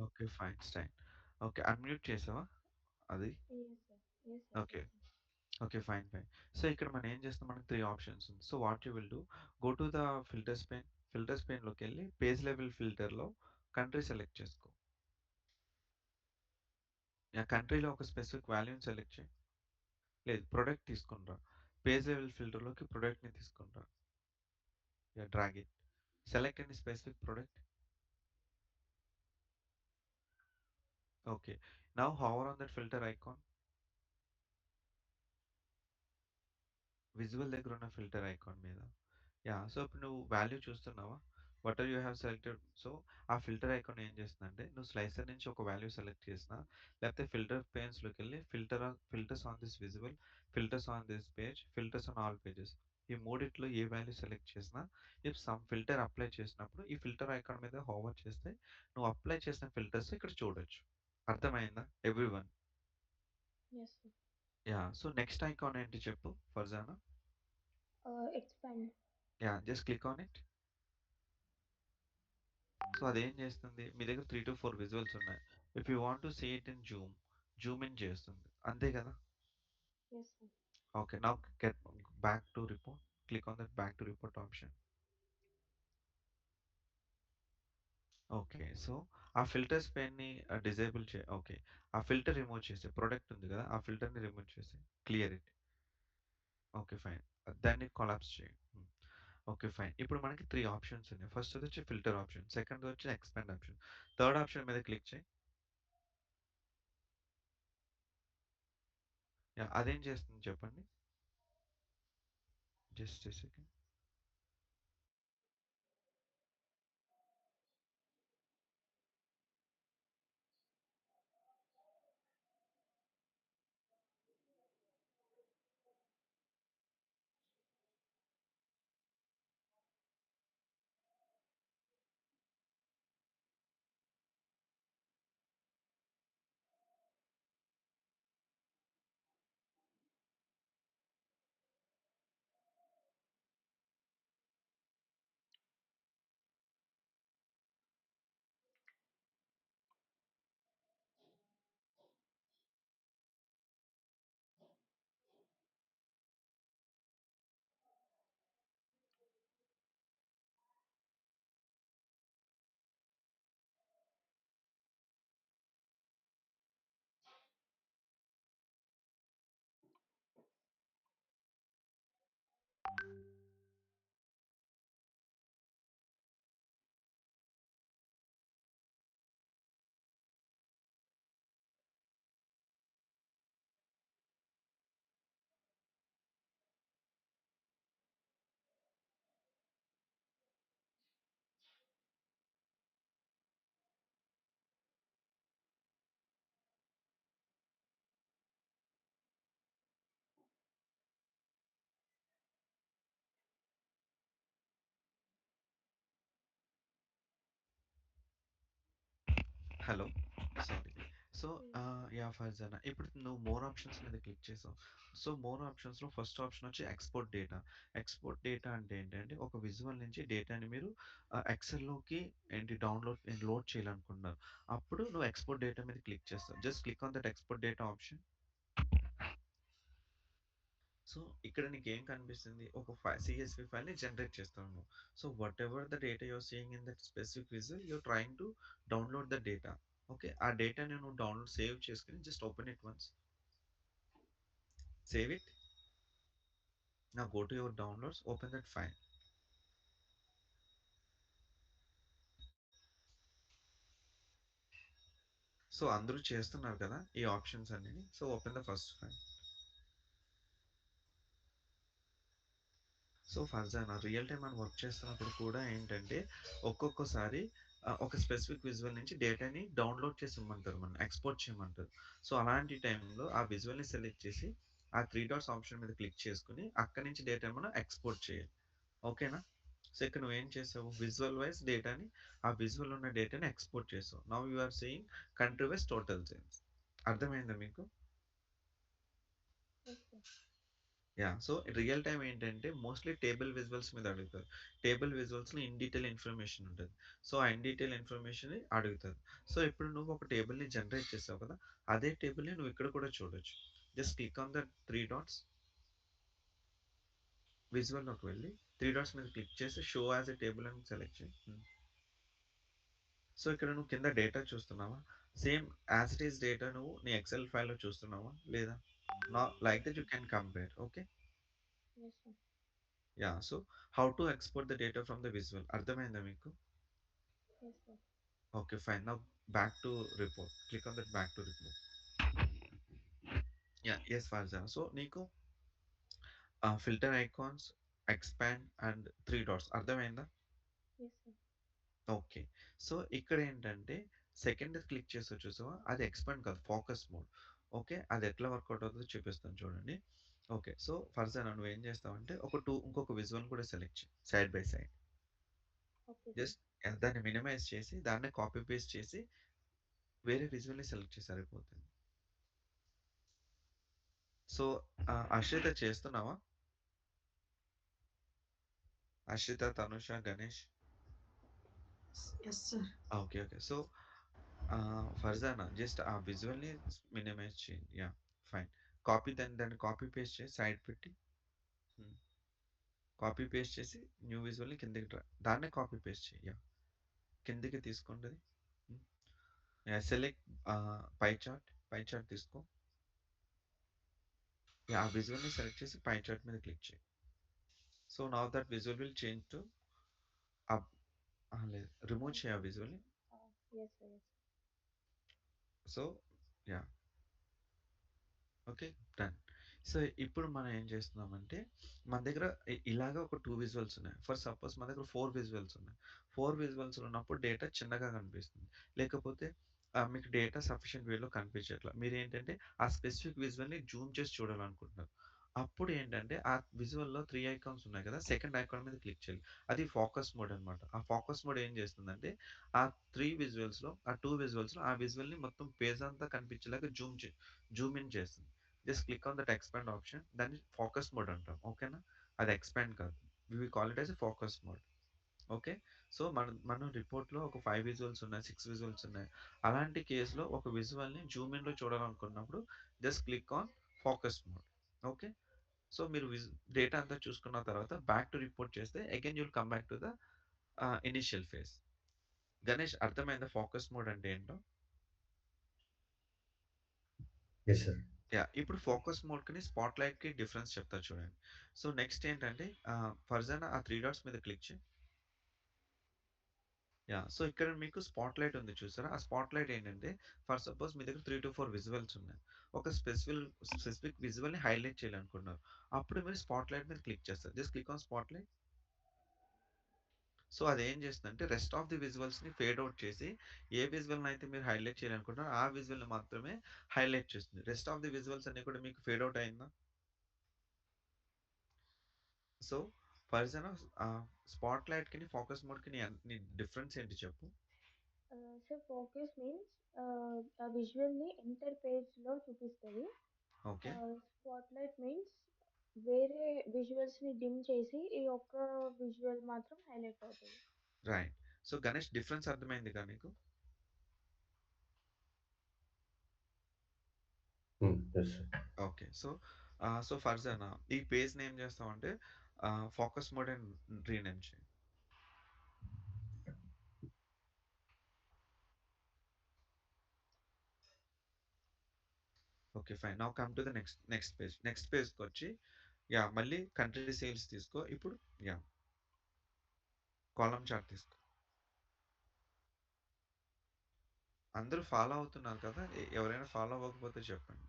Okay. Fine. Style. Okay. Unmute చేసావా అది? Yes, sir. Yes, sir. Okay. Yes, sir. Okay. Fine. Fine. So, ఇక్కడ మనం ఏం చేస్తాం మనకి 3 ఆప్షన్స్ ఉంది. So, what you will do go to the filters pane. Filters పేన్‌లోకెళ్ళి page level ఫిల్టర్‌లో కంట్రీ సెలెక్ట్ చేసుకో. యాహ్! కంట్రీలో ఒక స్పెసిఫిక్ వాల్యూని సెలెక్ట్ చెయి. లేదు ప్రొడక్ట్ తీసుకొని రా. పేజ్ లెవెల్ ఫిల్టర్‌లోకి ప్రొడక్ట్‌ని తీసుకొని రా. Yeah! Drag it. Select any specific product. Okay. Now hover on that filter icon. Visual దగ్గర ఉన్న ఫిల్టర్ ఐకాన్ మీద. యాహ్! సో, ఇప్పుడు నువ్వు వాల్యూ చూస్తున్నావా? Whatever you have selected. So, ఆ ఫిల్టర్ ఐకాన్ ఏం చేస్తుందంటే, నువ్వు స్లైసర్ నుంచి ఒక వాల్యూ సెలెక్ట్ చేసినా, లేకపోతే ఫిల్టర్ పేన్స్‌లోకెళ్ళి filters on this visible, filters on this page, filters on all pages. ఈ మూడిట్లో ఏ వాల్యూ సెలెక్ట్ చేసినా, ఇఫ్ సమ్ ఫిల్టర్ అప్లై చేసినప్పుడు, ఈ ఫిల్టర్ ఐకాన్ మీద హోవర్ చేస్తే, నువ్వు అప్లై చేసిన ఫిల్టర్స్ ఇక్కడ చూడొచ్చు. అర్థమైందా everyone? Yes, sir. Yeah! So, next icon ఏంటి చెప్పు Farzana? Expand. Yeah! Just click on it. So, అదేం చేస్తుంది? మీ దగ్గర 3-4 విజువల్స్ ఉన్నాయి. If you want to see it in zoom in చేస్తుంది. అంతే కదా? Yes, sir. Okay. Now get back to report. Click on that back to report option. Okay. So, ఆ filters పేన్‌ని డిజేబుల్ ఓకే. ఆ ఫిల్టర్ రిమూవ్ చేసేయి. Product ఉంది కదా! ఆ ఫిల్టర్‌ని రిమూవ్ చేసేయి. Clear it. ఓకే. ఫైన్. దాన్ని కొలాప్స్ చేయి. ఓకే. ఫైన్. ఇప్పుడు మనకి 3 ఆప్షన్స్ ఉన్నాయి. ఫస్ట్‌దొచ్చి ఫిల్టర్ ఆప్షన్. సెకండ్‌దొచ్చి ఎక్స్‌పాండ్ ఆప్షన్. థర్డ్ ఆప్షన్ మీద క్లిక్ చేయి. యాహ్! అదేం చేస్తుంది చెప్పండి? Just a second. Hello. Sorry. So, Yes, sir. Yeah! Farzana ఇప్పుడు నువ్వు మోర్ ఆప్షన్స్ మీద క్లిక్ చేసావు. సో, మోర్ ఆప్షన్స్‌లో ఫస్ట్ ఆప్షన్ వచ్చి ఎక్స్‌పోర్ట్ డేటా. ఎక్స్‌పోర్ట్ డేటా అంటే ఏంటంటే, ఒక విజువల్ నుంచి డేటాని మీరు ఎక్సెల్‌లోకి లోడ్ చేయాలనుకుంటున్నారు. అప్పుడు నువ్వు ఎక్స్‌పోర్ట్ డేటా మీద క్లిక్ చేస్తావు. Just click on that export data option. So, ఇక్కడ నీకేం కనిపిస్తుంది? ఒక సీఎస్‌వి ఫైల్‌ని జనరేట్ చేస్తావు నువ్వు. So, whatever the data you are seeing in that specific visual you are trying to download the data. Okay. ఆ డేటాని నువ్వు సేవ్ చేసుకొని just open it once. Save it. Now go to your downloads. Open that file. So, అందరూ చేస్తున్నారు కదా! ఈ options అన్నిని. So, open the first file. So, Farzana real time మనం work చేస్తున్నప్పుడు కూడా ఏంటంటే, ఒక్కొక్కసారి ఒక స్పెసిఫిక్ విజువల్ నుంచి డేటాని డౌన్‌లోడ్ చేసి ఇమ్మంటారు మనల్ని. ఎక్స్‌పోర్ట్ చేయమంటారు. సో, అలాంటి టైంలో ఆ విజువల్‌ని సెలెక్ట్ చేసి, ఆ 3 డాట్స్ ఆప్షన్ మీద క్లిక్ చేసుకొని, అక్కడి నుంచి డేటాని మనం ఎక్స్‌పోర్ట్ చేయాలి. ఓకేనా? సో, ఇక్కడ నువ్వేం చేసావు? విజువల్ వైస్ డేటాని ఆ విజువల్ ఉన్న డేటాని ఎక్స్‌పోర్ట్ చేసావు. Now you are seeing country wise total sales. అర్థమైందా మీకు? Yes, sir. Yeah! So, real time ఏంటంటే మోస్ట్‌లీ టేబుల్ విజువల్స్ మీద అడుగుతారు. టేబుల్ విజువల్స్‌లో ఇన్ డీటెయిల్ ఇన్ఫర్మేషన్ ఉంటది. సో, ఆ ఇన్ డీటెయిల్ ఇన్ఫర్మేషన్‌ని అడుగుతారు. సో, ఇప్పుడు నువ్వు ఒక టేబుల్‌ని జనరేట్ చేసావు కదా! అదే టేబుల్‌ని నువ్వు ఇక్కడ కూడా చూడొచ్చు. Just click on the 3 dots విజువల్‌లోకి వెళ్లి 3 డాట్స్ మీద క్లిక్ చేసి షో యాస్ ఎ టేబుల్ అని సెలెక్ట్ చెయి. సో, ఇక్కడ నువ్వు కింద డేటా చూస్తున్నావా? Same as it is data నువ్వు నీ ఎక్సెల్ ఫైల్‌లో చూస్తున్నావా? లేదా? Like Yes, that sir. You can compare. Okay. Yes, sir. Yeah! So, how to export the data from the visual అర్థమైందా మీకు? Yes, sir. Okay. Fine. Now back to report. Click on that back to report. Yeah! Yes ఫర్జా. So, నీకు filter icons, expand and 3 dots అర్థమైందా? Yes, sir. Okay. So, ఇక్కడేంటంటే second click చేసావు చూసావా? అది expand కాదు. Focus mode. ఓకే. అది ఎట్లా వర్కౌట్ అవుతదో చూపిస్తాను చూడండి. ఓకే. సో, ఫర్జానా నువ్వేం చేస్తావంటే ఇంకొక విజువల్ కూడా సెలెక్ట్ చెయి. Side by side. Okay, sir. Just దాన్ని మినిమైజ్ చేసి దాన్నే కాపీ పేస్ట్ చేసి వేరే విజువల్‌ని సెలెక్ట్ చేయి సరిపోతుంది. సో, అశ్రిత చేస్తున్నావా? Ashritha, Tanusha, Ganesh. Yes, sir. Okay. Okay. So, Farzana just ఆ విజువల్‌ని మినిమైజ్ చేయండి. యాహ్! ఫైన్. దాన్ని కాపీ పేస్ట్ చేసి సైడ్ పెట్టి హ్మ్. కాపీ పేస్ట్ చేసి న్యూ విజువల్‌ని కిందకి దాన్నే కాపీ పేస్ట్ చెయి. యాహ్! కిందకి తీసుకోండది. హ్మ్. యాహ్! సెలెక్ట్ పై చార్ట్ తీసుకో. యాహ్! ఆ విజువల్‌ని సెలెక్ట్ చేసి పై చార్ట్ మీద క్లిక్ చేయి. So, now that visual will change to up లేదు. రిమూవ్ చేయి ఆ విజువల్‌ని. Yes, sir. Yes. So, yeah! Okay. Done. So, ఇప్పుడు మనం ఏం చేస్తున్నామంటే, మన దగ్గర ఇలాగ ఒక 2 విజువల్స్ ఉన్నాయి. ఫర్ సపోజ్ మన దగ్గర 4 విజువల్స్ ఉన్నాయి. 4 విజువల్స్ ఉన్నప్పుడు డేటా చిన్నగా కనిపిస్తుంది. లేకపోతే మీకు డేటా సఫిషియెంట్ వేలో కనిపించట్ల. మీరేంటంటే, ఆ స్పెసిఫిక్ విజువల్‌ని జూమ్ చేసి చూడాలనుకుంటున్నారు. అప్పుడు ఏంటంటే, ఆ విజువల్‌లో 3 ఐకాన్స్ ఉన్నాయి కదా! సెకండ్ ఐకాన్ మీద క్లిక్ చేయాలి. అది ఫోకస్ మోడ్ అనమాట. ఆ ఫోకస్ మోడ్ ఏం చేస్తుందంటే, ఆ 3 విజువల్స్‌లో, ఆ 2 విజువల్స్‌లో ఆ విజువల్‌ని మొత్తం పేజ్ అంతా కనిపించేలాగా జూమ్ ఇన్ చేస్తుంది. Just click on that expand option. దాన్ని ఫోకస్ మోడ్ అంటాం. ఓకేనా? అది ఎక్స్పాండ్ కాదు. We will call it as a focus mode. Okay. So, మనం రిపోర్ట్‌లో ఒక 5 విజువల్స్ ఉన్నాయి, 6 విజువల్స్ ఉన్నాయి. అలాంటి కేస్‌లో ఒక విజువల్‌ని జూమ్ ఇన్‌లో చూడాలనుకున్నప్పుడు just click on focus mode. Okay. So, మీరు డేటా అంతా చూసుకున్న తర్వాత బ్యాక్ టు రిపోర్ట్ చేస్తే again you will come back to the initial phase. Ganesh అర్థమైందా ఫోకస్ మోడ్ అంటే ఏంటో? Yes, sir. యాహ్! ఇప్పుడు ఫోకస్ మోడ్‌కిని, స్పాట్ లైట్‌కి డిఫరెన్స్ చెప్తా చూడండి. సో, నెక్స్ట్ ఏంటంటే ఫర్జానా ఆ 3 డాట్స్ మీద క్లిక్ చేయి. యాహ్! సో, ఇక్కడ మీకు స్పాట్ లైట్ ఉంది చూసారా? ఆ స్పాట్ లైట్ ఏంటంటే ఫర్ సపోజ్ మీ దగ్గర 3-4 విజువల్స్ ఉన్నాయి. ఒక స్పెసిఫిక్ విజువల్‌ని హైలైట్ చేయాలనుకుంటున్నారు. అప్పుడు మీరు స్పాట్ లైట్ మీద క్లిక్ చేస్తారు. Just click on spotlight. So, అదేం చేస్తుందంటే రెస్ట్ ఆఫ్ ది విజువల్స్‌ని ఫేడ్ ఔట్ చేసి ఏ విజువల్‌నైతే మీరు హైలైట్ చేయాలనుకుంటున్నారో ఆ విజువల్‌ని మాత్రమే హైలైట్ చేస్తుంది. రెస్ట్ ఆఫ్ ది విజువల్స్ అన్నీ కూడా మీకు ఫేడ్ ఔట్ అయిందా? సో, ఫర్జానా స్పాట్ లైట్‌కిని, ఫోకస్ మోడ్‌కిని నీ డిఫరెన్స్ ఏంటి చెప్పు? So focus means a visually enter పేజ్లో చూపిస్తుంది. ఓకే. స్పాట్లైట్ మీన్స్ వేరే విజువల్స్ని డిమ్ చేసి ఈ ఒక్క విజువల్ మాత్రం హైలైట్ అవుతుంది. రైట్. సో, గణేష్ డిఫరెన్స్ అర్థమైందిగా నీకు? Yes, sir. Okay. So, Farzana ఈ పేజ్‌ని ఏం చేస్తావంటే ఫోకస్ మోడ్ అని రీనేమ్ చెయి. Okay. Fine. Now come to the next page. Next పేజ్‌కొచ్చి యాహ్! మళ్ళీ కంట్రీ సేల్స్ తీసుకో. ఇప్పుడు యాహ్! కాలమ్ చార్ట్ తీసుకో. అందరూ ఫాలో అవుతున్నారు కదా! ఎవరైనా ఫాలో అవ్వకపోతే చెప్పండి.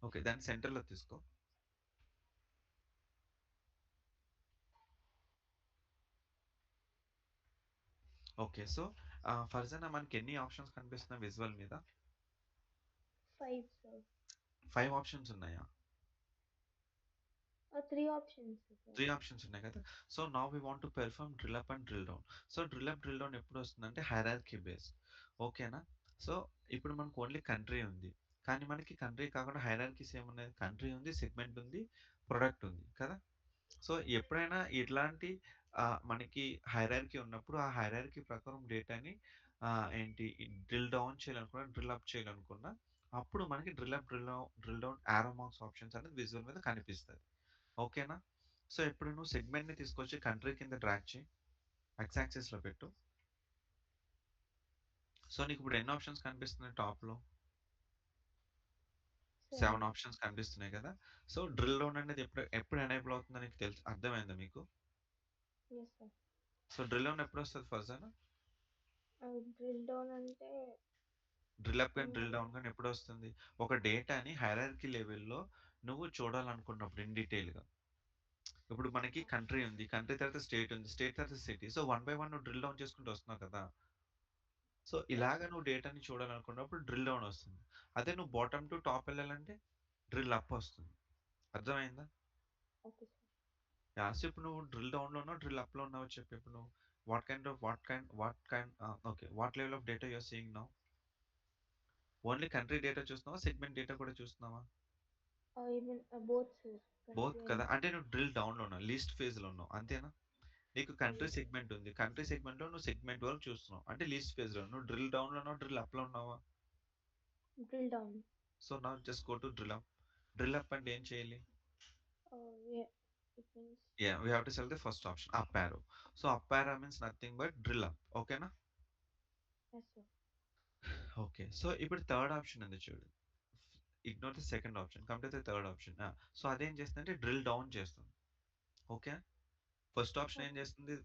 ఓకే. దాన్ని సెంటర్‌లో తీసుకో. ఓకే. సో, ఫర్జానా మనకెన్ని ఆప్షన్స్ కనిపిస్తున్నాయి విజువల్ మీద? 5 సార్. 5 ఆప్షన్స్ ఉన్నాయా? Three options, sir. 3 ఆప్షన్స్ ఉన్నాయి కదా! So, now we want to perform drill up and drill down. So, drill up, drill down ఎప్పుడొస్తుందంటే హైరార్కీ బేస్డ్. ఓకేనా? సో, ఇప్పుడు మనకు ఓన్లీ కంట్రీ ఉంది. కానీ మనకి కంట్రీ కాకుండా హైరార్కీస్ ఏమున్నాయి? కంట్రీ ఉంది, సెగ్మెంట్ ఉంది, ప్రొడక్ట్ ఉంది కదా! సో, ఎప్పుడైనా ఇట్లాంటి మనకి హైరార్కీ ఉన్నప్పుడు ఆ హైరార్కీ ప్రకారం డేటాని ఏంటి డ్రిల్ డౌన్ చేయాలనుకున్నా, డ్రిల్ అప్ చేయాలనుకున్నా అప్పుడు మనకి drill up, drill down arrow marks options అనేది విజువల్ మీద కనిపిస్తది. ఓకేనా? సో, ఇప్పుడు నువ్వు సెగ్మెంట్‌ని తీసుకొచ్చి కంట్రీ కింద డ్రాగ్ చెయి. ఎక్స్ యాక్సిస్‌లో పెట్టు. సో, నీకిప్పుడు ఎన్ని ఆప్షన్స్ కనిపిస్తున్నాయి టాప్‌లో? 7 Seven. ఆప్షన్స్ కనిపిస్తున్నాయి కదా! సో, డ్రిల్ డౌన్ అనేది ఎప్పుడు ఎనేబుల్ అవుతుందో నీకు అర్థమైందా మీకు? Yes, sir. So, drill down ఎప్పుడొస్తది ఫర్జానా? Drill down అంటే డ్రిల్ అప్ గాని, డ్రిల్ mm, డౌన్ గాని ఎప్పుడొస్తుంది? ఒక డేటాని హైరార్కీ లెవెల్‌లో నువ్వు చూడాలనుకున్నప్పుడు ఇన్ డీటెయిల్‌గా. ఇప్పుడు మనకి కంట్రీ ఉంది. కంట్రీ తర్వాత స్టేట్ ఉంది. స్టేట్ తర్వాత city. So, one by one నువ్వు డ్రిల్ డౌన్ చేసుకుంటూ వస్తున్నావు కదా! సో, yes, ఇలాగ sir. నువ్వు డేటాని చూడాలనుకున్నప్పుడు డ్రిల్ డౌన్ వస్తుంది. అదే నువ్వు బాటమ్ టు టాప్ ఎళ్ళాలంటే డ్రిల్ అప్ వస్తుంది. అర్థమైందా? Okay, sir. యాహ్! సో, ఇప్పుడు నువ్వు డ్రిల్ డౌన్‌లో ఉన్నావా? డ్రిల్ అప్‌లో ఉన్నావో చెప్పు ఇప్పుడు నువ్వు. Okay. What level of data you are seeing now? Only country data చూస్తున్నావా? సెగ్మెంట్ డేటా కూడా చూస్తున్నావా? Even both, sir. Both Country and కదా! అంటే నువ్వు డ్రిల్ డౌన్‌లో ఉన్నావు. లీస్ట్ ఫేజ్‌లో ఉన్నావు. అంతేనా? నీకు కంట్రీ yes, sir. సెగ్మెంట్ ఉంది. కంట్రీ సెగ్మెంట్‌లో నువ్వు సెగ్మెంట్ వరకు చూస్తున్నావు. అంటే లీస్ట్ ఫేజ్‌లో నువ్వు డ్రిల్ డౌన్‌లో ఉన్నావా? డ్రిల్ అప్‌లో ఉన్నావా? Drill down. So, now just go to drill up. Drill up అంటే ఏం చేయాలి? Yeah. It means yeah! We have to select the first option up arrow. So, up arrow means nothing but drill up. ఓకేనా? yes, sir. Okay. So, ఇప్పుడు third option ఉంది చూడు. Ignore the second option. Come to the third option. So, అదేం చేస్తుందంటే drill down చేస్తుంది. Okay. First option ఏం Okay. చేస్తుంది?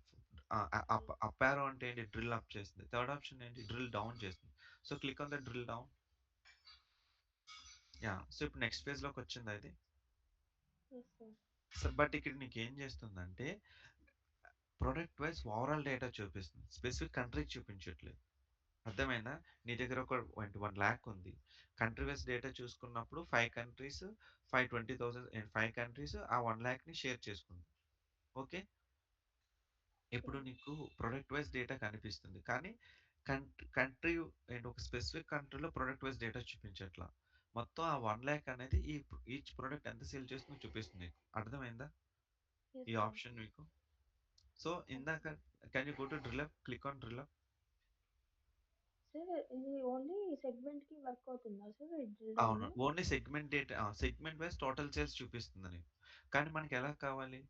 Up arrow అంటే ఏంటి? డ్రిల్ అప్ చేస్తుంది. థర్డ్ ఆప్షన్ ఏంటి? డ్రిల్ డౌన్ చేస్తుంది. So, click on the drill down. Yeah! So, ఇప్పుడు నెక్స్ట్ ఫేజ్‌లోకొచ్చిందా ఇది? Yes, sir. సో, బట్ ఇక్కడ నీకేం చేస్తుందంటే ప్రొడక్ట్ వైస్ ఓవరాల్ డేటా చూపిస్తుంది. స్పెసిఫిక్ కంట్రీకి చూపించట్లేదు. అర్థమైందా? నీ దగ్గర ఒక 1,00,000 ఉంది. కంట్రీ వైస్ డేటా చూసుకున్నప్పుడు 5 కంట్రీస్, 520,000 అండ్ 5 కంట్రీస్ ఆ 1,00,000ని షేర్ చేసుకుంది. ఓకే. ఇప్పుడు Yeah. నీకు ప్రొడక్ట్ వైస్ డేటా కనిపిస్తుంది. కానీ కంట్రీ అండ్ ఒక స్పెసిఫిక్ కంట్రీలో ప్రొడక్ట్ వైస్ డేటా చూపించట్లా. మొత్తం ఆ 1,00,000 అనేది ఈచ్ ప్రొడక్ట్ ఎంత సేల్ చేస్తుందో చూపిస్తుంది నీకు. అర్థమైందా? Yes, ఈ sir. ఆప్షన్ మీకు. సో, ఇందాక Okay. Can you go to drill up? Click on drill up. Sir, ఇది ఓన్లీ సెగ్మెంట్ కి వర్క్ అవుతుందా సార్ ఈ డ్రిల్ అవును. Down? Only segment data segment wise total sales చూపిస్తుంది నీకు. కానీ మనకెలా కావాలి?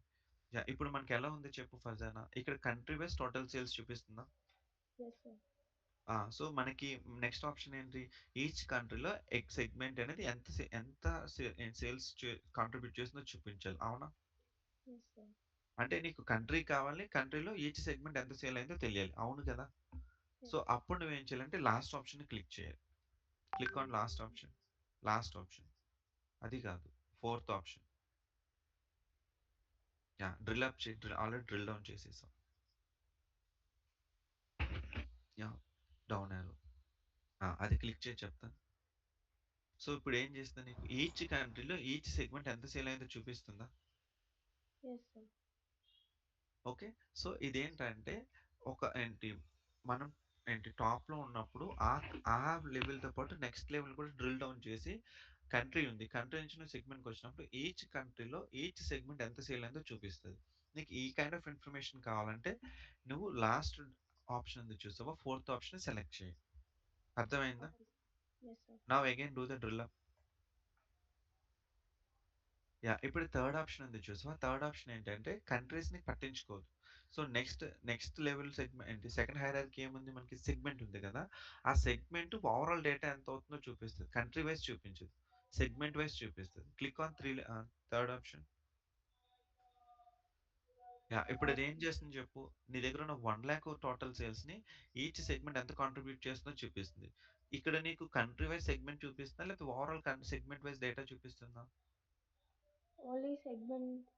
ఇప్పుడు మనకెలా ఉంది చెప్పు ఫర్జానా? ఇక్కడ కంట్రీ వైస్ టోటల్ సేల్స్ చూపిస్తుందా? Yes, sir. సో, మనకి నెక్స్ట్ ఆప్షన్ ఏంటి? ఈచ్ కంట్రీలో సెగ్మెంట్ అనేది ఎంత సేల్స్ కాంట్రిబ్యూట్ చేసిందో చూపించాలి. అవునా? Yes, sir. అంటే నీకు కంట్రీ కావాలి. కంట్రీలో ఈచ్ సెగ్మెంట్ ఎంత సేల్ అయిందో తెలియాలి. అవును కదా! Yes, so, sir. అప్పుడు నువ్వేం చేయాలంటే లాస్ట్ ఆప్షన్‌ని క్లిక్ చేయాలి. Click on last option. Last option. అది కాదు. Fourth option. Yeah! Drill up already drill down చేసేసాం. యాహ్! Down arrow. అది క్లిక్ చేసి చెప్తాను. సో, ఇప్పుడు ఏం చేస్తుంది నీకు ఈచ్ కంట్రీలో ఈచ్ సెగ్మెంట్ ఎంత సేల్ అయిందో చూపిస్తుందా? Yes, sir. ఓకే. సో, ఇదేంటంటే ఏంటి మనం టాప్‌లో ఉన్నప్పుడు ఆ లెవెల్‌తో పాటు నెక్స్ట్ లెవెల్ కూడా డ్రిల్ డౌన్ చేసి కంట్రీ ఉంది. కంట్రీ నుంచి నువ్వు సెగ్మెంట్‌కొచ్చినప్పుడు ఈచ్ కంట్రీలో ఈచ్ సెగ్మెంట్ ఎంత సేల్ అయిందో చూపిస్తది. నీకు ఈ కైండ్ ఆఫ్ ఇన్ఫర్మేషన్ కావాలంటే నువ్వు లాస్ట్ ఆప్షన్ ఉంది చూసావా? ఫోర్త్ ఆప్షన్ సెలెక్ట్ చెయి. అర్థమైందా? Okay. Yes, sir. Now again do the drill up. Yeah! ఇప్పుడు థర్డ్ ఆప్షన్ ఉంది చూసావా? థర్డ్ ఆప్షన్ ఏంటంటే కంట్రీస్‌ని పట్టించుకోదు. So, next level second hierarchy ఏముంది మనకి సెగ్మెంట్ ఉంది కదా! ఆ సెగ్మెంట్ ఓవరాల్ డేటా ఎంత అవుతుందో చూపిస్తది. కంట్రీ వైస్ చూపించదు. సెగ్మెంట్ వైస్ చూపిస్తది. Click on third option. Yeah! ఇప్పుడు అది ఏం Okay. చేస్తుంది చెప్పు? నీ దగ్గర ఉన్న 1,00,000 టోటల్ సేల్స్‌ని ఈచ్ సెగ్మెంట్ ఎంత కాంట్రిబ్యూట్ చేస్తుందో చూపిస్తుంది. ఇక్కడ నీకు కంట్రీ వైస్ సెగ్మెంట్ చూపిస్తుందా? లేకపోతే ఓవరాల్ సెగ్మెంట్ వైస్ డేటా చూపిస్తుందా? Only segment.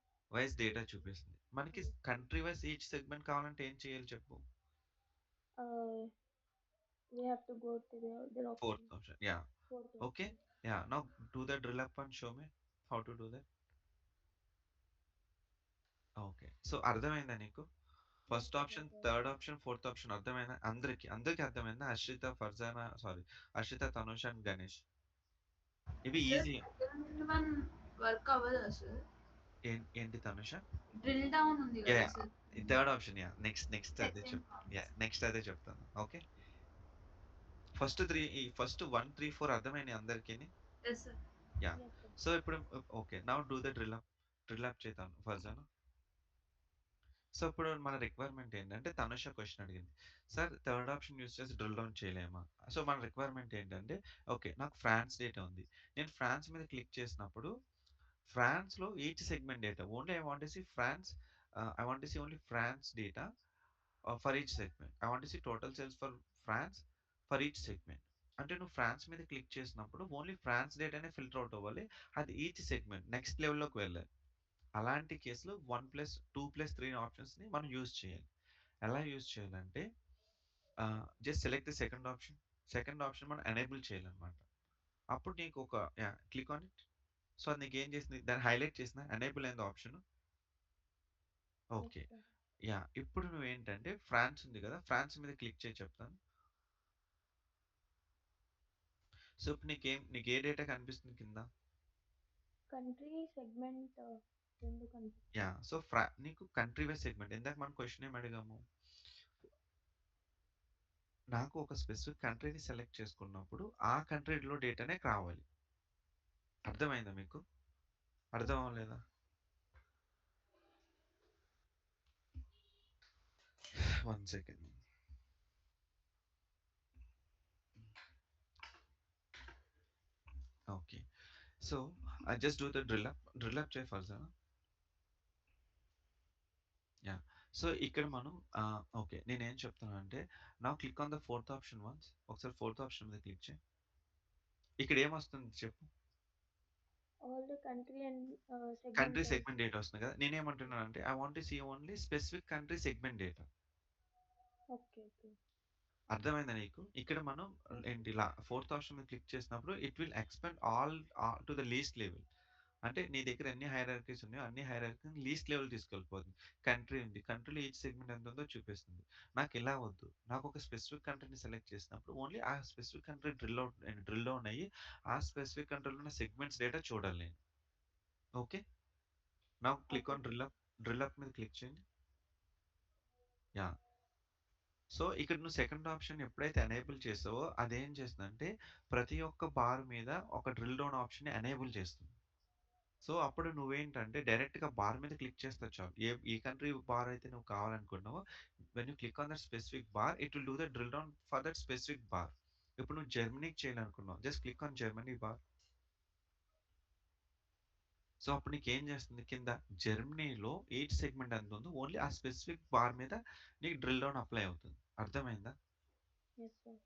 డేటా చూపిస్తుంది. మనకి కంట్రీ వైస్ ఈచ్ సెగ్మెంట్ కావాలంటే ఏం చేయాలి చెప్పు? We have to go to the other option. Fourth option. Yeah! Fourth okay. option. Yeah! Now do the drill up and show me how to do that. Okay. So, అర్థమైందా నీకు? Yes first option, okay. Third option, fourth option అర్థమైందా? అందరికి అర్థమైందా? Harshitha, Farzana sorry Harshitha, Tanusha and Ganesh. ఇవి sir easy. Second one work అవ్వదా sir? ఏంటి Tanusha? Drill down ఉంది yeah! కదా yeah! Sir. Third option next అదే సెకండ్ ఆప్షన్. నెక్స్ట్ అదే చెప్తాను. ఓకే. ఫస్ట్ 1, 3, 4 అర్థమైనయి అందరికిని? Yes sir. Yeah! Yes sir. So, ఇప్పుడు okay. Now do the drill up చేద్దాం ఫర్జానా. సో, ఇప్పుడు మన రిక్వైర్మెంట్ ఏంటంటే తనుష క్వెషన్ అడిగింది. సార్ థర్డ్ ఆప్షన్ యూజ్ చేసి డ్రిల్ డౌన్ చేయలేమా? సో, మన రిక్వైర్మెంట్ ఏంటంటే ఓకే. నాకు ఫ్రాన్స్ డేటా ఉంది. నేను ఫ్రాన్స్ మీద క్లిక్ చేసినప్పుడు ఫ్రాన్స్‌లో each segment data only I want to see France I want to see only France data for each segment. I want to see total sales for France for each segment. అంటే నువ్వు France మీద click చేసినప్పుడు only France డేటానే filter out అవ్వాలి. అది each segment next లెవెల్‌లోకి వెళ్ళాలి. అలాంటి కేసులో 1+2+3 ఆప్షన్స్‌ని మనం యూజ్ చేయాలి. ఎలా యూజ్ చేయాలంటే just select the second option. Second option మనం ఎనేబుల్ చేయాలన్నమాట. అప్పుడు నీకు ఒక క్లిక్ ఆన్ ఇట్. సో, అది నీకేం చేసింది దాన్ని హైలైట్ చేసిందా? ఎనేబుల్ అయింది ఆప్షన్. Yes okay. సార్. ఇప్పుడు నువ్వేంటంటే ఫ్రాన్స్ ఉంది కదా! ఫ్రాన్స్ మీద క్లిక్ చేయి చెప్తాను. సో, ఇప్పుడు నీకు ఏ డేటా కనిపిస్తుంది కింద? కంట్రీ సెగ్మెంట్ రెండు కనిపిస్తుంది. సో, నీకు కంట్రీ వైస్ సెగ్మెంట్ ఇందాక మనం క్వెషన్ ఏమి అడిగాము? నాకు ఒక స్పెసిఫిక్ కంట్రీని సెలెక్ట్ చేసుకున్నప్పుడు ఆ కంట్రీలో డేటానే కావాలి. అర్థమైందా మీకు? అర్థం ఎస్ సార్. అవ్వలేదా? 1 second. Okay. So, just do the drill up చేయి ఫర్జానా. యాహ్! సో, ఇక్కడ మనం ఓకే. నేనేం చెప్తున్నానంటే now click on the fourth option once. ఒకసారి ఫోర్త్ ఆప్షన్ మీద క్లిక్ చేయి. ఇక్కడ ఏమొస్తుంది చెప్పు? All the country and country segment segment data వస్తుంది కదా! నేనేమంటున్నానంటే I want to see only specific country segment data. Okay. Okay. అర్థమైందా నీకు? ఇక్కడ మనం ఎస్ సార్. ఏంటి ఇలా ఫోర్త్ ఆప్షన్ మీద క్లిక్ చేసినప్పుడు it will expand all to the least level. అంటే నీ దగ్గర ఎన్ని హైరార్కీస్ ఉన్నాయో అన్ని హైరార్కీని లీస్ట్ లెవెల్ తీసుకెళ్ళిపోతుంది. కంట్రీ ఉంది. కంట్రీలో ఈచ్ సెగ్మెంట్ ఎంత ఉందో చూపిస్తుంది. నాకు ఇలా వద్దు. నాకు ఒక స్పెసిఫిక్ కంట్రీని సెలెక్ట్ చేసినప్పుడు ఓన్లీ ఆ స్పెసిఫిక్ కంట్రీ డ్రిల్ డౌన్ అయ్యి ఆ స్పెసిఫిక్ కంట్రీలో ఉన్న సెగ్మెంట్స్ డేటా చూడాలి నేను. Okay. Now click okay on sir. Drill up మీద క్లిక్ చేయండి. యాహ్! సో, ఇక్కడ నువ్వు సెకండ్ ఆప్షన్ ఎప్పుడైతే ఎనేబుల్ చేసావో అదేం చేస్తుందంటే ప్రతి ఒక్క బార్ మీద ఒక డ్రిల్ డౌన్ ఆప్షన్‌ని ఎనేబుల్ చేస్తుంది. సో, అప్పుడు నువ్వేంటంటే డైరెక్ట్‌గా బార్ మీద క్లిక్ చేస్తే చాలు. ఏ కంట్రీ బార్ అయితే నువ్వు కావాలనుకుంటున్నావో when you click on that specific bar it will do the drill down for that specific bar. ఇప్పుడు నువ్వు జర్మనీకి చేయాలనుకున్నావు. Just click on Germany bar. So, అప్పుడు నీకేం చేస్తుంది కింద జర్మనీలో ఈచ్ సెగ్మెంట్ ఎంత ఉందో ఓన్లీ ఆ స్పెసిఫిక్ బార్ మీద నీకు డ్రిల్ డౌన్ అప్లై అవుతుంది. అర్థమైందా? Yes sir.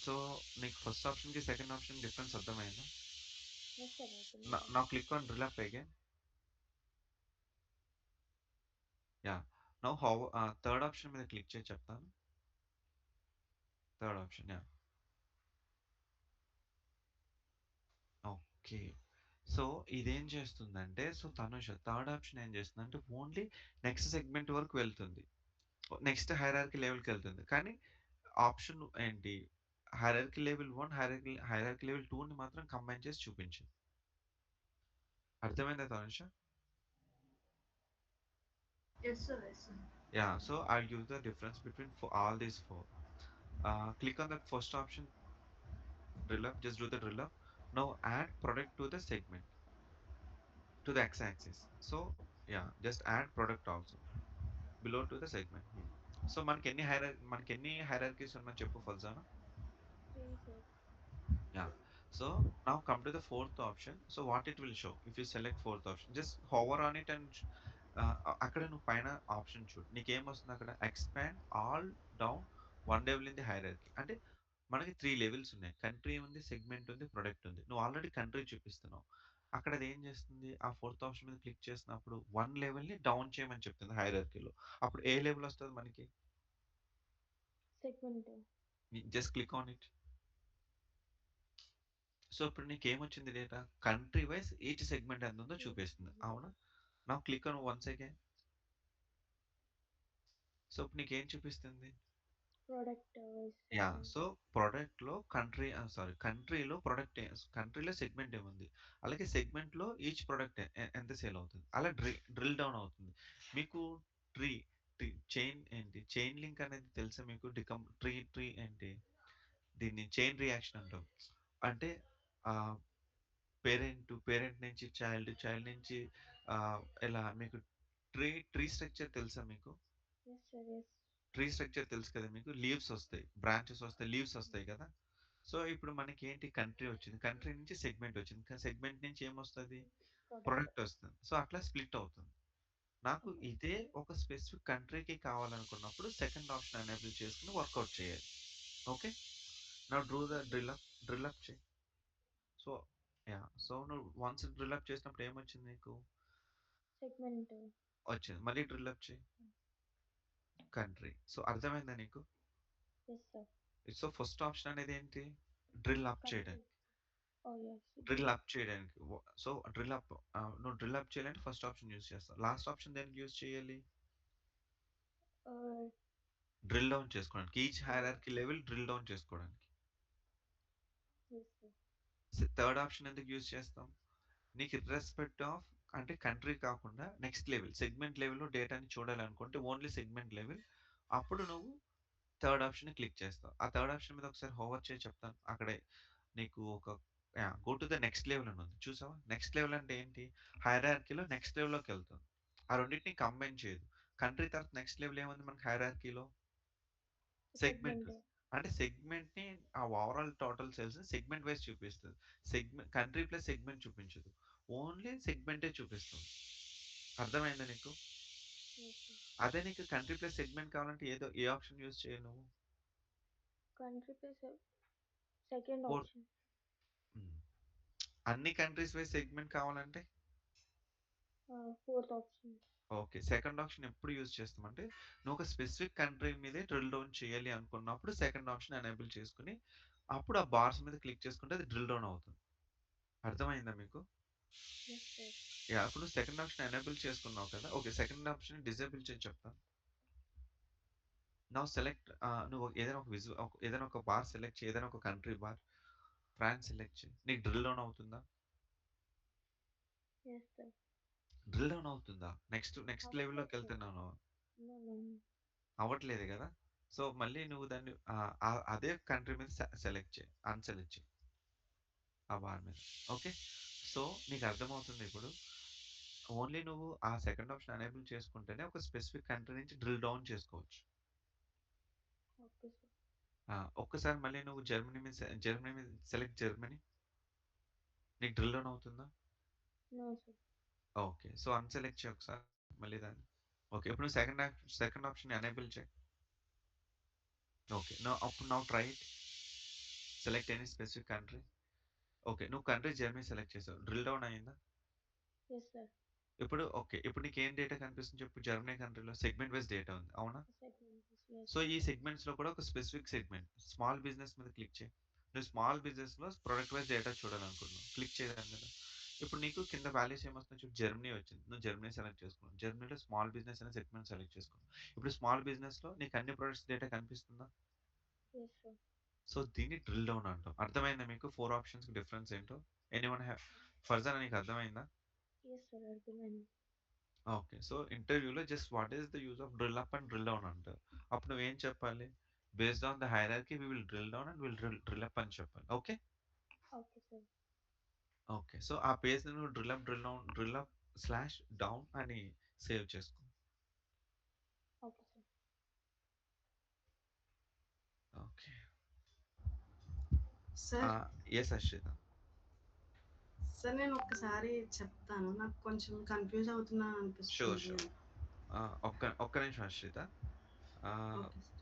సో, నీకు ఫస్ట్ ఆప్షన్‌కి, సెకండ్ ఆప్షన్ డిఫరెన్స్ అర్థమైందా? Yes sir. అర్థమైంది. Now click on drill up again. Yeah! Now third option మీద క్లిక్ చేయి చెప్తాను. Third option okay. సో, ఇదేం చేస్తుందంటే తనుష థర్డ్ ఆప్షన్ ఏం చేస్తుందంటే ఓన్లీ నెక్స్ట్ సెగ్మెంట్ వరకు వెళ్తుంది. నెక్స్ట్ హైరార్కీ లెవెల్‌కెళ్తుంది. కానీ ఆప్షన్ ఏంటి హైరార్కీ లెవెల్ 1, హైరార్కీ లెవెల్ 2ని మాత్రం కంబైన్ చేసి చూపించింది. అర్థమైందా Tanusha? Yes sir. Yes sir. So I'll give the difference between all these four. Click on the first option, drill up, just do the drill up. Now add product to the segment, to the x-axis. So just add product also below to the segment. So మనకి ఎన్ని hierarchies ఉన్నా చెప్పు ఫల్జానా. 3 sir. Yeah. So now come to the fourth option. So what it will show if you select fourth option, just hover on it and అక్కడ నువ్వు పైన option చూడు. నీకేమొస్తుంది అక్కడ expand all down 1 level in the hierarchy. అంటే మనకి 3 levels ఉన్నాయి. Country ఉంది, segment ఉంది, ప్రొడక్ట్ ఉంది. నువ్వు ఆల్రెడీ కంట్రీ చూపిస్తున్నావు. అక్కడ అదేం చేస్తుంది ఆ ఫోర్త్ ఆప్షన్ మీద క్లిక్ చేసినప్పుడు 1 లెవెల్‌ని డౌన్ చేయమని చెప్తుంది హైరార్కీలో. అప్పుడు ఏ లెవెల్ వస్తది మనకి? Segment. Just click on it. So, ఇప్పుడు నీకేమొచ్చింది data? Country wise each segment ఎంతుందో చూపిస్తుంది. అవునా? Now click on once again. So ఇప్పుడు నీకేం చూపిస్తుంది? Product yeah! సెగ్మెంట్. సో ప్రొడక్ట్‌లో కంట్రీ కంట్రీలో ప్రొడక్ట్ కంట్రీలో సెగ్మెంట్ ఏముంది? అలాగే సెగ్మెంట్‌లో ఈచ్ ప్రొడక్ట్ ఎంత సేల్ అవుతుంది? అలా డ్రిల్ డౌన్ అవుతుంది. మీకు ట్రీ చైన్ ఏంటి? చైన్ లింక్ అనేది తెలుసా మీకు? ట్రీ ఏంటి? దీన్ని చైన్ రియాక్షన్ అంటాం. అంటే ఆహ్, పేరెంట్ నుంచి చైల్డ్, చైల్డ్ నుంచి ఇలా మీకు ట్రీ స్ట్రక్చర్ తెలుసా మీకు? Yes sir, yes. Tree structure తెలుసు కదా మీకు? లీవ్స్ వస్తాయి, బ్రాంచెస్ వస్తాయి, లీవ్స్ వస్తాయి కదా! సో, ఇప్పుడు మనకేంటి కంట్రీ వచ్చింది. కంట్రీ నుంచి సెగ్మెంట్ వచ్చింది. సెగ్మెంట్ నుంచి ఏమొస్తది? ప్రోడక్ట్. ప్రొడక్ట్ వస్తుంది. సో, అట్లా స్ప్లిట్ అవుతుంది. నాకు ఓకే. ఇదే ఒక స్పెసిఫిక్ కంట్రీకి కావాలనుకున్నప్పుడు సెకండ్ ఆప్షన్ ఎనేబుల్ చేసుకొని వర్కౌట్ చేయాలి. Okay. Now okay sir. Drill up చెయి. So, yeah! సో, నువ్వు వన్స్ డ్రిల్ అప్ చేసినప్పుడు ఏమొచ్చింది నీకు? సెగ్మెంట్. వచ్చింది. మళ్ళీ డ్రిల్ అప్ చెయి. కంట్రీ. సో, అర్థమైందా నీకు? Yes sir. So, first option అనేది ఏంటి? Drill up country. చేయడానికి. Oh yes. డ్రిల్ అప్ చేయడానికి. సో, నువ్వు డ్రిల్ అప్ చేయాలంటే ఫస్ట్ ఆప్షన్ యూజ్ చేస్తావు. లాస్ట్ ఆప్షన్ దేనికి యూజ్ చేయాలి? డ్రిల్ డౌన్ చేసుకోవడానికి. Each hierarchy level drill down చేసుకోవడానికి. Yes sir. థర్డ్ ఆప్షన్ ఎందుకు యూజ్ చేస్తాం? నీకు ఇర్రెస్పెక్ట్ ఆఫ్ అంటే కంట్రీ కాకుండా నెక్స్ట్ లెవెల్ సెగ్మెంట్ లెవెల్‌లో డేటాని చూడాలనుకుంటే ఓన్లీ సెగ్మెంట్ లెవెల్. అప్పుడు నువ్వు థర్డ్ ఆప్షన్‌ని క్లిక్ చేస్తావు. ఆ థర్డ్ ఆప్షన్ మీద ఒకసారి హోవర్ చేయి చెప్తాను. అక్కడే నీకు ఒక go to the next level అని ఉంది. చూసావా? నెక్స్ట్ లెవెల్ అంటే ఏంటి? హైరార్కీలో నెక్స్ట్ లెవెల్‌లోకెళ్తుంది. ఆ రెండిటిని కంబైన్ చేయదు. కంట్రీ తర్వాత నెక్స్ట్ లెవెల్ ఏముంది మనకి హైరార్కీలో? సెగ్మెంట్. సెగ్మెంట్. అంటే సెగ్మెంట్‌ని ఆ ఓవరాల్ టోటల్ సేల్స్‌ని సెగ్మెంట్ వైస్ చూపిస్తది. కంట్రీ ప్లస్ సెగ్మెంట్ చూపించదు. ఓన్లీ సెగ్మెంటే చూపిస్తుంది. అర్థమైందా నీకు? Yes sir. అదే నీకు కంట్రీ ప్లస్ సెగ్మెంట్ కావాలంటే ఏ ఆప్షన్ యూజ్ చేయాలి నువ్వు? Country plus second four option. హ్మ్. అన్ని కంట్రీస్ వైస్ సెగ్మెంట్ కావాలంటే? Fourth option. Okay. Second option ఎప్పుడు యూజ్ చేస్తామంటే, నువ్వు ఒక స్పెసిఫిక్ కంట్రీ మీదే డ్రిల్ డౌన్ చేయాలి అనుకున్నప్పుడు సెకండ్ ఆప్షన్ ఎనేబుల్ చేసుకొని, అప్పుడు ఆ బార్స్ మీద క్లిక్ చేసుకుంటే అది డ్రిల్ డౌన్ అవుతుంది. అర్థమైందా మీకు? Yes sir. యాహ్! ఇప్పుడు నువ్వు సెకండ్ ఆప్షన్ ఎనేబుల్ చేసుకున్నావు కదా! ఓకే. సెకండ్ ఆప్షన్ డిజేబుల్ చేయని చెప్తాను. నౌ సెలెక్ట్ నువ్వు ఏదైనా ఒక బార్ సెలెక్ట్ చేయి. ఏదైనా ఒక కంట్రీ బార్. ఫ్రాన్స్ సెలెక్ట్ చెయి. నీకు డ్రిల్ డౌన్ అవుతుందా? Yes sir. డ్రిల్ డౌన్ అవుతుందా? నెక్స్ట్ అవ్వట్లేదు సార్. లెవెల్‌లోకెళ్తున్నాను. No, no, no. అవ్వట్లేదు గదా! సో, మళ్ళీ నువ్వు దాన్ని అదే కంట్రీ మీద సెలెక్ట్ చెయి. అన్‌సెలెక్ట్ చెయి. ఆ బార్ మీద. ఓకే. సో, నీకు అర్థమవుతుందా ఇప్పుడు? ఓన్లీ నువ్వు ఆ సెకండ్ ఆప్షన్ ఎనేబుల్ చేసుకుంటేనే ఒక స్పెసిఫిక్ కంట్రీ నుంచి డ్రిల్ డౌన్ చేసుకోవచ్చు. Okay sir. ఒక్కసారి మళ్ళీ నువ్వు జర్మనీ మీద సెలెక్ట్ జర్మనీ. నీకు డ్రిల్ డౌన్ అవుతుందా? No sir. Okay. So, unselect చెయి ఒకసారి మళ్ళీ దాన్ని. ఓకే. ఇప్పుడు నువ్వు సెకండ్ ఆప్షన్ ఎనేబుల్ చెయి. Okay. Now try it. Select any specific country. Okay. నువ్వు కంట్రీ జర్మనీ సెలెక్ట్ చేసావు. డ్రిల్ డౌన్ అయిందా? Yes sir. ఓకే. ఇప్పుడు నీకేం డేటా కనిపిస్తుంది చెప్పు? జర్మనీ కంట్రీలో సెగ్మెంట్ వైస్ డేటా ఉంది. అవునా? సెగ్మెంట్. ఎస్. సో, ఈ సెగ్మెంట్స్‌లో కూడా ఒక స్పెసిఫిక్ సెగ్మెంట్ స్మాల్ బిజినెస్ మీద క్లిక్ చేయి. నువ్వు స్మాల్ బిజినెస్‌లో ప్రొడక్ట్ వైస్ డేటా చూడాలనుకుంటున్నావు. క్లిక్ చేయి దాని మీద. ఇప్పుడు నీకు కింద వాల్యూస్ ఏమొస్తున్నాయి చూడు? జర్మనీ వచ్చింది. నువ్వు జర్మనీ సెలెక్ట్ చేసుకున్నావు. జర్మనీలో స్మాల్ బిజినెస్ అనే సెగ్మెంట్ సెలెక్ట్ చేసుకున్నావు. ఇప్పుడు స్మాల్ బిజినెస్‌లో నీకు అన్ని ప్రొడక్ట్స్ డేటా కనిపిస్తుందా? Yes sir. సో, దీన్ని డ్రిల్ డౌన్ అంటాం. అర్థమైందా మీకు 4 ఆప్షన్స్‌కి డిఫరెన్స్ ఏంటో? ఎనీవన్ ఫర్జానా నీకు అర్థమైందా? ఎస్ సార్, అర్థమైంది. ఓకే. సో, ఇంటర్వ్యూలో just what is the use of drill up and drill down అంటారు. అప్పుడు నువ్వేం చెప్పాలి? Based on the hierarchy we will drill down and will drill up అని చెప్పాలి. Okay. Okay sir. Okay. So, ఆ పేజ్‌ని నువ్వు డ్రిల్ అప్ స్లాష్ డౌన్ అని save చేసుకో. Okay sir. Okay. Sir yes Ashritha. Sir నేను ఒక్కసారి చెప్తాను. నాకు కొంచెం కన్‌ఫ్యూజ్ అవుతున్నా షూర్. అనిపిస్తుంది. ఒక్క నిమిషం అశ్రిత. ఆహ్, ఓకే సార్.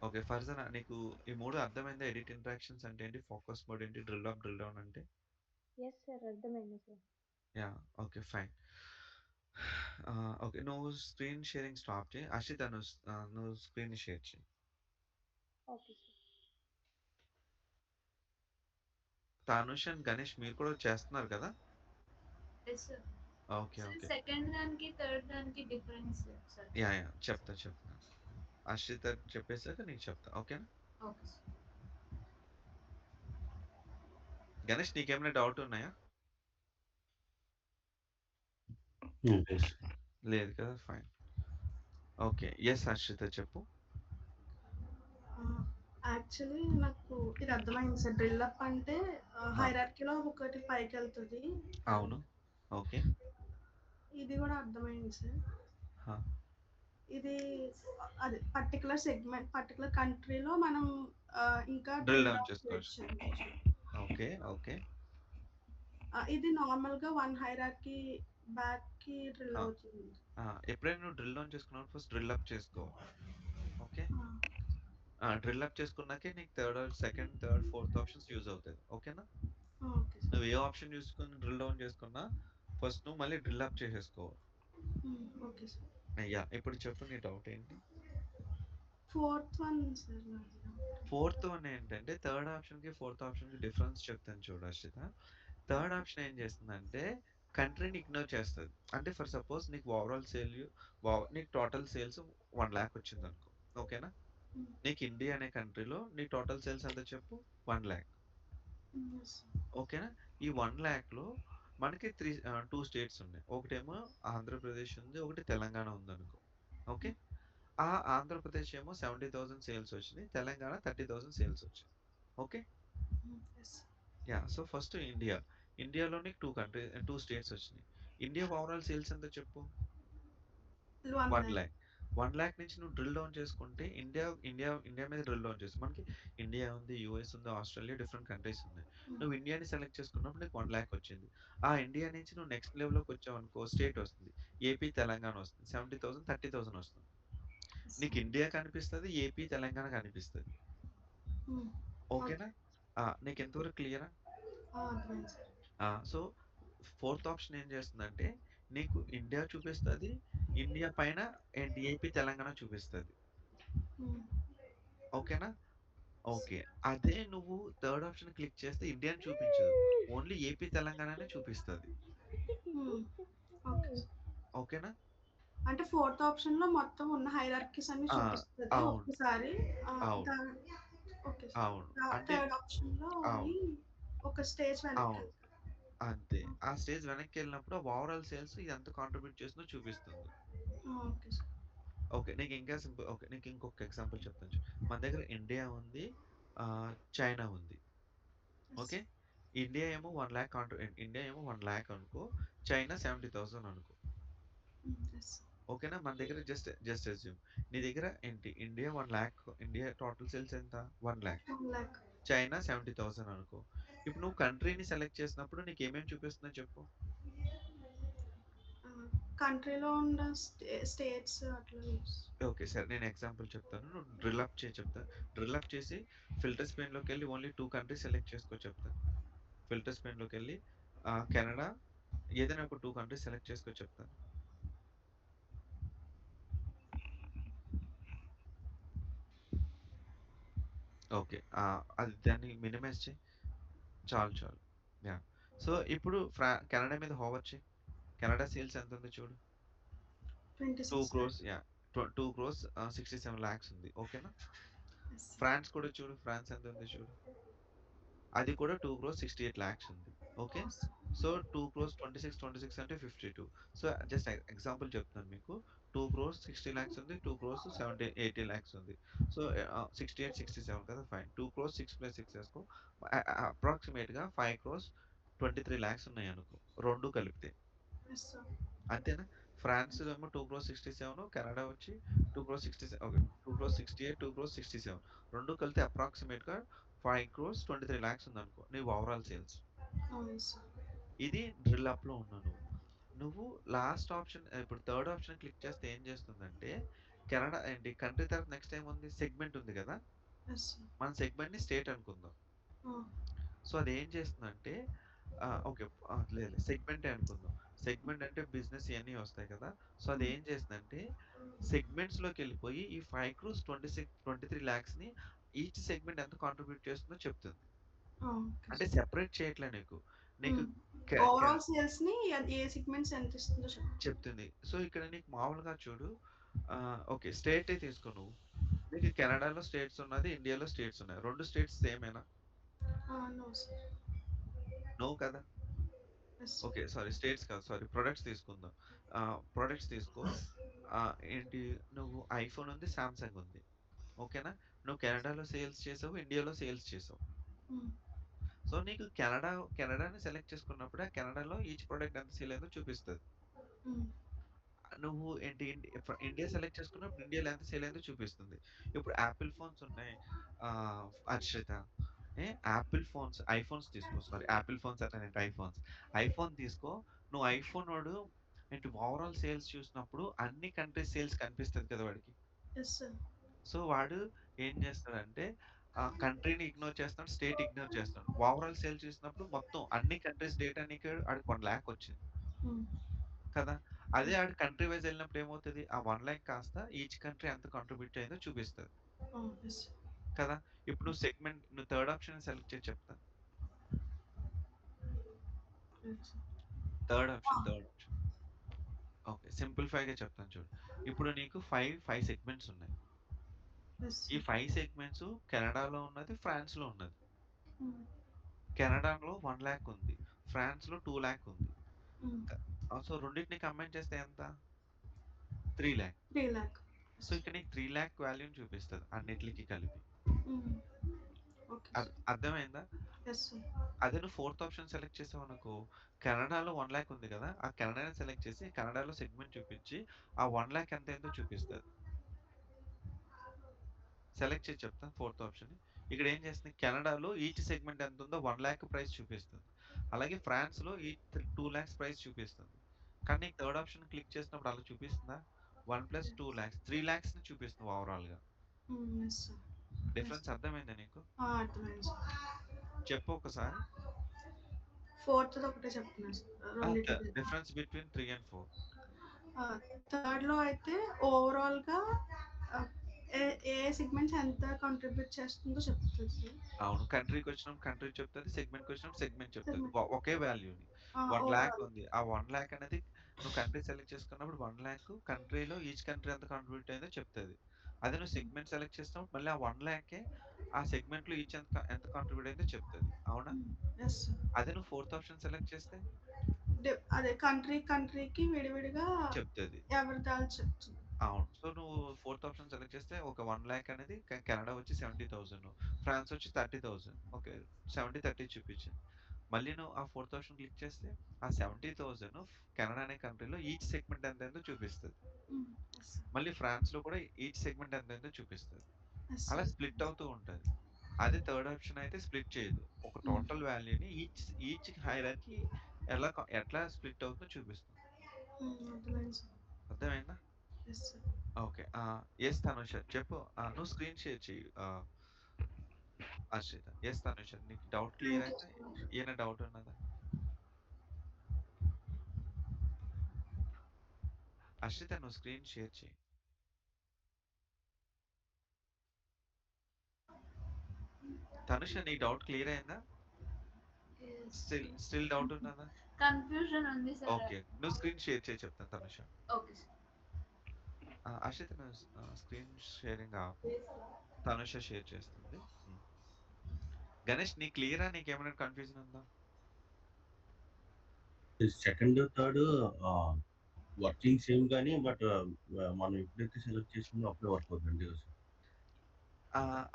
ఓకే. ఫర్జానా నీకు ఈ 3 అర్థమైందా? ఎడిట్ ఇంటరాక్షన్స్ అంటే ఏంటి? ఫోకస్ మోడ్ ఏంటి? డ్రిల్ అప్, డ్రిల్ డౌన్ అంటే? ఎస్ సార్, అర్థమైంది sir. Yeah! Okay. Fine. Okay. నువ్వు స్క్రీన్ షేరింగ్ స్టాప్ చెయి. అషిత నువ్వు స్క్రీన్‌ని షేర్ చెయి. Okay sir. Tanush and Ganesh మీరు కూడా చేస్తున్నారు కదా? Yes sir. Okay. Sir okay. Second దానికి థర్డ్ దానికి డిఫరెన్స్ సార్. యాహ్! చెప్తాను. అశ్రిత చెప్పేసాక నీకు చెప్తా. ఓకేనా? Okay sir. గణేష్ నీకేమైనా డౌట్ ఉన్నాయా? లేదు. లేదు కదా! ఫైన్. ఓకే. యెస్ హర్షిత చెప్పు. యాక్చువల్లీ నాకు ఇది అర్థమైంది సార్. డ్రిల్ అప్ అంటే ఆ! హైరార్కీలో ఒకటి పైకెళ్తది. అవును. ఓకే. ఇది కూడా అర్థమైంది సార్. ఆ! ఇది అదే పర్టిక్యులర్ కంట్రీలో మనం ఇంకా డ్రిల్ డ్రిల్ డౌన్ డౌన్ చేసుకోవచ్చు. చేయొచ్చు. ఓకే. ఇది నార్మల్‌గా వన్ హైరార్కీ బ్యాక్‌కి డ్రిల్ ఆ! అవుతుంది. ఎప్పుడైనా నువ్వు డ్రిల్ డౌన్ చేసుకున్నప్పుడు ఫస్ట్ డ్రిల్ అప్ చేసుకో. ఓకే. ఆ! డ్రిల్ అప్ చేసుకున్నాకే నీకు second, third, fourth options use అవుతాయి. ఓకేనా? Okay sir. నువ్వు ఏ ఆప్షన్ చూసుకొని డ్రిల్ డౌన్ చేసుకున్నా ఫస్ట్ నువ్వు మళ్ళీ డ్రిల్ అప్ చేసేసుకో. Okay sir. యాహ్! ఇప్పుడు చెప్పు నీ డౌట్ ఏంటి? ఫోర్త్ వన్ సార్ నాది డౌట్. ఫోర్త్ వన్ ఏంటంటే థర్డ్ ఆప్షన్‌కి, ఫోర్త్ ఆప్షన్‌కి డిఫరెన్స్ చెప్తాను చూడు హర్షిత. థర్డ్ ఆప్షన్ ఏం చేస్తుందంటే కంట్రీని ఇగ్నోర్ చేస్తది. అంటే ఫర్ సపోజ్ నీకు ఓవరాల్ నీకు టోటల్ సేల్స్ 1,00,000 వచ్చిందనుకో. ఓకేనా? హ్మ్. నీకు ఇండియా అనే కంట్రీలో నీ టోటల్ సేల్స్ ఎంతో చెప్పు? 1,00,000. Yes sir. ఓకేనా? ఈ 1,00,000లో మనకి 2 స్టేట్స్ ఉన్నాయి. ఒకటేమో ఆంధ్రప్రదేశ్ ఉంది. ఒకటి తెలంగాణ ఉందనుకో. ఓకే. ఆ ఆంధ్రప్రదేశ్ ఏమో 70,000 సేల్స్ వచ్చినాయి. తెలంగాణ 30,000 సేల్స్ వచ్చాయి. Okay. Yes. Yeah! So first India. ఇండియాలో నీకు 2 స్టేట్స్ వచ్చినాయి. ఇండియా ఓవరాల్ సేల్స్ ఎంతో చెప్పు? 1,00,000. 1,00,000. 1,00,000 నుంచి నువ్వు డ్రిల్ డౌన్ చేసుకుంటే ఇండియా మీద డ్రిల్ డౌన్ చేసుకో. మనకి ఇండియా ఉంది, యూఎస్ ఉంది, ఆస్ట్రేలియా డిఫరెంట్ కంట్రీస్ ఉన్నాయి. నువ్వు ఇండియాని సెలెక్ట్ చేసుకున్నప్పుడు నీకు 1,00,000 వచ్చింది. ఆ ఇండియా నుంచి నువ్వు నెక్స్ట్ లెవెల్‌లోకి వచ్చావనుకో స్టేట్ వస్తుంది. ఏపీ, తెలంగాణ వస్తుంది. 70,000, 30,000 వస్తుంది. నీకు ఇండియా కనిపిస్తది. ఏపీ, తెలంగాణ కనిపిస్తది. ఓకే. ఓకేనా? నీకు ఎంతవరకు క్లియరా? అర్థమైంది సార్. సో ఫోర్త్ ఆప్షన్ ఏం చేస్తుందంటే నీకు ఇండియా చూపిస్తది. ఇండియా పైన ఏంటి ఏపీ, తెలంగాణ చూపిస్తది. హ్మ్. ఓకేనా? ఓకే. అదే నువ్వు థర్డ్ ఆప్షన్ క్లిక్ చేస్తే ఇండియాని చూపించదు. ఓన్లీ ఏపీ, తెలంగాణనే చూపిస్తది. హ్మ్. Okay sir. ఓకేనా? అంటే ఫోర్త్ ఆప్షన్‌లో మొత్తం ఉన్న హైరార్కీస్ అన్ని ఆ! చూపిస్తది అవును. ఒక్కసారి. అవును. దా ఓకే సార్. అవును. అంటే థర్డ్ ఆప్షన్‌లో ఓన్లీ అవును. ఒక స్టేజ్ అవును. వెనక్కెళ్తది. అంతే. ఆ స్టేజ్ వెనక్కెళ్ళినప్పుడు ఓవరాల్ సేల్స్ ఇది ఎంత కాంట్రిబ్యూట్ చేసిందో చూపిస్తుంది. Okay sir. ఓకే. ఓకే. నీకు ఇంకొక ఎగ్జాంపుల్ చెప్తాను చూడు. మన దగ్గర ఇండియా ఉంది. చైనా ఉంది. యెస్. ఓకే. ఇండియా ఏమో 1,00,000 అనుకో. చైనా 70,000 అనుకో. యెస్. ఓకేనా? మన దగ్గర జస్ట్ అస్యూమ్. నీ దగ్గర ఏంటి ఇండియా టోటల్ సేల్స్ ఎంత? 1,00,000. 1,00,000. చైనా 70,000 అనుకో. ఇప్పుడు నువ్వు కంట్రీని సెలెక్ట్ చేసినప్పుడు నీకేమేమి చూపిస్తుందో చెప్పు? కంట్రీలో ఉన్న స్టేట్స్ అట్లా ఓకే. సరే నేను ఎగ్జాంపుల్ చెప్తాను. నువ్వు డ్రిల్ అప్ చేసి ఫిల్టర్స్ పెన్‌లోకెళ్ళి ఓన్లీ 2 కంట్రీస్ సెలెక్ట్ చేసుకో చెప్తాను. ఫిల్టర్స్ పెన్‌లోకెళ్ళి కెనడా ఏదైనా ఒక 2 కంట్రీస్ సెలెక్ట్ చేసుకో చెప్తాను. ఓకే. అది దాన్ని మినిమైజ్ చెయి. చాలు. యాహ్! సో, ఇప్పుడు కెనడా మీద హోవర్ చెయి. కెనడా సేల్స్ ఎంతుంది చూడు? 2 26 క్రోర్స్ లాక్స్. యాహ్! 2 క్రోర్స్ 67 లాక్స్ ఉంది. ఓకేనా? యెస్. ఫ్రాన్స్ కూడా చూడు. ఫ్రాన్స్ ఎంత ఉంది చూడు? అది కూడా 2 క్రోర్స్ 68 లాక్స్ ఉంది. ఓకే. సో 2 క్రోర్స్ 26 అంటే 52. సో జస్ట్ ఎగ్జాంపుల్ చెప్తున్నాను మీకు. 2 క్రోర్స్ 60 లాక్స్ ఉంది. 2 క్రోర్స్ 80 లాక్స్ ఉంది. సో 68, 67 కదా! ఫైన్. 2 క్రోర్స్ 6 ప్లస్ 6 ఏసుకో. అప్రాక్సిమేట్‌గా 5 క్రోర్స్ 23 లాక్స్ ఉన్నాయనుకో. 2 కలిపితే. Yes sir. అంతేనా? ఫ్రాన్స్ ఏమో 2 క్రోర్స్ 67 కెనడా వచ్చి 2 క్రోర్స్ ఓకే. 2 క్రోర్స్ 68, 2 క్రోర్స్ 67 2 కలిపితే అప్రాక్సిమేట్‌గా 5 క్రోర్స్ 23 లాక్స్ ఉందనుకో. నీ ఓవరాల్ సేల్స్. Yes sir. ఇది డ్రిల్ అప్‌లో ఉన్నావు నువ్వు. నువ్వు లాస్ట్ ఆప్షన్ ఇప్పుడు థర్డ్ ఆప్షన్ క్లిక్ చేస్తే ఏం చేస్తుందంటే కెనడా ఏంటి కంట్రీ తర్వాత నెక్స్ట్ ఏముంది? సెగ్మెంట్ ఉంది కదా! Yes sir. మన సెగ్మెంట్‌ని స్టేట్ అనుకుందాం. సో అదేం చేస్తుందంటే ఓకే. లేదు సెగ్మెంటే అనుకుందాం. సెగ్మెంట్ అంటే బిజినెస్ ఇయన్నీ వస్తాయి కదా! సో అదేం చేస్తుందంటే సెగ్మెంట్స్‌లోకెళ్ళిపోయి ఈ 5,26,23 లాక్స్‌ని ఈచ్ సెగ్మెంట్ ఎంత కాంట్రిబ్యూట్ చేస్తుందో చెప్తుంది. ఓకే అంటే సార్. సెపరేట్ చేయట్లే నీకు. నీకు హ్మ్. కె కె ఓవరాల్ సేల్స్‌ని అది ఏ సెగ్మెంట్స్ ఎంత ఇస్తుందో చెప్పు. చెప్తుంది. సో, ఇక్కడ నీకు మామూలుగా చూడు ఓకే. స్టేటే తీసుకో నువ్వు. నీకు కెనడాలో స్టేట్స్ ఉన్నది. ఇండియాలో స్టేట్స్ ఉన్నాయి. 2 స్టేట్స్ సేమేనా? No sir. నో కదా! యెస్. ఓకే. సారీ స్టేట్స్ కాదు. సారీ ప్రొడక్ట్స్ తీసుకుందాం. ప్రొడక్ట్స్ తీసుకో. ఏంటి నువ్వు ఐఫోన్ ఉంది. సామ్‌సంగ్ ఉంది. ఓకేనా? నువ్వు కెనడాలో సేల్స్ చేసావు. ఇండియాలో సేల్స్ చేసావు. హ్మ్. సో, నీకు కెనడాని సెలెక్ట్ చేసుకున్నప్పుడు ఆ కెనడాలో ఈచ్ ప్రొడక్ట్ ఎంత సేల్ అయిందో చూపిస్తది. హ్మ్. నువ్వు ఏంటి ఇండియా సెలెక్ట్ చేసుకున్నప్పుడు ఇండియాలో ఎంత సేల్ అయిందో చూపిస్తుంది. ఇప్పుడు యాపిల్ ఫోన్స్ ఉన్నాయి. హర్షిత యాపిల్ ఫోన్స్, ఐఫోన్స్ తీసుకో. సారీ యాపిల్ ఫోన్స్ అన్నానేంటి ఐఫోన్స్. ఐఫోన్ తీసుకో. నువ్వు ఐఫోనోడు ఏంటి ఓవరాల్ సేల్స్ చూసినప్పుడు అన్ని కంట్రీస్ సేల్స్ కనిపిస్తది కదా వాడికి. Yes sir. సో, వాడు ఏం చేస్తాడంటే కంట్రీని ఇగ్నోర్ చేస్తాడు. స్టేట్ ఇగ్నోర్ చేస్తాడు. ఓవరాల్ సేల్ చూసినప్పుడు మొత్తం అన్ని కంట్రీస్ డేటా నీకు ఆడికి 1,00,000 వచ్చింది. హ్మ్. కదా! అదే ఆడు కంట్రీ వైస్ ఎళ్ళినప్పుడు ఏమవుతది? ఆ 1,00,000 కాస్త ఈచ్ కంట్రీ ఎంత కాంట్రిబ్యూట్ అయిందో చూపిస్తది. యెస్. కదా! ఇప్పుడు నువ్వు థర్డ్ ఆప్షన్ సెలెక్ట్ చేసి చెప్తా. Yes sir. Third option. Okay. సింప్లిఫై‌గా చెప్తాను చూడు. ఇప్పుడు నీకు 5 సెగ్మెంట్స్ ఉన్నాయి. యెస్ ఈ సార్. 5 సెగ్మెంట్స్ కెనడాలో ఉన్నది, ఫ్రాన్స్‌లో ఉన్నది. హ్మ్. కెనడాలో 1,00,000 ఉంది. ఫ్రాన్స్‌లో 2,00,000 ఉంది. హ్మ్. సో, రెండిటిని కంబైన్ చేస్తే ఎంత? 3,00,000. 3,00,000. సో, ఇక్కడ నీకు 3,00,000 వాల్యూని చూపిస్తది అన్నిట్లికి కలిపి. హ్మ్. Okay sir. అర్థమైందా? Yes sir. అదే నువ్వు ఫోర్త్ ఆప్షన్ సెలెక్ట్ చేసావనుకో, కెనడాలో 1,00,000 ఉంది కదా! ఆ కెనడాని సెలెక్ట్ చేసి కెనడాలో సెగ్మెంట్ చూపించి ఆ 1,00,000 ఎంతయిందో చూపిస్తది. సెలెక్ట్ చేసి చెప్తాను ఫోర్త్ ఆప్షన్‌ని. ఇక్కడ ఏం చేస్తుంది కెనడాలో ఈచ్ సెగ్మెంట్ ఎంతుందో 1,00,000 ప్రైస్ చూపిస్తుంది. అలాగే ఫ్రాన్స్‌లో ఈచ్ 2,00,000 ప్రైస్ చూపిస్తుంది. కానీ నీకు థర్డ్ ఆప్షన్ క్లిక్ చేసినప్పుడు అలా చూపిస్తుందా? 1 + 2,00,000 3,00,000ని చూపిస్తుంది ఓవరాల్‌గా. Yes sir. యెస్. డిఫరెన్స్ అర్థమైందా నీకు? అర్థమైంది సార్. చెప్పు ఒకసారి. ఫోర్త్‌ది ఒకటే చెప్తున్నా సార్. రెండిటిది. Difference between 3 and 4. థర్డ్‌లో అయితే ఓవరాల్‌గా ఆహ్, ఏ ఏ సెగ్మెంట్స్ ఎంత కాంట్రిబ్యూట్ చేస్తుందో చెప్తది సార్. అవును. కంట్రీకొచ్చినప్పుడు కంట్రీ చెప్తది. సెగ్మెంట్‌కొచ్చినప్పుడు సెగ్మెంట్ చెప్తది. సెగ్మెంట్. ఒకే వాల్యూని. 1,00,000 ఓవరాల్. ఉంది. ఆ 1,00,000 అనేది నువ్వు కంట్రీ సెలెక్ట్ చేసుకున్నప్పుడు 1,00,000 కంట్రీలో ఈచ్ కంట్రీ ఎంత కాంట్రిబ్యూట్ అయిందో చెప్తది. అదే నువ్వు సెగ్మెంట్ సెలెక్ట్ చేసినప్పుడు మళ్ళీ ఆ 1,00,000కే ఆ సెగ్మెంట్‌లో ఈచ్ ఎంత కాంట్రిబ్యూట్ అయిందో చెప్తది. అవునా? Yes sir. అదే నువ్వు ఫోర్త్ ఆప్షన్ సెలెక్ట్ చేస్తే అదే కంట్రీకి విడివిడిగా చెప్తది. ఎవరిది ఆళ్ళు చెప్తుంది. అవును. సో, నువ్వు ఫోర్త్ ఆప్షన్ సెలెక్ట్ చేస్తే ఒక 1,00,000 అనేది కెనడా వచ్చి 70,000 ఫ్రాన్స్ వచ్చి 30,000 ఓకే. 70, 30 చూపించింది. మళ్ళీ నువ్వు ఆ ఫోర్త్ ఆప్షన్ క్లిక్ చేస్తే ఆ 70,000 కెనడా అనే కంట్రీలో ఈచ్ సెగ్మెంట్ ఎంతయిందో చూపిస్తది. Yes sir. మళ్ళీ ఫ్రాన్స్‌లో కూడా ఈచ్ సెగ్మెంట్ ఎంతయిందో చూపిస్తది. యెస్ అలా సార్. స్ప్లిట్ అవుతూ ఉంటది. అదే థర్డ్ ఆప్షన్ అయితే స్ప్లిట్ చేయదు. ఒక టోటల్ వాల్యూని ఈచ్ హైరార్కీ ఎట్లా స్ప్లిట్ అవుతుందో చూపిస్తుంది. అర్థమైంది సార్. అర్థమైందా? Yes sir. Okay. Yes Tanusha చెప్పు. నువ్వు స్క్రీన్ షేర్ చెయ్యి. హర్షిత. యెస్ తనుష. నీకు డౌట్ క్లియర్ థాంక్ యూ అయిందా? సార్. ఏమైనా డౌట్ ఉన్నదా? హర్షిత నువ్వు స్క్రీన్ షేర్ చెయ్యి. తనుష నీ డౌట్ క్లియర్ అయిందా? స్టిల్ డౌట్ ఉన్నదా? కన్ఫ్యూజన్ ఉంది సార్. ఓకే. నువ్వు స్క్రీన్ షేర్ చేయి చెప్తాను తనుష. Okay sir. హర్షిత నువ్వు స్క్రీన్ షేరింగ్ ఆపు. తనుష షేర్ చేస్తుంది. గణేష్ నీ క్లియరా? నీకేమైనా కన్ఫ్యూజన్ ఉందా? సెకండ్, థర్డ్ వర్కింగ్ సేమ్ గానీ బట్ మనం ఎప్పుడైతే సెలెక్ట్ చేసుకున్నామో అప్పుడే వర్క్ అవుతుందండి.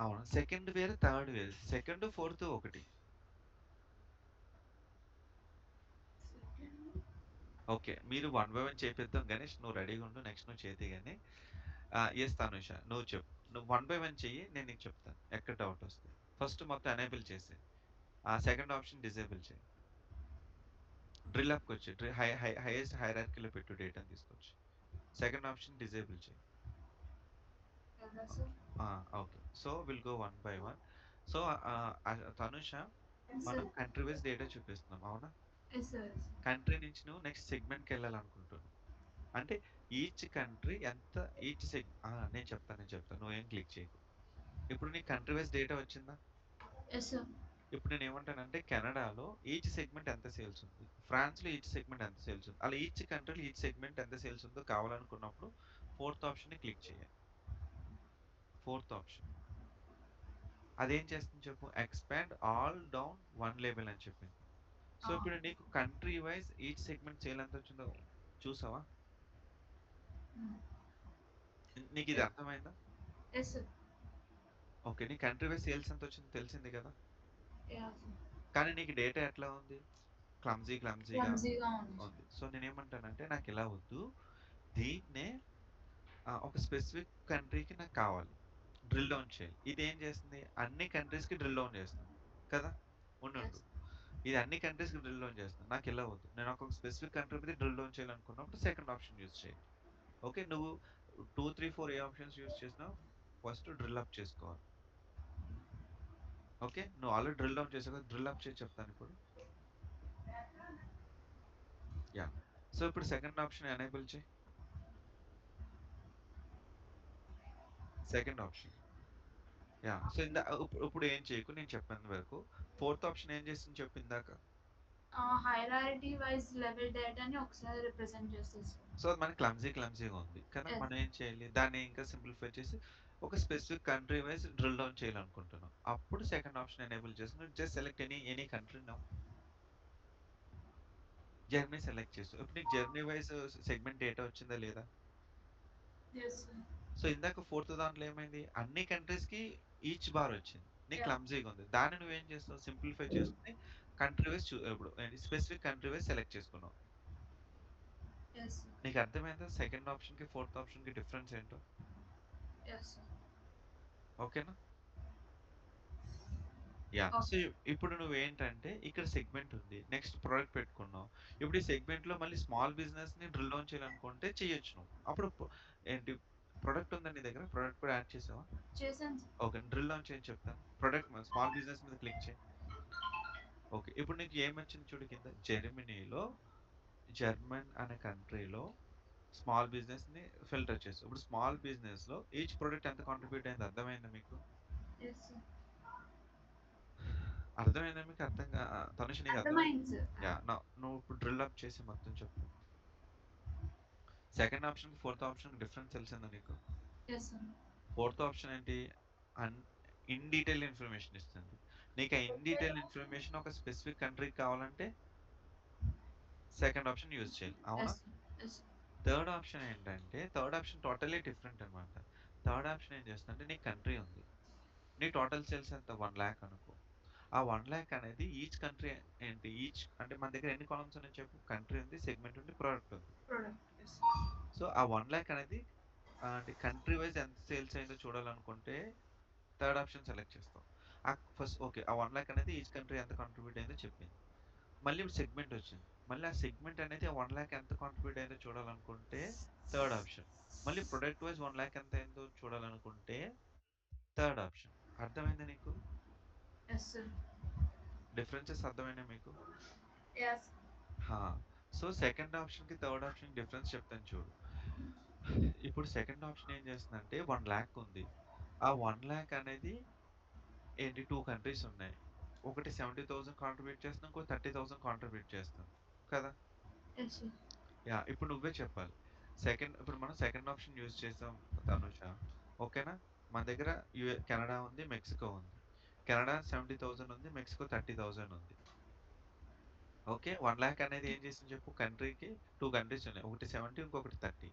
అవును. సెకండ్ వేరు, థర్డ్ వేరు. సెకండ్, ఫోర్త్ ఒకటి. ఓకే. మీరు 1 బై 1 చేపిద్దాం గణేష్. నువ్వు రెడీగా ఉండు. నెక్స్ట్ నువ్వు చేద్దువు గాని. యెస్ తనుష. నువ్వు చెప్పు. నువ్వు 1 బై 1 చెయ్యి. నేను నీకు చెప్తాను. ఎక్కడ డౌట్ వస్తే. ఫస్ట్ మొత్తం ఎనేబుల్ చేసేయి. సెకండ్ ఆప్షన్ డిజేబుల్ చెయి. డ్రిల్ అప్‌కొచ్చేయి. హైయెస్ట్ హైరార్కీలో పెట్టు డేటాని తీసుకొచ్చి. సెకండ్ ఆప్షన్ డిజేబుల్ చెయి. కదా sir? Okay. So, will go 1 by 1. So, Tanusha yes మనం సార్. కంట్రీ వైస్ డేటా చూపిస్తున్నాం. అవునా? Yes sir. కంట్రీ నుంచి నువ్వు నెక్స్ట్ సెగ్మెంట్‌కెళ్ళాలనుకుంటున్నావు. అంటే ఈచ్ కంట్రీ ఎంత నేను చెప్తాను. నువ్వేం క్లిక్ చేయకు. ఇప్పుడు నీకు కంట్రీ వైస్ డేటా వచ్చిందా? Yes sir. ఇప్పుడు నేనేమంటానంటే కెనడాలో ఈచ్ సెగ్మెంట్ ఎంత సేల్స్ ఉంది. ఫ్రాన్స్‌లో ఈచ్ సెగ్మెంట్ ఎంత సేల్స్ ఉంది. అలా ఈచ్ కంట్రీలో ఈచ్ సెగ్మెంట్ ఎంత సేల్స్ ఉందో కావాలనుకున్నప్పుడు ఫోర్త్ ఆప్షన్‌ని క్లిక్ చేయాలి. Fourth option. అదేం చేస్తుంది చెప్పు? ఎక్స్‌పాండ్ ఆల్ డౌన్ వన్ లేబెల్ అని చెప్పింది. సో, ఇప్పుడు నీకు country wise each segment sale ఎంతొచ్చిందో చూసావా? నీకిది అర్థమైందా? Yes sir. ఓకే. నీ కంట్రీ వైస్ సేల్స్ ఎంతొచ్చిందో తెలిసింది కదా! యాహ్! సార్. కానీ నీకు డేటా ఎట్లా ఉంది? క్లమ్జీగా క్లమ్జీగా ఉంది. ఉంది. సో, నేనేమంటానంటే నాకిలా వద్దు. దీన్నే ఒక స్పెసిఫిక్ కంట్రీకి నాకు కావాలి. డ్రిల్ డౌన్ చేయాలి. ఇదేం చేస్తుంది? అన్ని కంట్రీస్‌కి డ్రిల్ డౌన్ చేస్తుంది. కదా! ఉండుండు. ఎస్. ఇది అన్ని కంట్రీస్‌కి డ్రిల్ డౌన్ చేస్తుంది. నాకిలా వద్దు. నేను ఒక స్పెసిఫిక్ కంట్రీ మీద డ్రిల్ డౌన్ చేయాలనుకున్నప్పుడు సెకండ్ ఆప్షన్ యూజ్ చేయాలి. ఓకే. నువ్వు 2, 3, 4 ఏ ఆప్షన్స్ యూజ్ చేసినా ఫస్ట్ డ్రిల్ అప్ చేసుకోవాలి. ఓకే. నువ్వు ఆల్రెడీ డ్రిల్ డౌన్ చేసావు కదా! డ్రిల్ అప్ చేసి చెప్తానిప్పుడు. యాహ్! సో, ఇప్పుడు సెకండ్ ఆప్షన్ ఎనేబుల్ చెయి. Second option. యాహ్! సో, ఇప్పుడు ఏం చేయకు నేను చెప్పినంత వరకు. ఫోర్త్ ఆప్షన్ ఏం చేసింది చెప్పు ఇందాక? హైరారిటీ వైజ్ లెవెల్ డేటాని ఒకసారి రిప్రజెంట్ చేస్తుంది సార్. సో, అది మనకి క్లమ్జీగా ఉంది. కదా! ఎస్. మనం ఏం చేయాలి? దాన్ని ఇంకా సింప్లిఫై చేసి ఒక specific country wise drill down చేయాలనుకుంటున్నాం. అప్పుడు సెకండ్ ఆప్షన్ ఎనేబుల్ చేసి నువ్వు just select any country now. Germany select చేసావు. ఇప్పుడు నీకు జర్మనీ వైస్ సెగ్మెంట్ డేటా వచ్చిందా లేదా? Yes sir. సో, ఇందాక ఫోర్త్ దాంట్లో ఏమైంది? అన్ని కంట్రీస్‌కి ఈచ్ బార్ వచ్చింది. నీకు యాహ్! క్లమ్జీగా ఉంది. దాన్ని నువ్వేం చేస్తావు? సింప్లిఫై చేసుకొని కంట్రీ వైస్ ఇప్పుడు ఏంటి స్పెసిఫిక్ కంట్రీ వైస్ సెలెక్ట్ చేసుకున్నావు. Yes sir. నీకు అర్థమైందా? సెకండ్ ఆప్షన్‌కి, ఫోర్త్ ఆప్షన్‌కి డిఫరెన్స్ ఏంటో? Yes sir. ఓకేనా? యాహ్! So, okay. ఇప్పుడు నువ్వేంటంటే ఇక్కడ సెగ్మెంట్ ఉంది. నెక్స్ట్ ప్రొడక్ట్ పెట్టుకున్నావు. ఇప్పుడు ఈ సెగ్మెంట్‌లో మళ్ళీ స్మాల్ బిజినెస్‌ని డ్రిల్ డౌన్ చేయాలనుకుంటే చేయొచ్చు నువ్వు. అప్పుడు ఏంటి ప్రొడక్ట్ ఉందా నీ దగ్గర? ప్రొడక్ట్ కూడా యాడ్ చేసావా? చేశాను సార్. ఓకే. డ్రిల్ డౌన్ చేయని చెప్తాను. ప్రొడక్ట్ స్మాల్ బిజినెస్ మీద క్లిక్ చేయి. ఓకే. ఇప్పుడు నీకు ఏమొచ్చింది చూడు కింద. జర్మనీలో జర్మన్ అనే కంట్రీలో స్మాల్ బిజినెస్‌ని ఫిల్టర్ చేసావు. ఇప్పుడు స్మాల్ బిజినెస్‌లో ఈచ్ ప్రొడక్ట్ ఎంత కాంట్రిబ్యూట్ అయిందో అర్థమైందా మీకు? Yes sir. అర్థమైందా మీకు? తనుష నీకు అర్థమైందా? అర్థమైంది సార్. యాహ్! నువ్వు ఇప్పుడు డ్రిల్ అప్ చేసి మొత్తం చెప్పు. సెకండ్ ఆప్షన్‌కి, ఫోర్త్ ఆప్షన్‌కి డిఫరెన్స్ తెలిసిందా నీకు? Yes sir. ఫోర్త్ ఆప్షన్ ఏంటి? అన్ ఇన్ డీటెయిల్ ఇన్ఫర్మేషన్ ఇస్తుంది. నీకు ఆ ఇన్ డీటెయిల్ ఇన్ఫర్మేషన్ ఒక స్పెసిఫిక్ కంట్రీకి కావాలంటే సెకండ్ ఆప్షన్ యూజ్ చేయాలి. అవునా? Yes sir. Yes sir. Third option ఏంటంటే థర్డ్ ఆప్షన్ టోటల్లీ డిఫరెంట్ అనమాట. థర్డ్ ఆప్షన్ ఏం చేస్తుందంటే నీ కంట్రీ ఉంది. నీ టోటల్ సేల్స్ ఎంత? 1,00,000 అనుకో. ఆ 1,00,000 అనేది ఈచ్ కంట్రీ ఏంటి? అంటే మన దగ్గర ఎన్ని కాలమ్స్ ఉన్నాయో చెప్పు? కంట్రీ ఉంది, సెగ్మెంట్ ఉంది, ప్రొడక్ట్ ఉంది. ప్రొడక్ట్. ఎస్. సో, ఆ 1,00,000 అనేది అంటే కంట్రీ వైస్ ఎంత సేల్స్ అయిందో చూడాలనుకుంటే థర్డ్ ఆప్షన్ సెలెక్ట్ చేస్తాం. First okay. ఆ 1,00,000 అనేది ఈచ్ కంట్రీ ఎంత కాంట్రిబ్యూట్ అయిందో చెప్పింది. మళ్ళీ ఇప్పుడు సెగ్మెంట్ వచ్చింది. మళ్ళీ ఆ సెగ్మెంట్ అనేది ఆ 1,00,000 ఎంత కాంట్రిబ్యూట్ అయిందో చూడాలనుకుంటే థర్డ్ ఆప్షన్. మళ్ళీ ప్రొడక్ట్ వైస్ 1,00,000 ఎంత అయిందో చూడాలనుకుంటే థర్డ్ ఆప్షన్. అర్థమైందా నీకు? Yes sir. డిఫరెన్సెస్ అర్థమైనాయా మీకు? ఎస్. హా! సో, సెకండ్ ఆప్షన్‌కి, థర్డ్ ఆప్షన్‌కి డిఫరెన్స్ చెప్తాను చూడు. ఇప్పుడు సెకండ్ ఆప్షన్ ఏం చేస్తుందంటే 1,00,000 ఉంది. ఆ 1,00,000 అనేది ఏంటి 2 కంట్రీస్ ఉన్నాయి. ఒకటి 70,000 కాంట్రిబ్యూట్ చేస్తుంది. ఇంకోటి 30,000 కాంట్రిబ్యూట్ చేస్తుంది. కదా! Yes sir. యాహ్! ఇప్పుడు నువ్వే చెప్పాలి. ఇప్పుడు మనం సెకండ్ ఆప్షన్ యూజ్ చేసాం తనుష. ఓకేనా? మన దగ్గర కెనడా ఉంది, మెక్సికో ఉంది. కెనడా 70,000 ఉంది. మెక్సికో 30,000 ఉంది. ఓకే. 1,00,000 అనేది ఏం చేసింది చెప్పు? కంట్రీకి 2 కంట్రీస్ ఉన్నాయి. ఒకటి 70 ఇంకొకటి 30.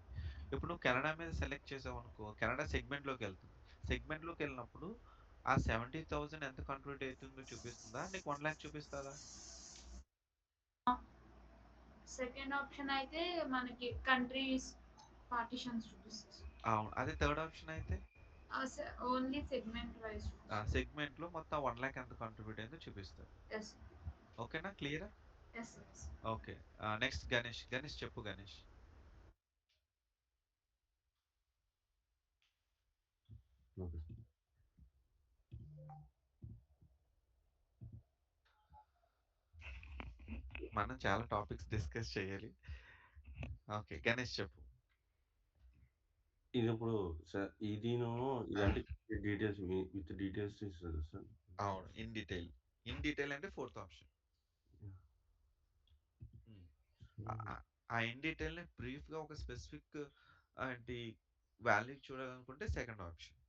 ఇప్పుడు నువ్వు కెనడా మీద సెలెక్ట్ చేసావనుకో, కెనడా సెగ్మెంట్‌లోకెళ్తుంది. సెగ్మెంట్‌లోకెళ్ళినప్పుడు ఆ 70,000 ఎంత కాంట్రిబ్యూట్ అయితుందో చూపిస్తుందా? నీకు 1,00,000 చూపిస్తదా? సెకండ్ ఆప్షన్ అయితే మనకి కంట్రీస్ పార్టిషన్స్ చూపిస్తుంది. అవును. అదే థర్డ్ ఆప్షన్ అయితే? ఓన్లీ సెగ్మెంట్ వైజ్ చూపిస్తుంది. సెగ్మెంట్‌లో మొత్తం 1,00,000 ఎంత కాంట్రిబ్యూట్ అయిందో చూపిస్తది. ఎస్. ఓకేనా? క్లియరా? Yes. Yes. Okay. Next Ganesh. Ganesh చెప్పు గణేష్. ఓకే. మనం చాలా టాపిక్స్ డిస్కస్ చేయాలి. ఓకే. గణేష్ చెప్పు. ఇదిప్పుడు ఇదంటే డీటెయిల్స్ విత్ డీటెయిల్స్ ఇస్తదా సార్? అవును. In detail. ఇన్ డీటెయిల్ అంటే ఫోర్త్ ఆప్షన్. ఆ ఇన్ డీటెయిల్ని బ్రీఫ్గా ఒక స్పెసిఫిక్ ఏంటి వాల్యూ చూడాలనుకుంటే సెకండ్ ఆప్షన్.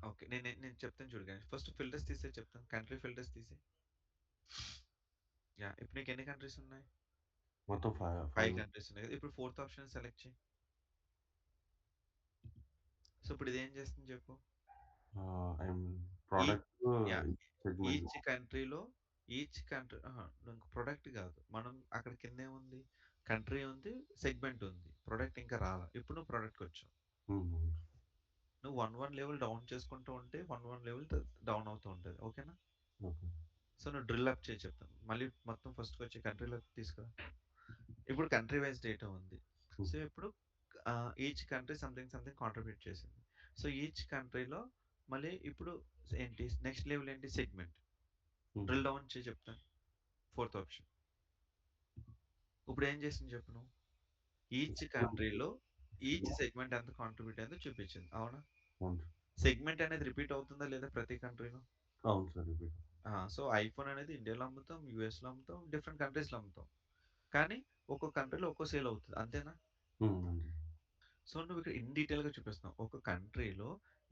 ఓకే, నేను చెప్తాను చూడు కానీ ఫస్ట్ ఫిల్టర్స్ తీసే చెప్తాను. కంట్రీ ఫిల్టర్స్ తీసే. యా, ఇప్పుడు నీకు ఎన్ని కంట్రీస్ ఉన్నాయి? మొత్తం 5 కంట్రీస్ ఉన్నాయి కదా. ఇప్పుడు ఫోర్త్ ఆప్షన్ సెలెక్ట్ చేయి. సో ఇప్పుడు ఇది ఏం చేస్తుంది చెప్పు. Product yeah, segment. ఈచ్ కంట్రీలో ఈచ్ కంట్రీ ప్రొడక్ట్ కాదు, మనం అక్కడ కింద ఏముంది, కంట్రీ ఉంది, సెగ్మెంట్ ఉంది, ప్రొడక్ట్ ఇంకా రాలా. ఇప్పుడు నువ్వు ప్రొడక్ట్కి వచ్చావు. నువ్వు 1 లెవెల్ డౌన్ చేసుకుంటూ ఉంటే 1 లెవెల్ డౌన్ అవుతూ ఉంటుంది. ఓకేనా? ఓకే. సో నువ్వు డ్రిల్ అప్ చేసి చెప్తాను. మళ్ళీ మొత్తం ఫస్ట్కి వచ్చి కంట్రీలోకి తీసుకురా. ఇప్పుడు కంట్రీ వైజ్ డేటా ఉంది. సో ఇప్పుడు ఈచ్ కంట్రీ సంథింగ్ కాంట్రిబ్యూట్ చేసింది. సో ఈచ్ కంట్రీలో మళ్ళీ ఇప్పుడు ఏంటి నెక్స్ట్ లెవెల్ ఏంటి, సెగ్మెంట్. డ్రిల్ డౌన్ చేసి చెప్తాను. Fourth option. ఇప్పుడు ఏం చేసింది చెప్పు నువ్వు. ఈచ్ కంట్రీలో ఈచ్ సెగ్మెంట్ ఎంత కాంట్రిబ్యూట్ అయిందో చూపించింది. అవునా? సెగ్మెంట్ అనేది రిపీట్ అవుతుందా లేదా ప్రతి కంట్రీలో? అవును సార్, రిపీట్. సో ఐఫోన్ అనేది ఇండియాలో అమ్ముతాం, యూఎస్లో అమ్ముతాం, డిఫరెంట్ కంట్రీస్లో అమ్ముతాం. కానీ ఒక్కో కంట్రీలో ఒక్కో సేల్ అవుతుంది. అంతేనా? సో నువ్వు ఇక్కడ ఇన్ డీటెయిల్గా చూపిస్తున్నావు. ఒక కంట్రీలో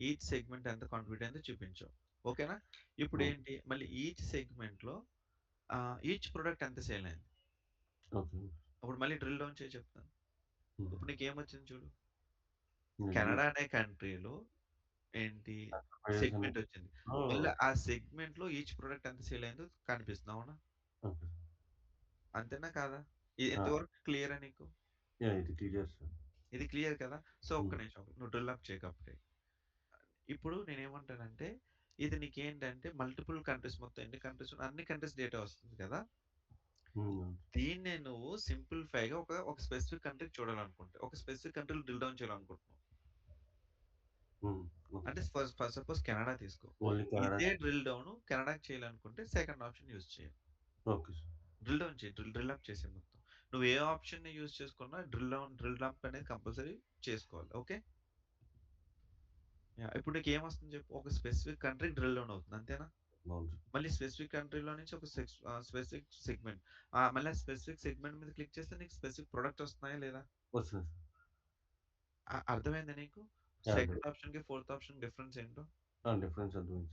ఈచ్ సెగ్మెంట్ ఎంత కాంట్రిబ్యూట్ అయిందో చూపించావు. ఓకేనా? ఇప్పుడు ఏంటి, మళ్ళీ ఈచ్ సెగ్మెంట్లో ఈచ్ ప్రొడక్ట్ ఎంత సేల్ అయింది. ఓకే. అప్పుడు మళ్ళీ డ్రిల్ డౌన్ చేసి చెప్తాను. ఇప్పుడు నీకు ఏమొచ్చింది చూడు. కెనడా అనే కంట్రీలో ఏంటి సెగ్మెంట్ వచ్చింది. మళ్ళీ ఆ సెగ్మెంట్ లో ఈచ్ ప్రొడక్ట్ ఎంత సేల్ అయిందో కనిపిస్తుంది. అవునా? అంతేనా కాదా? ఎంతవరకు క్లియర్ నీకు? ఇది క్లియర్ సార్. ఇది క్లియర్ కదా? సో ఒక్క నిమిషం నువ్వు డ్రిల్ అప్ చేయకపోతే ఇప్పుడు నేనేమంటానంటే ఇది నీకేంటంటే మల్టిపుల్ కంట్రీస్, మొత్తం ఎన్ని కంట్రీస్ అన్ని కంట్రీస్ డేటా వస్తుంది కదా. దీన్నే నువ్వు సింప్లిఫైగా ఒక స్పెసిఫిక్ కంట్రీ చూడాలనుకుంటే, ఒక స్పెసిఫిక్ కంట్రీలో డ్రిల్ డౌన్ చేయాలనుకుంటున్నావు అంటే సపోజ్ కెనడా తీసుకో. ఇదే డ్రిల్ డౌన్ కెనడాకి చేయాలనుకుంటే సెకండ్ ఆప్షన్ యూజ్ చేయాలి. Okay sir. డ్రిల్ డౌన్ చేయి, డ్రిల్ అప్ చేసే మొత్తం. నువ్వు ఏ ఆప్షన్ ని యూజ్ చేసుకున్నా డ్రిల్ అప్ అనేది కంపల్సరీ చేసుకోవాలి. ఓకే? ఇప్పుడు నీకు ఏమొస్తుంది చెప్పు. ఒక స్పెసిఫిక్ కంట్రీ డ్రిల్ డౌన్ అవుతుంది. అంతేనా? మళ్ళీ స్పెసిఫిక్ కంట్రీలో నుంచి ఒక స్పెసిఫిక్ సెగ్మెంట్, మళ్ళీ స్పెసిఫిక్ సెగ్మెంట్ మీద క్లిక్ చేస్తే నీకు స్పెసిఫిక్ ప్రొడక్ట్ వస్తున్నాయా లేదా? అర్థమైందా నీకు? సెకండ్ ఆప్షన్ కి ఫోర్త్ ఆప్షన్ డిఫరెన్స్ ఏంటో? డిఫరెన్స్ అర్థమైంది.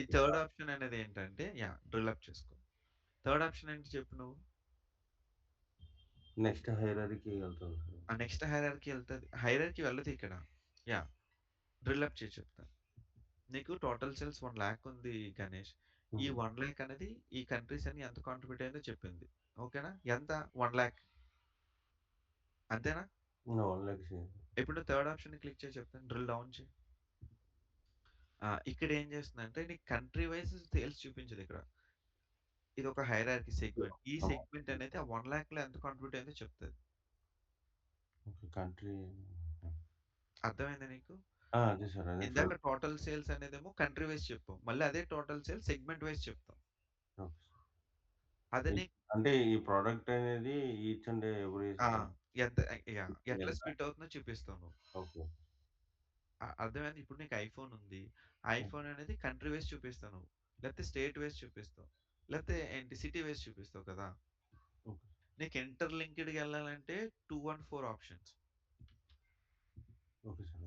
ఈ థర్డ్ ఆప్షన్ అనేది ఏంటంటే డ్రిల్ అప్ చేసుకో. థర్డ్ ఆప్షన్ ఏంటి చెప్పు నువ్వు. నెక్స్ట్ హైరార్కీ వెళ్తుంది. నెక్స్ట్ హైరార్కీ వెళ్తుంది. హైరార్కీ వెళ్ళదు ఇక్కడ. డ్రిల్ అప్ చేసి చెప్తాను. నీకు టోటల్ సేల్స్ 1 lakh ఉంది గణేష్. ఈ 1 lakh అనేది ఈ కంట్రీస్ అని ఎంత కాంట్రిబ్యూట్ అయిందో చెప్పింది. ఓకేనా? ఎంత? 1 lakh. అంతేనా? 1 lakh. ఇప్పుడు థర్డ్ ఆప్షన్ క్లిక్ చేసి చెప్తాను. డ్రిల్ డౌన్ చేయి. ఇక్కడ ఏం చేస్తుందంటే నీకు కంట్రీ వైజ్ సేల్స్ చూపించదు ఇక్కడ. ఇది ఒక హైరార్కీ సెగ్మెంట్. ఈ సెగ్మెంట్ అనేది ఆ 1 lakh లో ఎంత కాంట్రిబ్యూట్ అయిందో చెప్తుంది. కంట్రీ అర్థమైందా నీకు? అదే సార్. ఇందాక టోటల్ సేల్స్ అనేదేమో కంట్రీ వైజ్ చెప్పాం. మళ్ళీ అదే టోటల్ సేల్స్ సెగ్మెంట్ వైజ్ చెప్తాం. అదే అంటే ఈ ప్రోడక్ట్ అనేది ఈచ్ అండ్ ఎవ్రీ ఎంత ఎట్లా స్ప్లిట్ అవుతుందో చూపిస్తావు నువ్వు. ఓకే. అర్థమైంది? ఇప్పుడు నీకు ఐఫోన్ ఉంది. ఐఫోన్ అనేది కంట్రీ వైజ్ చూపిస్తావు నువ్వు, లేకపోతే స్టేట్ వైజ్ చూపిస్తావు, లేకపోతే ఏంటి సిటీ వైజ్ చూపిస్తావు కదా. నీకు ఇంటర్ లింక్డ్కి వెళ్ళాలంటే 2 and 4 options. Okay sir.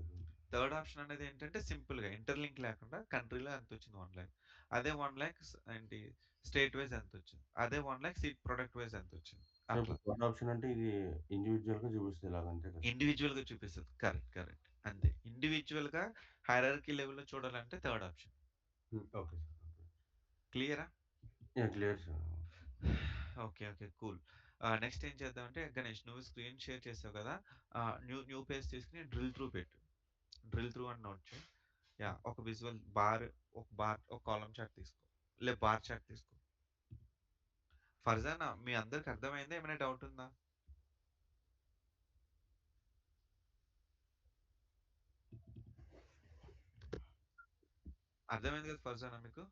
Third option అనేది ఏంటంటే సింపుల్ గా ఇంటర్ లింక్ లేకుండా కంట్రీలో ఎంత వచ్చింది 1 lakh, అదే 1 lakh ఏంటి స్టేట్ వైజ్ ఎంత వచ్చింది, అదే 1 lakh సీట్ ప్రొడక్ట్ వైజ్ ఎంత వచ్చింది. థర్డ్ ఆప్షన్ అంటే ఇది ఇండివిజువల్ గా చూపిస్తుంది ఇలాగంటే. ఇండివిజువల్ గా చూపిస్తుంది. కరెక్ట్ అంతే. ఇండివిజువల్ గా హైరార్కీ లెవెల్లో చూడాలంటే థర్డ్ ఆప్షన్. Okay sir. క్లియరా? Clear sir. Okay cool. Next ఏం చేద్దామంటే గణేష్, నువ్వు స్క్రీన్ షేర్ చేసావు కదా. న్యూ పేజ్ తీసుకుని డ్రిల్ త్రూ పెట్టు. డ్రిల్ త్రూ అని నోట్ చేయి. ఒక విజువల్ ఒక కాలమ్ చార్ట్ తీసుకో, బార్ చార్ట్ తీసుకో. ఫర్జానా, మీ అందరికి అర్థమైందా? ఏమైనా డౌట్ ఉందా? అర్థమైంది కదా ఫర్జానా మీకు?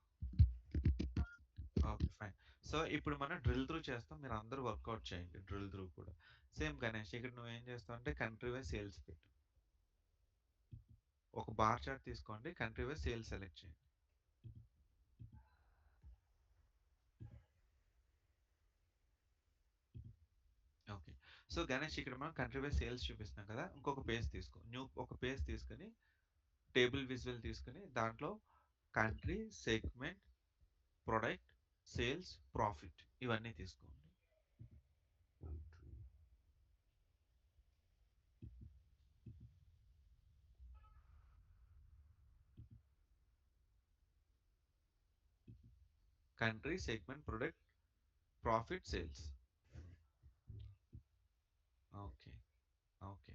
Okay fine. సో ఇప్పుడు మనం డ్రిల్ త్రూ చేస్తాం. మీరు అందరూ వర్కౌట్ చేయండి డ్రిల్ త్రూ కూడా. సేమ్ గణేష్, ఇక్కడ నువ్వు ఏం చేస్తావు అంటే కంట్రీ వైజ్ సేల్స్ పెట్టు. ఒక బార్ చార్ట్ తీసుకోండి. కంట్రీ వైస్ సేల్స్ సెలెక్ట్ చేయండి. ఓకే. సో, గణేష్ ఇక్కడ మనం కంట్రీ వైస్ సేల్స్ చూపిస్తున్నాం కదా! ఇంకొక పేజ్ తీసుకో. ఒక పేజ్ తీసుకొని టేబుల్ విజువల్ తీసుకొని దాంట్లో country, segment, product, sales, profit ఇవన్నీ తీసుకోండి. Country, segment, product, profit, sales. Okay. Okay.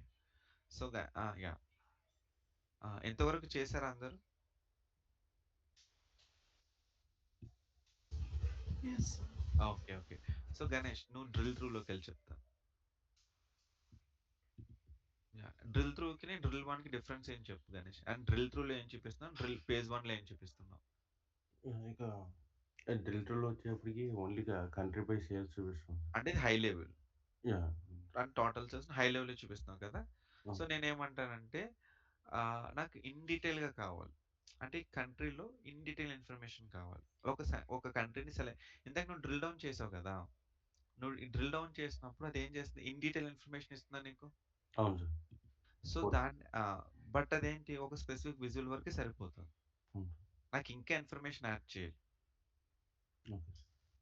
So, yeah! ఎంతవరకు చేశారా అందరూ? Yes. Okay. Okay. So, Ganesh నువ్వు డ్రిల్ త్రూలోకెళ్ళి చెప్తా. యాహ్! డ్రిల్ త్రూకి, డ్రిల్ 1కి డిఫరెన్స్ ఏం చెప్పు గణేష్? అండ్ డ్రిల్ త్రూలో ఏం చూపిస్తున్నావు? పేజ్ 1లో ఏం చూపిస్తున్నావు? ఇక డ్రిల్ టూల్ వచ్చేప్పటికి ఓన్లీ కంట్రీ బై సేల్స్ చూపిస్తుంది. అంటే ఇది high level. Yeah! And total sales high లెవెల్‌లో చూపిస్తున్నావు కదా! సో, అవును. నేనేమంటానంటే నాకు ఇన్ డీటెయిల్‌గా కావాలి. అంటే కంట్రీలో ఇన్ డీటెయిల్ ఇన్ఫర్మేషన్ కావాలి. ఒక కంట్రీని ఇందాక నువ్వు డ్రిల్ డౌన్ చేసావు కదా! నువ్వు డ్రిల్ డౌన్ చేసినప్పుడు అదేం చేస్తుంది? ఇన్ డీటెయిల్ ఇన్ఫర్మేషన్ ఇస్తుందా నీకు? అవును సార్. So, okay. బట్ అదేంటి ఒక స్పెసిఫిక్ విజువల్ వరకే సరిపోతుంది. హ్మ్. నాకు ఇంకా ఇన్ఫర్మేషన్ యాడ్ చేయాలి. ఓకే.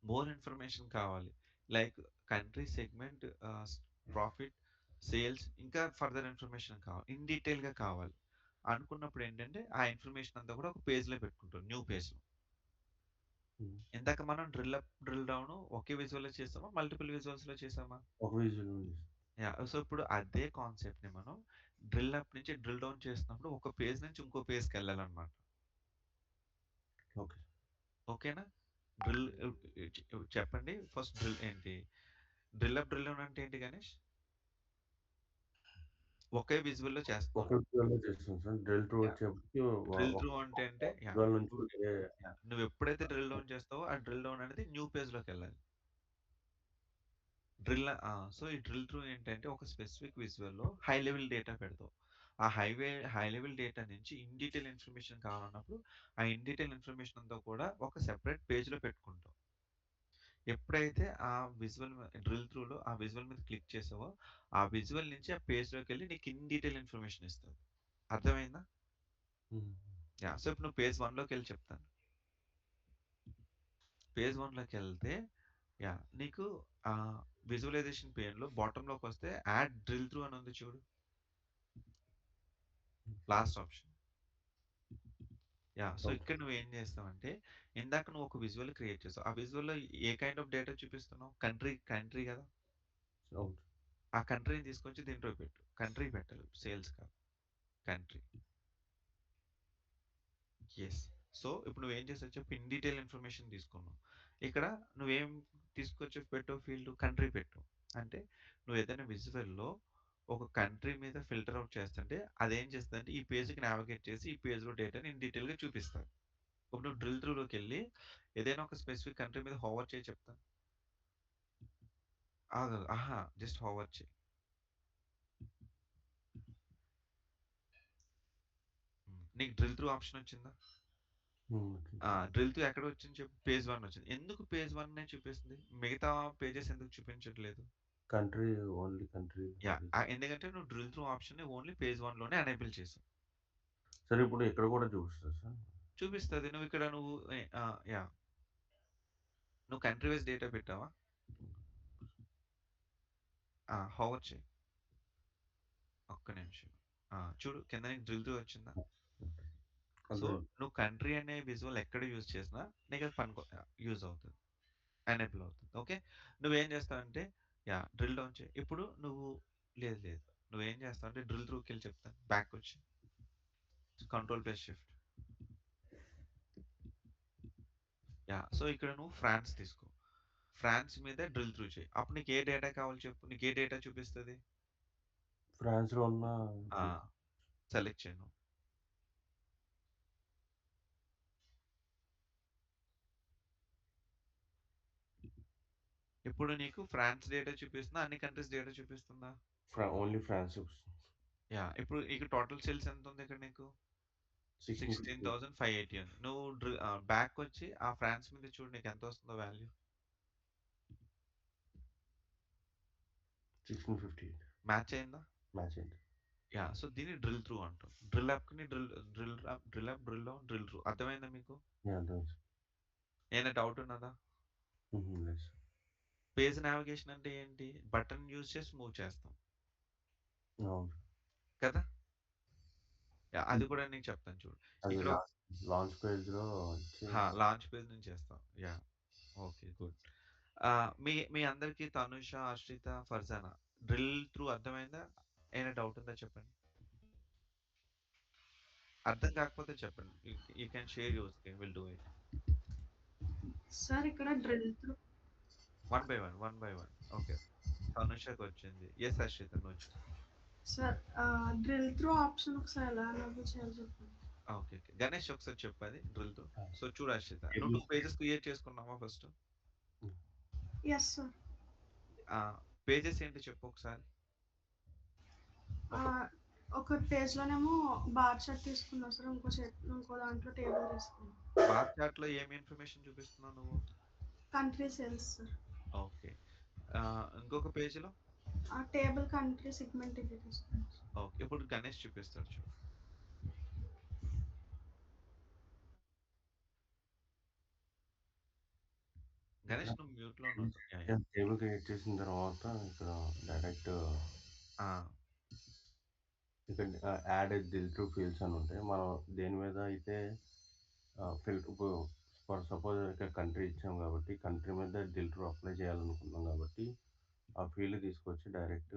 మోర్ ఇన్ఫర్మేషన్ కావాలి. Like country, segment, profit, sales ఇంకా ఫర్దర్ ఇన్ఫర్మేషన్ కావాలి. ఇన్ డీటెయిల్‌గా కావాలి. అనుకున్నప్పుడు ఏంటంటే, ఆ ఇన్ఫర్మేషన్ అంతా కూడా ఒక పేజ్‌లో పెట్టుకుంటాం. న్యూ పేజ్‌లో. హ్మ్. ఇందాక మనం డ్రిల్ అప్, డ్రిల్ డౌన్ ఒకే విజువల్‌లో చేసామా? మల్టిపుల్ విజువల్స్‌లో చేసామా? ఒక విజువల్ ఉంది. యాహ్! సో, ఇప్పుడు అదే కాన్సెప్ట్‌ని మనం డ్రిల్ అప్ నుంచి డ్రిల్ డౌన్ చేసినప్పుడు ఒక పేజ్ నుంచి ఇంకో పేజ్‌కెళ్ళాలన్నమాట. ఓకే. ఓకేనా? డ్రిల్ చెప్పండి. ఫస్ట్ డ్రిల్ ఏంటి? డ్రిల్ అప్, డ్రిల్ డౌన్ అంటే ఏంటి గణేష్? ఒకే విజువల్‌లో చేస్తున్నాం. ఒక విజువల్‌లో చేస్తాం సార్. Drill two yeah! వచ్చేప్పటికి డ్రిల్ ఒక త్రూ అంటే యాహ్! విజువల్ నుంచి వేరే నువ్వెప్పుడైతే డ్రిల్ డౌన్ చేస్తావో, ఆ డ్రిల్ డౌన్ అనేది న్యూ పేజ్‌లోకెళ్ళాలి. సో, ఈ డ్రిల్ త్రూ ఏంటంటే ఒక స్పెసిఫిక్ విజువల్‌లో హై లెవెల్ డేటా పెడతావు. ఆ హై లెవెల్ డేటా నుంచి ఇన్ డీటెయిల్ ఇన్ఫర్మేషన్ కావాలన్నప్పుడు, ఆ ఇన్ డీటెయిల్ ఇన్ఫర్మేషన్ అంతా కూడా ఒక సెపరేట్ పేజ్‌లో పెట్టుకుంటాం. ఎప్పుడైతే ఆ డ్రిల్ త్రూలో ఆ విజువల్ మీద క్లిక్ చేసావో, ఆ విజువల్ నుంచి ఆ పేజ్‌లోకెళ్ళి నీకు ఇన్ డీటెయిల్ ఇన్ఫర్మేషన్ ఇస్తది. అర్థమైందా? హ్మ్. యాహ్! సో, ఇప్పుడు నువ్వు పేజ్ 1లోకెళ్ళి చెప్తాను. పేజ్ 1లోకెళ్తే నీకు విజువలైజేషన్ పేన్‌లో బాటమ్‌లోకొస్తే యాడ్ డ్రిల్ త్రూ అని ఉంది చూడు. Last option. So, okay. ఇక్కడ నువ్వేం చేస్తావంటే, ఇందాక నువ్వు ఒక విజువల్ క్రియేట్ చేసావు. ఆ విజువల్‌లో ఏ కైండ్ ఆఫ్ డేటా చూపిస్తున్నావు? కంట్రీ గదా! అవును. ఆ కంట్రీని తీసుకొచ్చి దీంట్లో పెట్టు. కంట్రీ పెట్టాలి. సేల్స్ కాదు. కంట్రీ. యెస్. సో, ఇప్పుడు నువ్వేం చేసావు చెప్పు? ఇన్ డీటెయిల్ ఇన్ఫర్మేషన్ తీసుకున్నావు. ఇక్కడ నువ్వేం తీసుకొచ్చి పెట్టావు ఫీల్డ్? కంట్రీ పెట్టావు. అంటే నువ్వేదైనా విజువల్‌లో ఒక కంట్రీ మీద ఫిల్టర్ ఔట్ చేస్తుంటే అదేం చేస్తదంటే ఈ పేజ్‌కి నావిగేట్ చేసి ఈ పేజ్‌లో డేటాని ఇన్ డీటెయిల్‌గా చూపిస్తది. ఇప్పుడు నువ్వు డ్రిల్ త్రూలోకెళ్ళి ఏదైనా ఒక స్పెసిఫిక్ కంట్రీ మీద హోవర్ చేయి చెప్తాను. ఆగు. అహా! జస్ట్ హోవర్ చెయి. నీకు డ్రిల్ త్రూ ఆప్షన్ వచ్చిందా? హ్మ్. ఓకే. డ్రిల్ త్రూ ఎక్కడ వచ్చింది చెప్పు? పేజ్ 1 వచ్చింది. ఎందుకు పేజ్ 1 చూపిస్తుంది? మిగతా పేజెస్ ఎందుకు చూపించట్లేదు? Country only country. ఎందుకంటే నువ్వు డ్రిల్ త్రూ ఆప్షన్‌ని ఓన్లీ పేజ్ 1లోనే ఎనేబుల్ చేసావు. సార్ ఇప్పుడు ఇక్కడ కూడా చూపిస్తదా సార్? చూపిస్తది. నువ్వు ఇక్కడ నువ్వు నువ్వు కంట్రీ వైస్ డేటా పెట్టావా? హోవర్ చెయి. ఒక్క నిమిషం. చూడు కింద నీకు డ్రిల్ త్రూ వచ్చిందా? సో, అర్థమైంది. నువ్వు కంట్రీ అనే విజువల్ ఎక్కడ యూజ్ చేసినా నీకది యూజ్ అవుతది. ఎనేబుల్ అవుతుంది. ఓకే. నువ్వేం చేస్తావంటే డ్రిల్ డౌన్ చెయి. ఇప్పుడు నువ్వు లేదు. నువ్వేం చేస్తావంటే డ్రిల్ త్రూకెళ్ళి చెప్తాను. బ్యాకొచ్చి కంట్రోల్ ప్లస్ షిఫ్ట్. సో, ఇక్కడ నువ్వు ఫ్రాన్స్ తీసుకో. ఫ్రాన్స్ మీద డ్రిల్ త్రూ చెయి. అప్పుడు నీకు ఏ డేటా కావాలో చెప్పు. నీకు ఏ డేటా చూపిస్తది? ఫ్రాన్స్‌లో ఉన్న ఆ! సెలెక్ట్ చెయి నువ్వు. ఇప్పుడు నీకు ఫ్రాన్స్ డేటా చూపిస్తుందా? అన్ని కంట్రీస్ డేటా చూపిస్తుందా? ఓన్లీ ఫ్రాన్స్ చూపిస్తుంది. ఇప్పుడు టోటల్ సేల్స్ ఎంతుంది ఇక్కడ నీకు? 1650 16,580 ఉంది. నువ్వు బ్యాకొచ్చి ఆ ఫ్రాన్స్ మీద చూడు నీకెంతొస్తుందో వాల్యూ. 1650 మ్యాచ్ అయిందా? మ్యాచ్ అయింది. యాహ్! సో దీన్ని డ్రిల్ త్రూ అంటాం. డ్రిల్ అప్‌ని drill up, drill down, drill through. అర్థమైందా మీకు? యాహ్! అర్థమైంది సార్. ఏమైనా డౌట్ ఉన్నదా? లేదు సార్. పేజ్ నావిగేషన్ అంటే ఏంటి? బటన్ యూజ్ చేసి మూవ్ చేస్తాం. అవును. కదా! యాహ్! అది కూడా నీకు చెప్తాను చూడు. అది ఇక్కడ లాంచ్ పేజ్‌లో ఇచ్చి లాంచ్ పేజ్ నుంచి చేస్తాం. యాహ్! ఓకే. గుడ్. మీ మీ అందరికి తనుష, అర్షిత, ఫర్జానా డ్రిల్ త్రూ అర్థమైందా? ఏమైనా డౌట్ ఉందా చెప్పండి? అర్థం కాకపోతే చెప్పండి. You can share your screen. Will do it. Sir ఇక్కడ drill through one by one, one by one. Okay. తనుషకొచ్చింది. యెస్ హర్షిత నువ్వు చెప్పు. సార్ డ్రిల్ త్రూ ఆప్షన్ ఒకసారి ఎలా ఎనేబుల్ చేయాలో చెప్పండి. ఓకే. ఓకే. గణేష్ ఒకసారి చెప్పు అది డ్రిల్ త్రూ. ఆ! సో చూడు హర్షిత. నువ్వు టేబుల్ 2 పేజెస్ క్రియేట్ చేసుకున్నావా ఫస్ట్? Yes sir. పేజెస్ ఏంటి చెప్పు ఒకసారి? ఒక పేజ్‌లోనేమో బార్ చార్ట్ తీసుకున్నా సార్. ఇంకో దాంట్లో టేబుల్ తీసుకున్నా. బార్ చార్ట్‌లో ఏమి ఇన్ఫర్మేషన్ చూపిస్తున్నావు నువ్వు? Country sales sir. ఓకే. ఇంకొక పేజ్‌లో? టేబుల్ కంట్రీ సెగ్మెంట్ ఇది తీసుకున్నా సార్. ఓకే. ఇప్పుడు గణేష్ చూపిస్తాడు చూడు. గణేష్ నువ్వు మ్యూట్‌లో ఉన్నావు. యాహ్! యాహ్! టేబుల్ క్రియేట్ చేసిన తర్వాత ఇక్కడ డైరెక్ట్ ఆ! ఇక్కడ యాడ్ దిల్ త్రూ ఫీల్డ్స్ అని ఉంటాయి. మనం దేని మీద అయితే ఇప్పుడు ఫర్ సపోజ్ ఇక్కడ కంట్రీ ఇచ్చాం కాబట్టి కంట్రీ మీద దిల్ త్రూ అప్లై చేయాలనుకుంటున్నాం కాబట్టి ఆ ఫీల్డ్ తీసుకొచ్చి డైరెక్ట్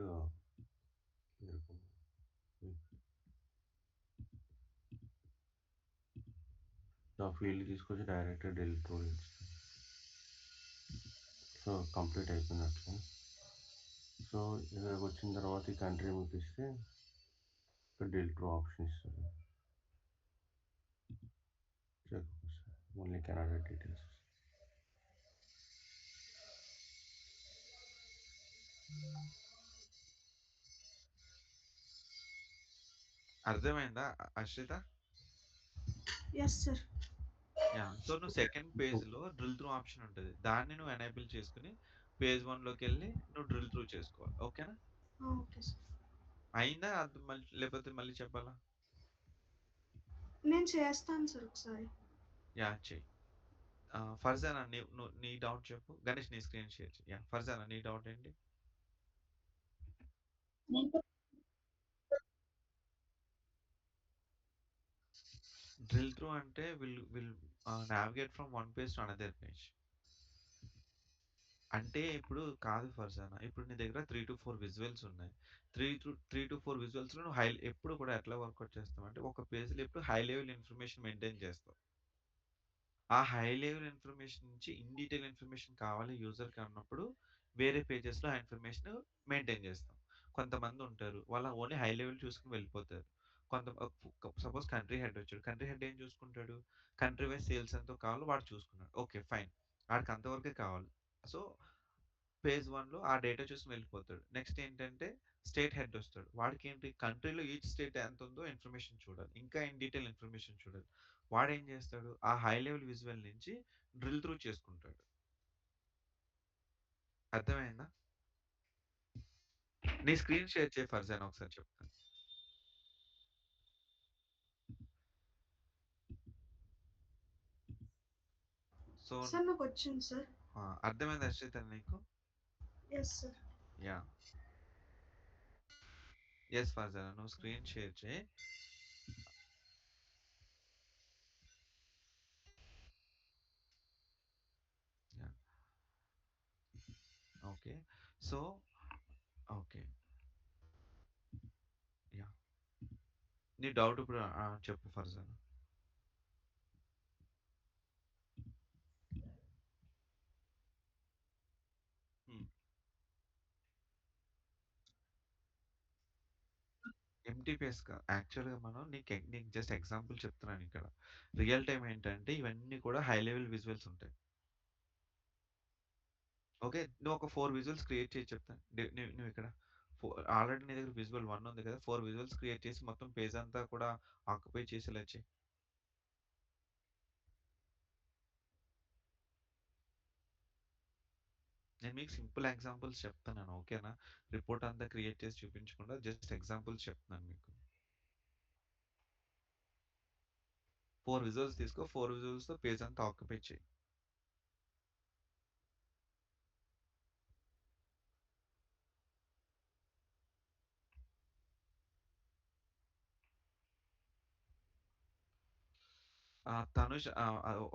ఆ ఫీల్డ్ తీసుకొచ్చి direct drill through so complete అయిపోయినట్లు. సో ఇక్కడికి వచ్చిన తర్వాత ఈ కంట్రీ మీకు ఇస్తే ఇక్కడ దిల్ త్రూ ఆప్షన్ ఇస్తుంది. Only Canada details. అర్థమైందా Harshita? Yes sir. Yeah! So నువ్వు సెకండ్ పేజ్‌లో డ్రిల్ త్రూ ఆప్షన్ ఉంటది. దాన్ని నువ్వు ఎనేబుల్ చేసుకొని పేజ్ 1లోకెళ్ళి నువ్వు డ్రిల్ త్రూ చేసుకోవాలి. ఓకేనా? Okay sir. అయిందా? అది లేకపోతే మళ్ళీ చెప్పాలా? నేను చేస్తాను సార్ ఒకసారి. యాహ్! చెయ్యి. ఫర్జానా నీ డౌట్ చెప్పు. గణేష్ నీ స్క్రీన్ షేర్ చెయి. యాహ్! ఫర్జానా నీ డౌట్ ఏంటి? డ్రిల్ త్రూ అంటే will navigate from one page to another page. అంటే ఇప్పుడు కాదు ఫర్జానా. ఇప్పుడు నీ దగ్గర 3-4 విజువల్స్ ఉన్నాయి. 3-4 విజువల్స్‌లో నువ్వు ఎప్పుడు కూడా ఎట్లా వర్కౌట్ చేస్తావంటే ఒక పేజ్‌లో ఎప్పుడు హై లెవెల్ ఇన్ఫర్మేషన్ మెయింటైన్ చేస్తావు. ఆ హై లెవెల్ ఇన్ఫర్మేషన్ నుంచి ఇన్ డీటెయిల్ ఇన్ఫర్మేషన్ కావాలి యూజర్‌కి అన్నప్పుడు వేరే పేజెస్‌లో ఆ ఇన్ఫర్మేషన్ మెయింటైన్ చేస్తాం. కొంతమంది ఉంటారు. వాళ్ళ ఓన్లీ హై లెవెల్ చూసుకొని వెళ్ళిపోతారు. సపోజ్ కంట్రీ హెడ్ వచ్చాడు. కంట్రీ హెడ్ ఏం చూసుకుంటాడు? కంట్రీ వైస్ సేల్స్ ఎంతో కావాలో వాడు చూసుకున్నాడు. ఓకే. ఫైన్. ఆడికి అంతవరకే కావాలి. సో, పేజ్ 1లో ఆ డేటా చూసుకొని వెళ్ళిపోతాడు. నెక్స్ట్ ఏంటంటే స్టేట్ హెడ్ వస్తాడు. వాడికేంటి కంట్రీలో ఈచ్ స్టేట్ ఎంతుందో ఇన్ఫర్మేషన్ చూడాలి. ఇంకా ఇన్ డీటెయిల్ ఇన్ఫర్మేషన్ చూడాలి. వాడేం చేస్తాడు? ఆ హై లెవెల్ విజువల్ నుంచి డ్రిల్ త్రూ చేసుకుంటాడు. అర్థమైందా? నీ స్క్రీన్ షేర్ చేయి ఫర్జానా ఒకసారి చెప్తాను. సో, సార్ నాకొచ్చింది సార్. అర్థమైందా హర్షిత నీకు? Yes sir. Yeah! Yes Farzana నువ్వు స్క్రీన్ షేర్ చేయి. Yeah! Okay. So, okay. Yeah! నీ డౌట్ ఇప్పుడు చెప్పు ఫర్జానా. హ్మ్. ఎంటీపీఎస్‌గా యాక్చువల్‌గా మనం నీకు జస్ట్ ఎగ్జాంపుల్ చెప్తున్నాను ఇక్కడ. రియల్ టైమ్ ఏంటంటే ఇవన్నీ కూడా హై లెవెల్ విజువల్స్ ఉంటాయి. ఓకే. నువ్వు ఒక 4 విజువల్స్ క్రియేట్ చేసి చెప్తా. నువ్విక్కడ ఆల్రెడీ నీ దగ్గర విజువల్ 1 ఉంది కదా! 4 విజువల్స్ క్రియేట్ చేసి మొత్తం పేజ్ అంతా కూడా ఆక్యుపై చేసేలా చెయి. నేను మీకు సింపుల్ ఎగ్జాంపుల్స్ చెప్తున్నాను. ఓకేనా? రిపోర్ట్ అంతా క్రియేట్ చేసి చూపించకుండా జస్ట్ ఎగ్జాంపుల్స్ చెప్తున్నాను మీకు. 4 విజువల్స్ తీసుకో. 4 విజువల్స్‌తో పేజ్ అంతా ఆక్యుపై చెయి. తనుష్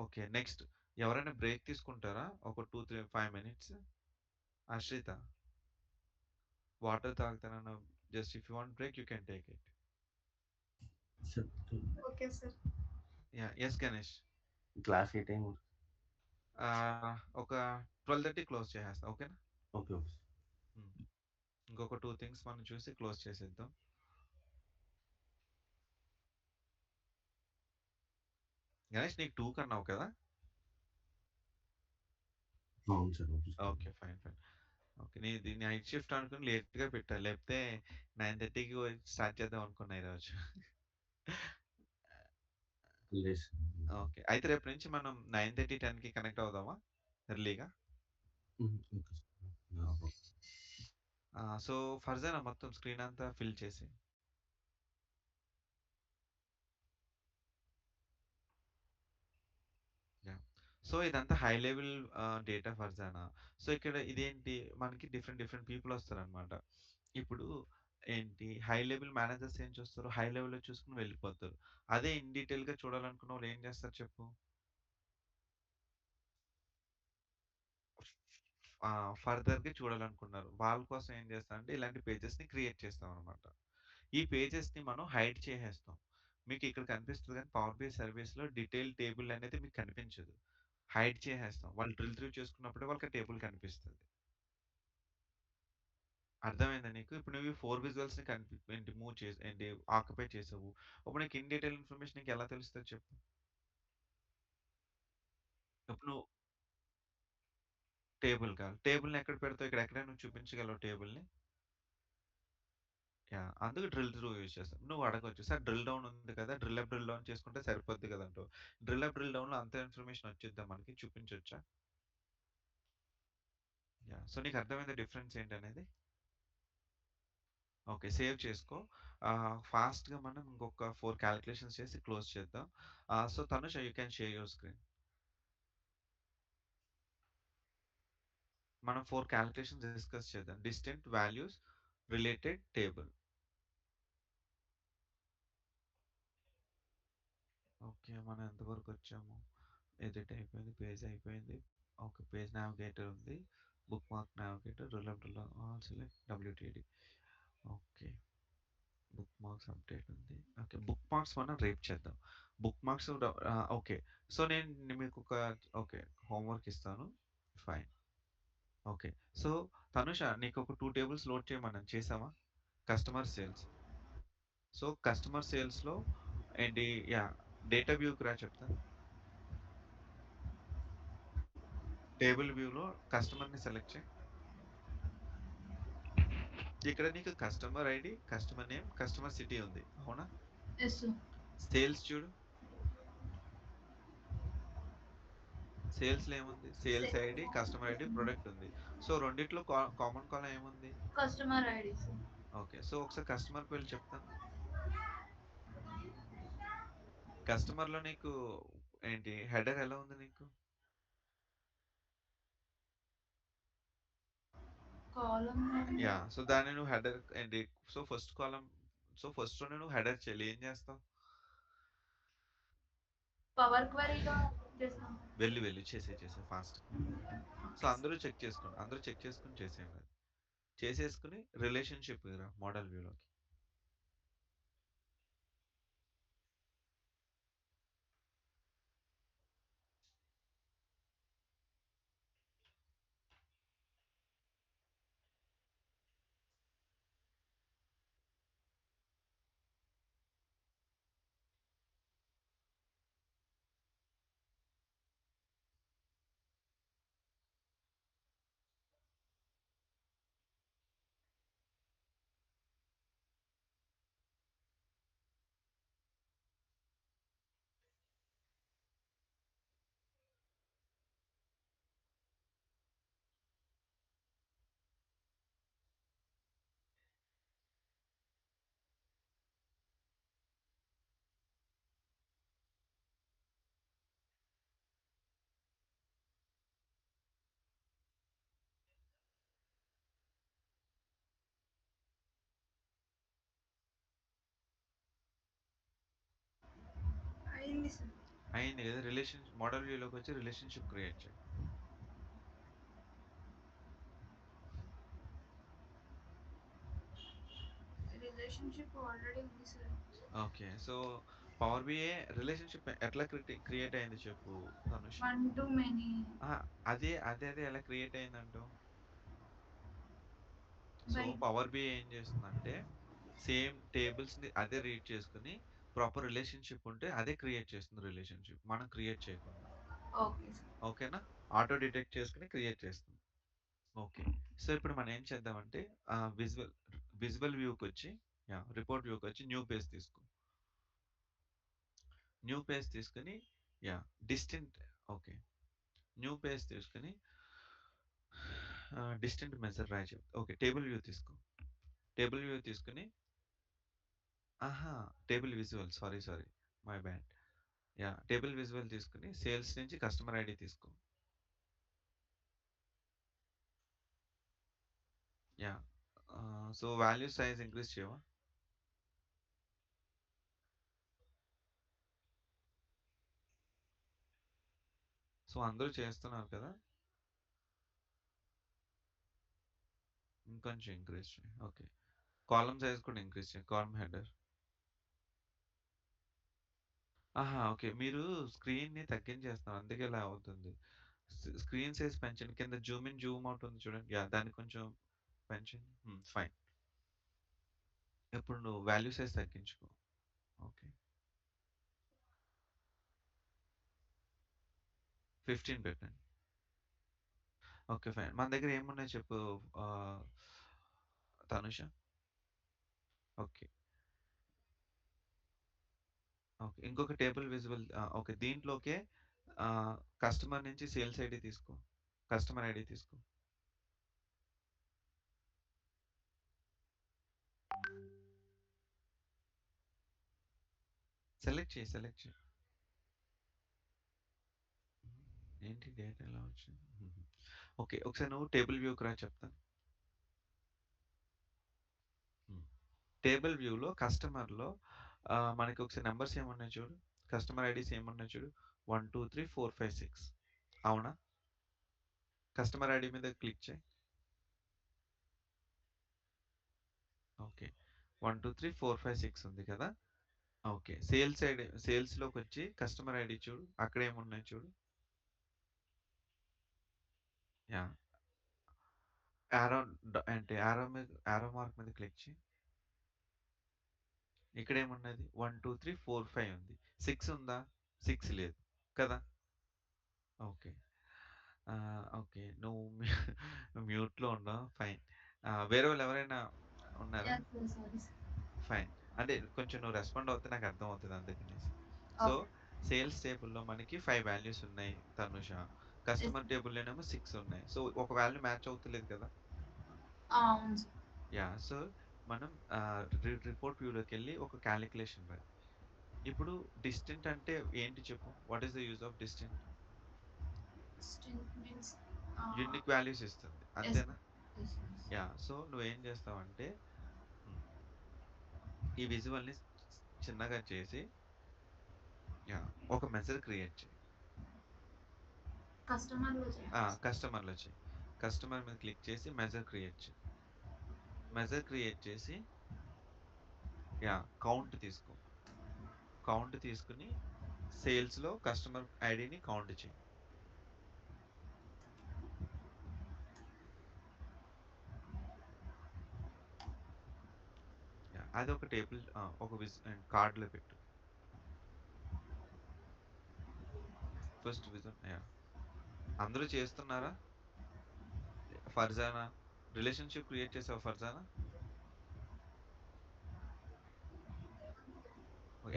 ఓకే. నెక్స్ట్ ఎవరైనా బ్రేక్ తీసుకుంటారా? ఒక 2, 3, 5 మినిట్స్. అశ్రిత వాటర్ తాగుతానన్నా just if you want break you can take it. Okay sir. Yeah! Yes Ganesh. Class ఏ టైం? ఒక 12:30 క్లోజ్ చేసేస్తా. ఓకేనా? ఓకే. ఓకే. ఇంకొక 2 థింగ్స్ మనం చూసి క్లోజ్ చేసేద్దాం. గణేష్ నీకు 2 కన్నావు కదా? అవును sir. Okay sir. Okay. Fine. Okay. నీది నైట్ షిఫ్ట్ అనుకుని లేట్‌గా పెట్టా. లేకపోతే 9:30కి స్టార్ట్ చేద్దాం అనుకున్నా ఈరోజు. లేదు సార్. ఓకే. అయితే రేపటి నుంచి మనం 9:30, 10కి కనెక్ట్ అవుదామా? ఎర్లీగా. Okay sir. సో ఫర్జానా మొత్తం స్క్రీన్ అంతా ఫిల్ చేసేయి. యాహ్! సో ఇదంతా high level data Farzana. So ఇక్కడ ఇదేంటి మనకి డిఫరెంట్ పీపుల్ వస్తారనమాట. ఇప్పుడు ఏంటి హై లెవెల్ మేనేజర్స్ ఏం చూస్తారు? హై లెవెల్‌లో చూసుకొని వెళ్ళిపోతారు. అదే ఇన్ డీటెయిల్‌గా చూడాలనుకున్న వాళ్ళు ఏం చేస్తారు చెప్పు? ఫర్దర్‌గా చూడాలనుకున్నారు. వాళ్ళ కోసం ఏం చేస్తామంటే ఇలాంటి పేజెస్‌ని క్రియేట్ చేస్తామనమాట. ఈ పేజెస్‌ని మనం హైడ్ చేసేస్తాం. మీకు ఇక్కడ కనిపిస్తది గానీ పవర్ బిఐ సర్వీస్‌లో డీటెయిల్ టేబుల్ అనేది మీకు కనిపించదు. హైడ్ చేసేస్తాం. వాళ్ళు డ్రిల్ త్రూ చేసుకున్నప్పుడే వాళ్ళకి ఆ టేబుల్ కనిపిస్తది. అర్థమైందా నీకు? ఇప్పుడు నువ్వు ఈ 4 విజువల్స్‌ని ఏంటి మూవ్ చేసి ఏంటి ఆక్యుపై చేసావు. ఇప్పుడు నీకు ఇన్ డీటెయిల్ ఇన్ఫర్మేషన్ నీకు ఎలా తెలుస్తది చెప్పు? ఇప్పుడు నువ్వు టేబుల్ కావాలి. టేబుల్‌ని ఎక్కడ పెడతావు? ఇక్కడ ఎక్కడైనా నువ్వు చూపించగలవా టేబుల్‌ని? యాహ్! అందుకు డ్రిల్ త్రూ యూజ్ చేస్తాం. నువ్వు అడగొచ్చు. సార్ డ్రిల్ డౌన్ ఉంది కదా! డ్రిల్ అప్, డ్రిల్ డౌన్ చేసుకుంటే సరిపోద్ది కదా! అంటావు. డ్రిల్ అప్, డ్రిల్ డౌన్‌లో అంత ఇన్ఫర్మేషన్ వచ్చిద్దా మనకి? చూపించొచ్చా? యాహ్! సో నీకు అర్థమైందా డిఫరెన్స్ ఏంటనేది? ఓకే. సేవ్ చేసుకో. ఫాస్ట్‌గా మనం ఇంకొక 4 కాలిక్యులేషన్స్ చేసి క్లోజ్ చేద్దాం. So Tanusha you can share your screen. మనం 4 కాలిక్యులేషన్స్ డిస్కస్ చేద్దాం. Distinct values related table. Okay. మనం ఎంతవరకు వచ్చాము? ఎడిట్ అయిపోయింది. పేజ్ అయిపోయింది. ఓకే. పేజ్ నావిగేటర్ ఉంది. Bookmark navigator, rule up, rule all select WTD. Okay. Bookmarks update ఉంది. ఓకే. బుక్‌మార్క్స్ మనం రేపు చేద్దాం. Bookmarks okay. సో నేను మీకొక ఓకే. హోంవర్క్ ఇస్తాను. ఫైన్. ఓకే. సో తనుష నీకొక 2 టేబుల్స్ లోడ్ చేయమన్నాను. చేసావా? Customer sales. సో కస్టమర్ సేల్స్‌లో ఏంటి యాహ్! డేటా వ్యూకి రా చెప్తా. టేబుల్ వ్యూలో కస్టమర్‌ని సెలెక్ట్ చెయి. ఇక్కడ నీకు customer ID, customer name, customer city ఉంది. అవునా? Yes sir. సేల్స్ చూడు. సేల్స్‌లో ఏముంది? Sales ID, customer ID, product ఉంది. సో రెండిట్లో కామన్ కాలమ్ ఏముంది? Customer ID sir. Okay. So ఒకసారి కస్టమర్‌కి వెళ్లి చెప్తాను. కస్టమర్‌లో నీకు ఏంటి హెడర్ ఎలా ఉంది నీకు? Column yeah! సో దాన్ని నువ్వు హెడర్ ఏంటి సో ఫస్ట్ కాలమ్ ఫస్ట్ రోని నువ్వు హెడర్ చేయాలి. ఏం చేస్తావు? పవర్ క్వెరీలో చేస్తాం. వెళ్ళు చేసేయి ఫాస్ట్. సో అందరూ చెక్ చేసుకోండి. అందరూ చెక్ చేసుకొని చేసేయండి అది. చేసేసుకొని రిలేషన్‌షిప్‌కి రా మోడల్ వ్యూలోకి. అయింది సార్. అయింది కదా. మోడల్ వ్యూలోకి వచ్చి రిలేషన్షిప్ క్రియేట్ చేయి. రిలేషన్షిప్ ఆల్రెడీ ఉంది sir. Okay. So power BI relationship ఎట్లా క్రియేట్ అయింది చెప్పు ధనుష్. 1 to many. అదే ఎలా క్రియేట్ అయిందంటూ. సో బై పవర్ బిఐ ఏం చేస్తుందంటే సేమ్ టేబుల్స్ని అదే రీడ్ చేసుకుని ప్రాపర్ రిలేషన్షిప్ ఉంటే అదే క్రియేట్ చేస్తుంది రిలేషన్షిప్, మనం క్రియేట్ చేయకుండా. Okay sir. ఓకేనా. ఆటో డిటెక్ట్ చేసుకుని క్రియేట్ చేస్తుంది. ఓకే. సో ఇప్పుడు మనం ఏం చేద్దామంటే విజువల్ వ్యూకి వచ్చి రిపోర్ట్ వ్యూకి వచ్చి న్యూ పేజ్ తీసుకో. న్యూ పేజ్ తీసుకుని డిస్టెంట్. ఓకే. న్యూ పేజ్ తీసుకుని డిస్టెంట్ మెజర్ రాయి చెప్తా. ఓకే. టేబుల్ వ్యూ తీసుకో. టేబుల్ వ్యూ తీసుకుని table visual, sorry my bad. Table visual తీసుకుని సేల్స్ నుంచి కస్టమర్ ఐడి తీసుకో. సో వాల్యూ సైజ్ ఇంక్రీజ్ చేయవా. సో అందరూ చేస్తున్నారు కదా, ఇంకొంచెం ఇంక్రీజ్ చేయి. ఓకే. కాలమ్ సైజ్ కూడా ఇంక్రీజ్ చేయి. Column header. ఓకే. మీరు స్క్రీన్‌ని తగ్గించేస్తున్నారు. అందుకే ఇలా అవుతుంది. స్క్రీన్ సైజ్ పెంచండి. కింద జూమ్ ఇన్, జూమ్ అవుట్ ఉంది చూడండి. దాన్ని కొంచెం పెంచండి. ఫైన్. ఇప్పుడు నువ్వు వాల్యూ సైజ్ తగ్గించుకో. ఓకే. 15 పెట్టండి. ఓకే. ఫైన్. మన దగ్గర ఏమున్నాయి చెప్పు తనుష. ఓకే. ఓకే. ఇంకొక టేబుల్ విజువల్. ఓకే. దీంట్లోకే కస్టమర్ నుంచి సేల్స్ ఐడి తీసుకో. కస్టమర్ ఐడి తీసుకో. సెలెక్ట్ చేయి. ఏంటి డేటా ఎలా వచ్చింది. ఓకే. ఒకసారి నువ్వు టేబుల్ వ్యూకి రా చెప్తాను. టేబుల్ వ్యూలో కస్టమర్‌లో మనకి ఒకసారి నంబర్స్ ఏమున్నాయి చూడు. కస్టమర్ ఐడీస్ ఏమున్నాయి చూడు. 1, 2, 3, 4, 5, 6 అవునా. కస్టమర్ ఐడి మీద క్లిక్ చేయి. ఓకే. 1, 2, 3, 4, 5, 6 ఉంది కదా. ఓకే. సేల్స్‌లోకి వచ్చి కస్టమర్ ఐడి చూడు. అక్కడ ఏమున్నాయి చూడు. యాహ్! యారో మార్క్ మీద క్లిక్ చేయి. ఇక్కడేమున్నది 1, 2, 3, 4, 5 ఉంది. 6 ఉందా? 6 లేదు కదా. ఓకే. ఓకే. నువ్వు మ్యూట్‌లో ఉన్నావు. ఫైన్. వేరే వాళ్ళు ఎవరైనా ఉన్నారా? Yeah! Sir. Sorry sir. Fine. అంటే కొంచెం నువ్వు రెస్పాండ్ అవుతే నాకు అర్థమవుతది అందుకనేసి. So, okay. సేల్స్ టేబుల్‌లో మనకి 5 వాల్యూస్ ఉన్నాయి తనుష. Yes customer sir. టేబుల్‌లోనేమో 6 ఉన్నాయి. సో, ఒక వాల్యూ మ్యాచ్ అవుతలేదు కదా. అవును సార్. సో, మనం రిపోర్ట్ వ్యూలోకెళ్ళి ఒక కాలిక్యులేషన్ రాయి. ఇప్పుడు డిస్టెంట్ అంటే ఏంటి చెప్పు? What is the use of distinct? Distinct means unique values ఇస్తుంది. యెస్ అంతేనా? సార్. యెస్. సో, నువ్వేం చేస్తావంటే హ్మ్. ఈ విజువల్‌ని చిన్నగా చేసి ఒక మెసేజ్ క్రియేట్ చేయి. కస్టమర్‌లో చేయాలి సార్. కస్టమర్‌లో చెయి. కస్టమర్ మీద క్లిక్ చేసి మెసేజ్ క్రియేట్ చెయి. మెసేజ్ క్రియేట్ చేసి కౌంట్ తీసుకో. కౌంట్ తీసుకొని సేల్స్‌లో కస్టమర్ ఐడీని కౌంట్ చెయి. అదొక టేబుల్ ఒక కార్డ్‌లో పెట్టు. ఫస్ట్ అందరూ చేస్తున్నారా? ఫర్జానా రిలేషన్‌షిప్ క్రియేట్ చేసావా ఫర్జానా?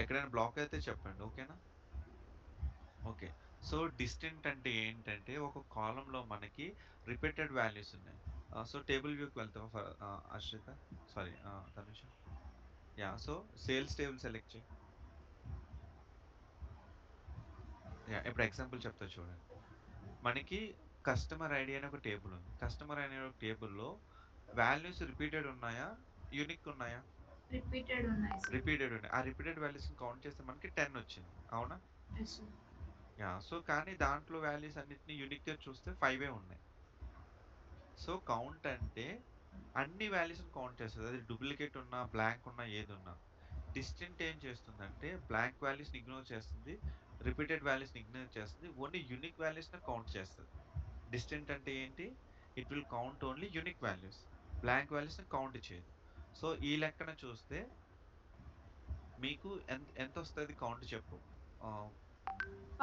ఎక్కడైనా బ్లాక్ అయితే చెప్పండి. ఓకేనా? ఓకే. సో, డిస్టెంట్ అంటే ఏంటంటే ఒక కాలమ్‌లో మనకి రిపీటెడ్ వాల్యూస్ ఉన్నాయి. సో, టేబుల్ వ్యూకి వెళ్తావా Ashritha? Sorry Tanusha. So, sales table select చెయి. ఇప్పుడు ఎగ్జాంపుల్ చెప్తా చూడండి. మనకి కస్టమర్ ఐడీ అనే ఒక టేబుల్ ఉంది. కస్టమర్ అనే ఒక టేబుల్‌లో వాల్యూస్ రిపీటెడ్ ఉన్నాయా? యూనిక్ ఉన్నాయా? రిపీటెడ్ ఉన్నాయి సార్. రిపీటెడ్ ఉన్నాయి. ఆ రిపీటెడ్ వాల్యూస్‌ని కౌంట్ చేస్తే మనకి 10 వచ్చింది. అవునా? Yes sir. సో కానీ దాంట్లో వాల్యూస్ అన్నిటిని యూనిక్గా చూస్తే 5 ఉన్నాయి. సో కౌంట్ అంటే అన్ని వాల్యూస్ని కౌంట్ చేస్తుంది. అది డూప్లికేట్ ఉన్నా బ్లాంక్ ఉన్నా ఏది ఉన్నా. డిస్టింక్ట్ ఏం చేస్తుందంటే బ్లాంక్ వాల్యూస్ని ఇగ్నోర్ చేస్తుంది, రిపీటెడ్ వాల్యూస్ని ఇగ్నోర్ చేస్తుంది, ఓన్లీ యూనిక్ వాల్యూస్ని కౌంట్ చేస్తుంది. డిస్టింక్ట్ అంటే ఏంటి? It will count only unique values, blank వాల్యూస్ని కౌంట్ చేయదు. సో ఈ లెక్కన చూస్తే మీకు ఎంత ఎంత వస్తుంది కౌంట్ చెప్పు.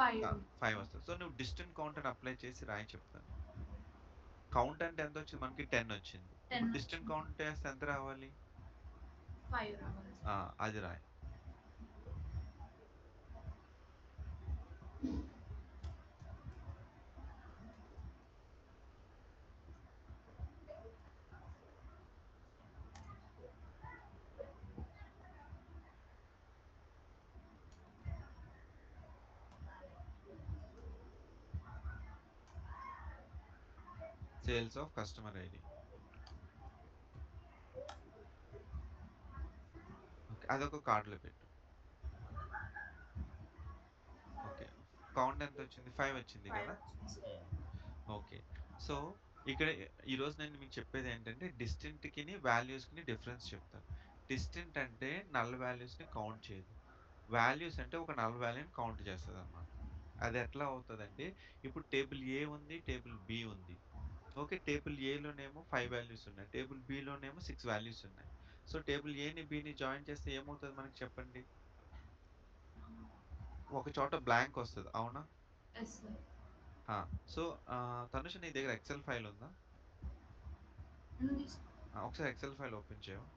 5. 5 వస్తుంది. సో నువ్వు డిస్టెంట్ కౌంట్ అని అప్లై చేసి రాయి చెప్తాను. కౌంట్ అంటే ఎంత వచ్చింది? మనకి 10 వచ్చింది. 10 ఇప్పుడు డిస్టెంట్ వచ్చింది. కౌంట్ చేస్తే ఎంత రావాలి? 5 రావాలి ఆ, సార్. అది రాయి. Sales of customer ID. Okay, అదొక కార్డులో పెట్టు. ఓకే, కౌంట్ ఎంత వచ్చింది? 5 వచ్చింది 5 కదా. వచ్చింది సార్. ఓకే, సో ఇక్కడ ఈరోజు నేను మీకు చెప్పేది ఏంటంటే డిస్టింక్ట్కి వాల్యూస్కి డిఫరెన్స్ చెప్తాను. డిస్టింక్ట్ అంటే నల్ వాల్యూస్ని కౌంట్ చేయదు, వాల్యూస్ అంటే ఒక నల్ వాల్యూని కౌంట్ చేస్తుంది అనమాట. అది ఎట్లా అవుతుందంటే ఇప్పుడు టేబుల్ ఏ ఉంది, టేబుల్ బి ఉంది. ఓకే, టేబుల్ ఏలోనేమో 5 వాల్యూస్ ఉన్నాయి, టేబుల్ బిలోనేమో 6 వాల్యూస్ ఉన్నాయి. సో టేబుల్ ఏని బిని జాయిన్ చేస్తే ఏమవుతుంది మనకి చెప్పండి? ఒక చోట బ్లాంక్ వస్తుంది, అవునా? Yes sir. సో తనుష, నీ దగ్గర ఎక్సెల్ ఫైల్ ఉందా? ఉంది సార్. ఒకసారి ఎక్సెల్ ఫైల్ ఓపెన్ చేయవు.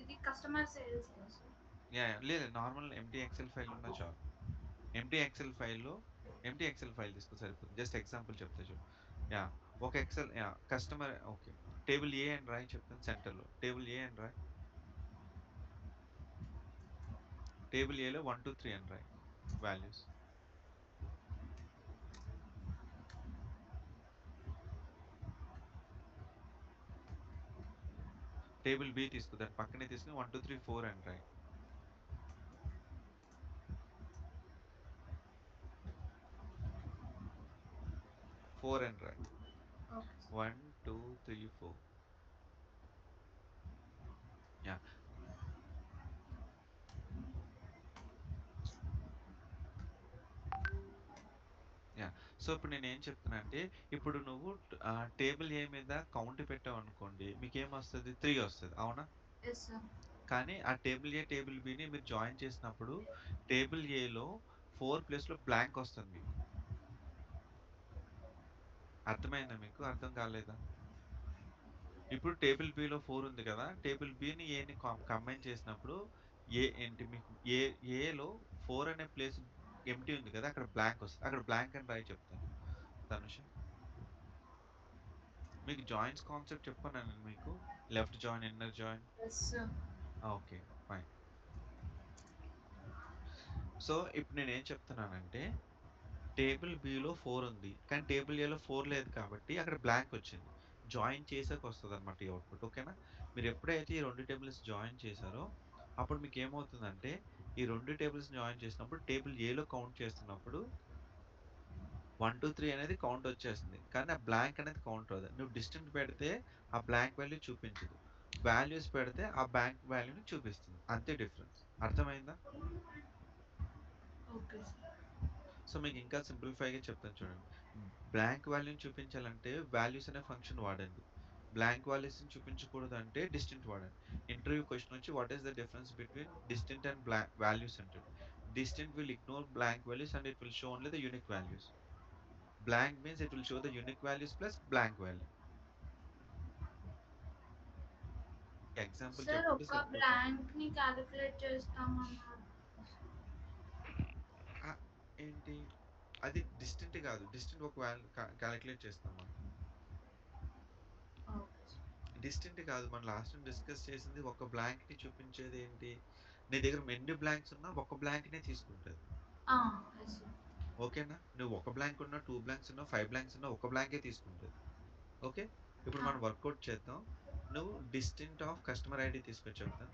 ఇది కస్టమర్ సేల్స్ కదా సార్. లేదు, నార్మల్ ఎంటీ ఎక్సెల్ ఫైల్ ఉన్నా చాలు. ఎంటీ ఎక్సెల్ ఫైల్లో ఎంటీ ఎక్సెల్ ఫైల్ తీసుకో సరిపోతుంది. జస్ట్ ఎగ్జాంపుల్ చెప్తా చూడు. యా ఒక ఎక్సెల్ కస్టమర్. ఓకే, టేబుల్ ఏ అని రాయి చెప్తాను. సెంటర్లో టేబుల్ ఏ అని రాయి. టేబుల్ ఏలో 1 2 3 అని రాయి వాల్యూస్. టేబుల్ బి తీసుకో, దాని పక్కనే తీసుకుని 1 2 3 4 అని రాయి. 4 అని రాయి. Okay sir. 1 2 3 4. Yeah yeah so ఇప్పుడు నేను ఏం చెప్తున్నా అంటే ఇప్పుడు నువ్వు టేబుల్ ఏ మీద కౌంట్ పెట్టావు అనుకోండి, మీకు ఏమొస్తుంది? 3 వస్తుంది, అవునా? Yes sir. కానీ ఆ టేబుల్ ఏ టేబుల్ బిని మీరు జాయిన్ చేసినప్పుడు టేబుల్ ఏలో 4 ప్లేస్లో బ్లాంక్ వస్తుంది మీకు. అర్థమైందా మీకు? అర్థం కాలేదా? ఇప్పుడు టేబుల్ బిలో 4 ఉంది కదా, టేబుల్ బిని ఏని కంబైన్ చేసినప్పుడు ఏ ఏంటి మీకు ఏలో 4 అనే ప్లేస్ ఎంటీ ఉంది కదా, అక్కడ బ్లాంక్ వస్తుంది. అక్కడ బ్లాంక్ అని రాయి చెప్తాను. తనుష, మీకు జాయిన్స్ కాన్సెప్ట్ చెప్పాను నేను మీకు. Left join, inner join. Yes sir. Okay, fine. So ఇప్పుడు నేను ఏం చెప్తున్నానంటే టేబుల్ బిలో 4 ఉంది కానీ టేబుల్ ఏలో 4 లేదు కాబట్టి అక్కడ బ్లాంక్ వచ్చింది. జాయిన్ చేసాక వస్తుంది అనమాట ఈ అవుట్పుట్. ఓకేనా? మీరు ఎప్పుడైతే ఈ 2 టేబుల్స్ జాయిన్ చేశారో అప్పుడు మీకు ఏమవుతుందంటే ఈ 2 టేబుల్స్ జాయిన్ చేసినప్పుడు టేబుల్ ఏలో కౌంట్ చేస్తున్నప్పుడు 1 2 3 అనేది కౌంట్ వచ్చేస్తుంది, కానీ ఆ బ్లాంక్ అనేది కౌంట్ అవ్వదు. నువ్వు డిస్టెంట్ పెడితే ఆ బ్లాంక్ వాల్యూ చూపించదు, వాల్యూస్ పెడితే ఆ బ్లాంక్ వాల్యూని చూపిస్తుంది. అంతే డిఫరెన్స్. అర్థమైందా? Okay sir. సో మీకు ఇంకా సింప్లిఫైగా చెప్తాను చూడండి. బ్లాంక్ వాల్యూని చూపించాలంటే వాల్యూస్ అనే ఫంక్షన్ వాడండి, బ్లాంక్ వాల్యూస్ని చూపించకూడదు అంటే డిస్టెంట్ వాడండి. ఇంటర్వ్యూ క్వశ్చన్ వచ్చి what is the difference between distant and blank values అంటాడు. Distinct will ignore blank values and it will show only the unique values. Blank means it will show the unique values plus blank value. Example sir చెప్పుకుంటే ఒక simple. Blank ని calculate చేస్తామన్నారు. ఏంటి అది? Distant కాదు, distant ఒక value calculate చేస్తాం మనం. Okay sir. డిస్టెంట్ కాదు, మనం లాస్ట్ టైం డిస్కస్ చేసింది ఒక బ్లాంక్ ని చూపించేది ఏంటి? నీ దగ్గర ఎన్ని బ్లాంక్స్ ఉన్నా ఒక బ్లాంక్ నే తీసుకుంటుంది. Yes sir. ఓకేనా? నువ్వు ఒక బ్లాంక్ ఉన్నా 2 బ్లాంక్స్ ఉన్నా 5 బ్లాంక్స్ ఉన్నా ఒక బ్లాంకే తీసుకుంటుంది. ఓకే. ఇప్పుడు మనం వర్కౌట్ చేద్దాం. నువ్వు డిస్టింక్ట్ ఆఫ్ కస్టమర్ ఐడి తీసుకొచ్చి చెప్తాను.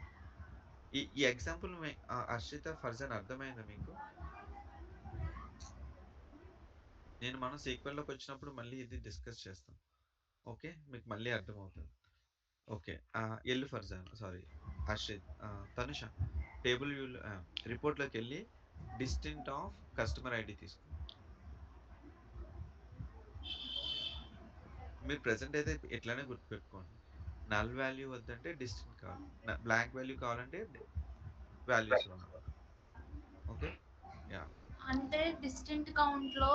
ఈ ఎగ్జాంపుల్ హర్షిత, ఫర్జాన్ అర్థమైందా మీకు? మనం సీక్వెల్‌లోకి వచ్చినప్పుడు మళ్ళీ ఇది డిస్కస్ చేస్తాం. ఓకే. మీకు మళ్ళీ అర్థమవుతుంది. ఓకే. ఎళ్ళు ఫర్జాన్, సారీ హర్షిత్, తనుష టేబుల్ వ్యూలో రిపోర్ట్‌లోకెళ్ళి డిస్టింక్ట్ ఆఫ్ కస్టమర్ ఐడి తీసుకో. మీరు ప్రెజెంట్ అయితే ఇట్లానే గుర్తుపెట్టుకోండి. నల్ వాల్యూ వద్దంటే డిస్టింక్ట్ కావాలి. బ్లాంక్ వాల్యూ కావాలంటే వాల్యూస్ వాడాలి. ఓకే. యాహ్! అంటే డిస్టెంట్ కౌంట్లో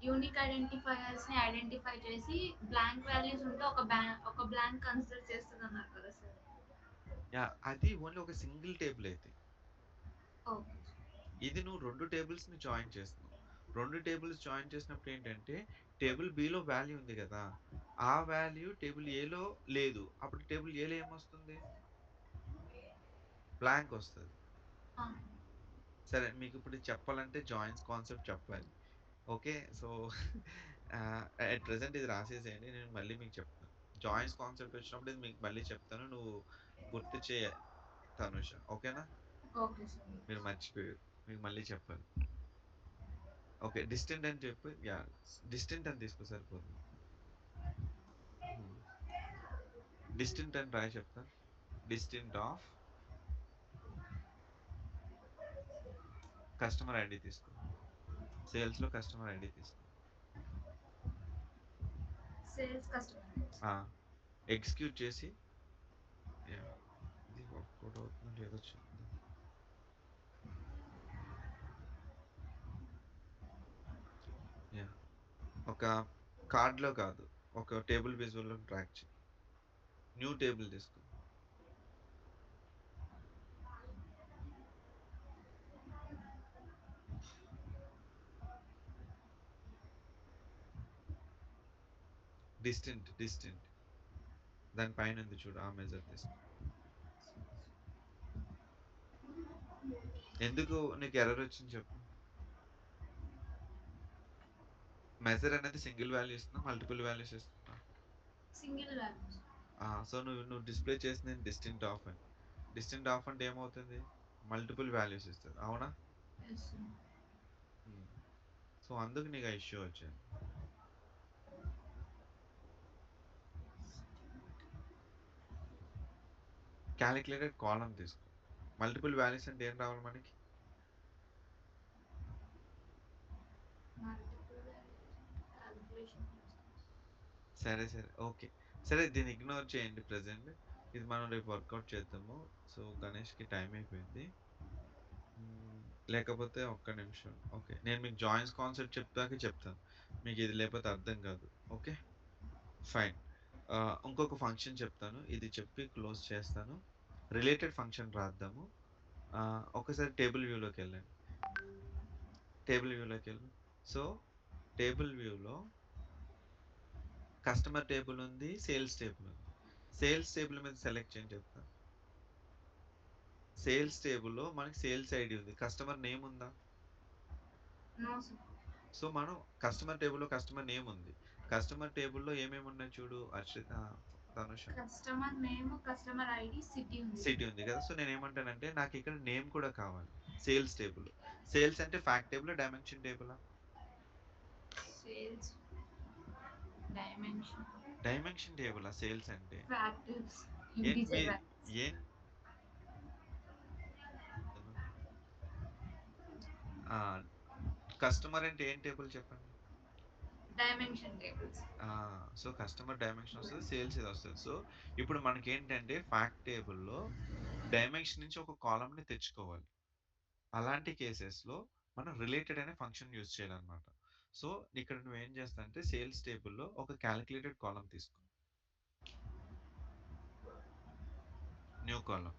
యూనిక్ ఐడెంటిఫైయర్స్ ని ఐడెంటిఫై చేసి బ్లాంక్ వాల్యూస్ ఉంటే ఒక బ్లాంక్ కన్సిడర్ చేస్తుంది అన్నారు కదా సార్. యాహ్! అది ఓన్లీ ఒక సింగిల్ టేబుల్ అయితే. ఓకే. ఇది నువ్వు 2 టేబుల్స్‌ని జాయిన్ చేస్తున్నావు. 2 టేబుల్స్ జాయిన్ చేసినప్పుడు ఏంటంటే, టేబుల్ బిలో వాల్యూ ఉంది గదా! ఆ వాల్యూ టేబుల్ ఏలో లేదు. అప్పుడు టేబుల్ ఏలో ఏమొస్తుంది? బ్లాంక్ వస్తది. సరే, మీకిప్పుడు చెప్పాలంటే జాయిన్స్ కాన్సెప్ట్ చెప్పాలి. ఓకే. సో, అట్ ప్రెజెంట్ ఇది రాసేసేయండి. నేను మళ్ళీ మీకు చెప్తాను. జాయిన్స్ కాన్సెప్ట్ వచ్చినప్పుడు ఇది మీకు మళ్ళీ చెప్తాను. నువ్వు గుర్తు చేయ తనుష. ఓకేనా? Okay sir. మీరు మర్చిపోయారు. మీకు మళ్ళీ చెప్పాలి. ఓకే. డిస్టెంట్ అని చెప్పు. యాహ్! డిస్టెంట్ అని తీసుకో సరిపోతుంది. హ్మ్. డిస్టెంట్ అని రాయి చెప్తా. డిస్టెంట్ ఆఫ్ కస్టమర్ ఐడి తీసుకో. సేల్స్‌లో కస్టమర్ ఐడి తీసుకో. Sales customer. ఎగ్జిక్యూట్ చేసి యాహ్! ఇది వర్కౌట్ అవుతుందో లేదో చూద్దాం. యాహ్! ఒక కార్డ్‌లో కాదు. ఒక టేబుల్ విజువల్‌లో ట్రాక్ చెయి. న్యూ టేబుల్ తీసుకో. డిస్టెంట్. దాని పైన ఉంది చూడు. ఆ మెజర్ తీసుకో. ఎందుకు నీకు ఎర్రర్ వచ్చింది చెప్పు? మెజర్ అనేది సింగిల్ వాల్యూ ఇస్తున్నా, మల్టిపుల్ వాల్యూస్ ఇస్తున్నా? Single values. సో నువ్వు డిస్ప్లే చేసింది డిస్టింక్ట్ ఆఫ్ అని. డిస్టింక్ట్ ఆఫ్ అంటే ఏమవుతుంది? మల్టిపుల్ వాల్యూస్ ఇస్తది. అవునా? ఎస్. సో అందుకు నీకు ఆ ఇష్యూ వచ్చింది. క్యాలిక్యులేటెడ్ కాలమ్ తీసుకో. మల్టిపుల్ వాల్యూస్ అంటే ఏం రావాలి మనకి? Multiple calculation. సరే. ఓకే. సరే, దీన్ని ఇగ్నోర్ చేయండి ప్రెజెంట్. ఇది మనం రేపు వర్కౌట్ చేద్దాము. సో గణేష్‌కి టైం అయిపోయింది. లేకపోతే ఒక్క నిమిషం. ఓకే. నేను మీకు జాయిన్స్ కాన్సెప్ట్ చెప్తాను. మీకు ఇది లేకపోతే అర్థం కాదు. ఓకే. ఫైన్. ఇంకొక ఫంక్షన్ చెప్తాను. ఇది చెప్పి క్లోజ్ చేస్తాను. రిలేటెడ్ ఫంక్షన్ రాద్దాము. ఒకసారి టేబుల్ వ్యూలోకెళ్ళండి. టేబుల్ వ్యూలోకెళ్ళు. సో, టేబుల్ వ్యూలో కస్టమర్ టేబుల్ ఉంది. సేల్స్ టేబుల్ ఉంది. సేల్స్ టేబుల్ మీద సెలెక్ట్ చేయని చెప్తా. సేల్స్ టేబుల్‌లో మనకి సేల్స్ ఐడీ ఉంది. కస్టమర్ నేమ్ ఉందా? No sir. సో, మనం కస్టమర్ టేబుల్‌లో కస్టమర్ నేమ్ ఉంది. కస్టమర్ టేబుల్‌లో ఏమేమి ఉన్నాయి చూడు Harshita, Tanusha. Customer name, customer ID, city ఉంది. సిటీ ఉంది కదా! సో, నేనేమంటానంటే నాకిక్కడ నేమ్ కూడా కావాలి సేల్స్ టేబుల్‌లో. సేల్స్ అంటే ఫ్యాక్ట్ టేబులా? డైమెన్షన్ టేబులా? సేల్స్ డైమెన్షన్ డైమెన్షన్ టేబులా సేల్స్ అంటే? ఫ్యాక్టర్స్ ఏంటి మీ ఇంటిజర్ ఏం కస్టమర్ అంటే ఏం టేబుల్ చెప్పండి? Dimension tables. So, customer dimension వస్తది. సేల్స్ ఇది వస్తది. సో, ఇప్పుడు మనకేంటంటే ఫ్యాక్ట్ టేబుల్‌లో డైమెన్షన్ నుంచి ఒక కాలమ్‌ని తెచ్చుకోవాలి. అలాంటి కేసెస్‌లో మనం రిలేటెడ్ అనే ఫంక్షన్ యూజ్ చేయాలన్నమాట. సో, ఇక్కడ నువ్వేం చేస్తావంటే సేల్స్ టేబుల్‌లో ఒక కాలిక్యులేటెడ్ కాలమ్ తీసుకో. New column.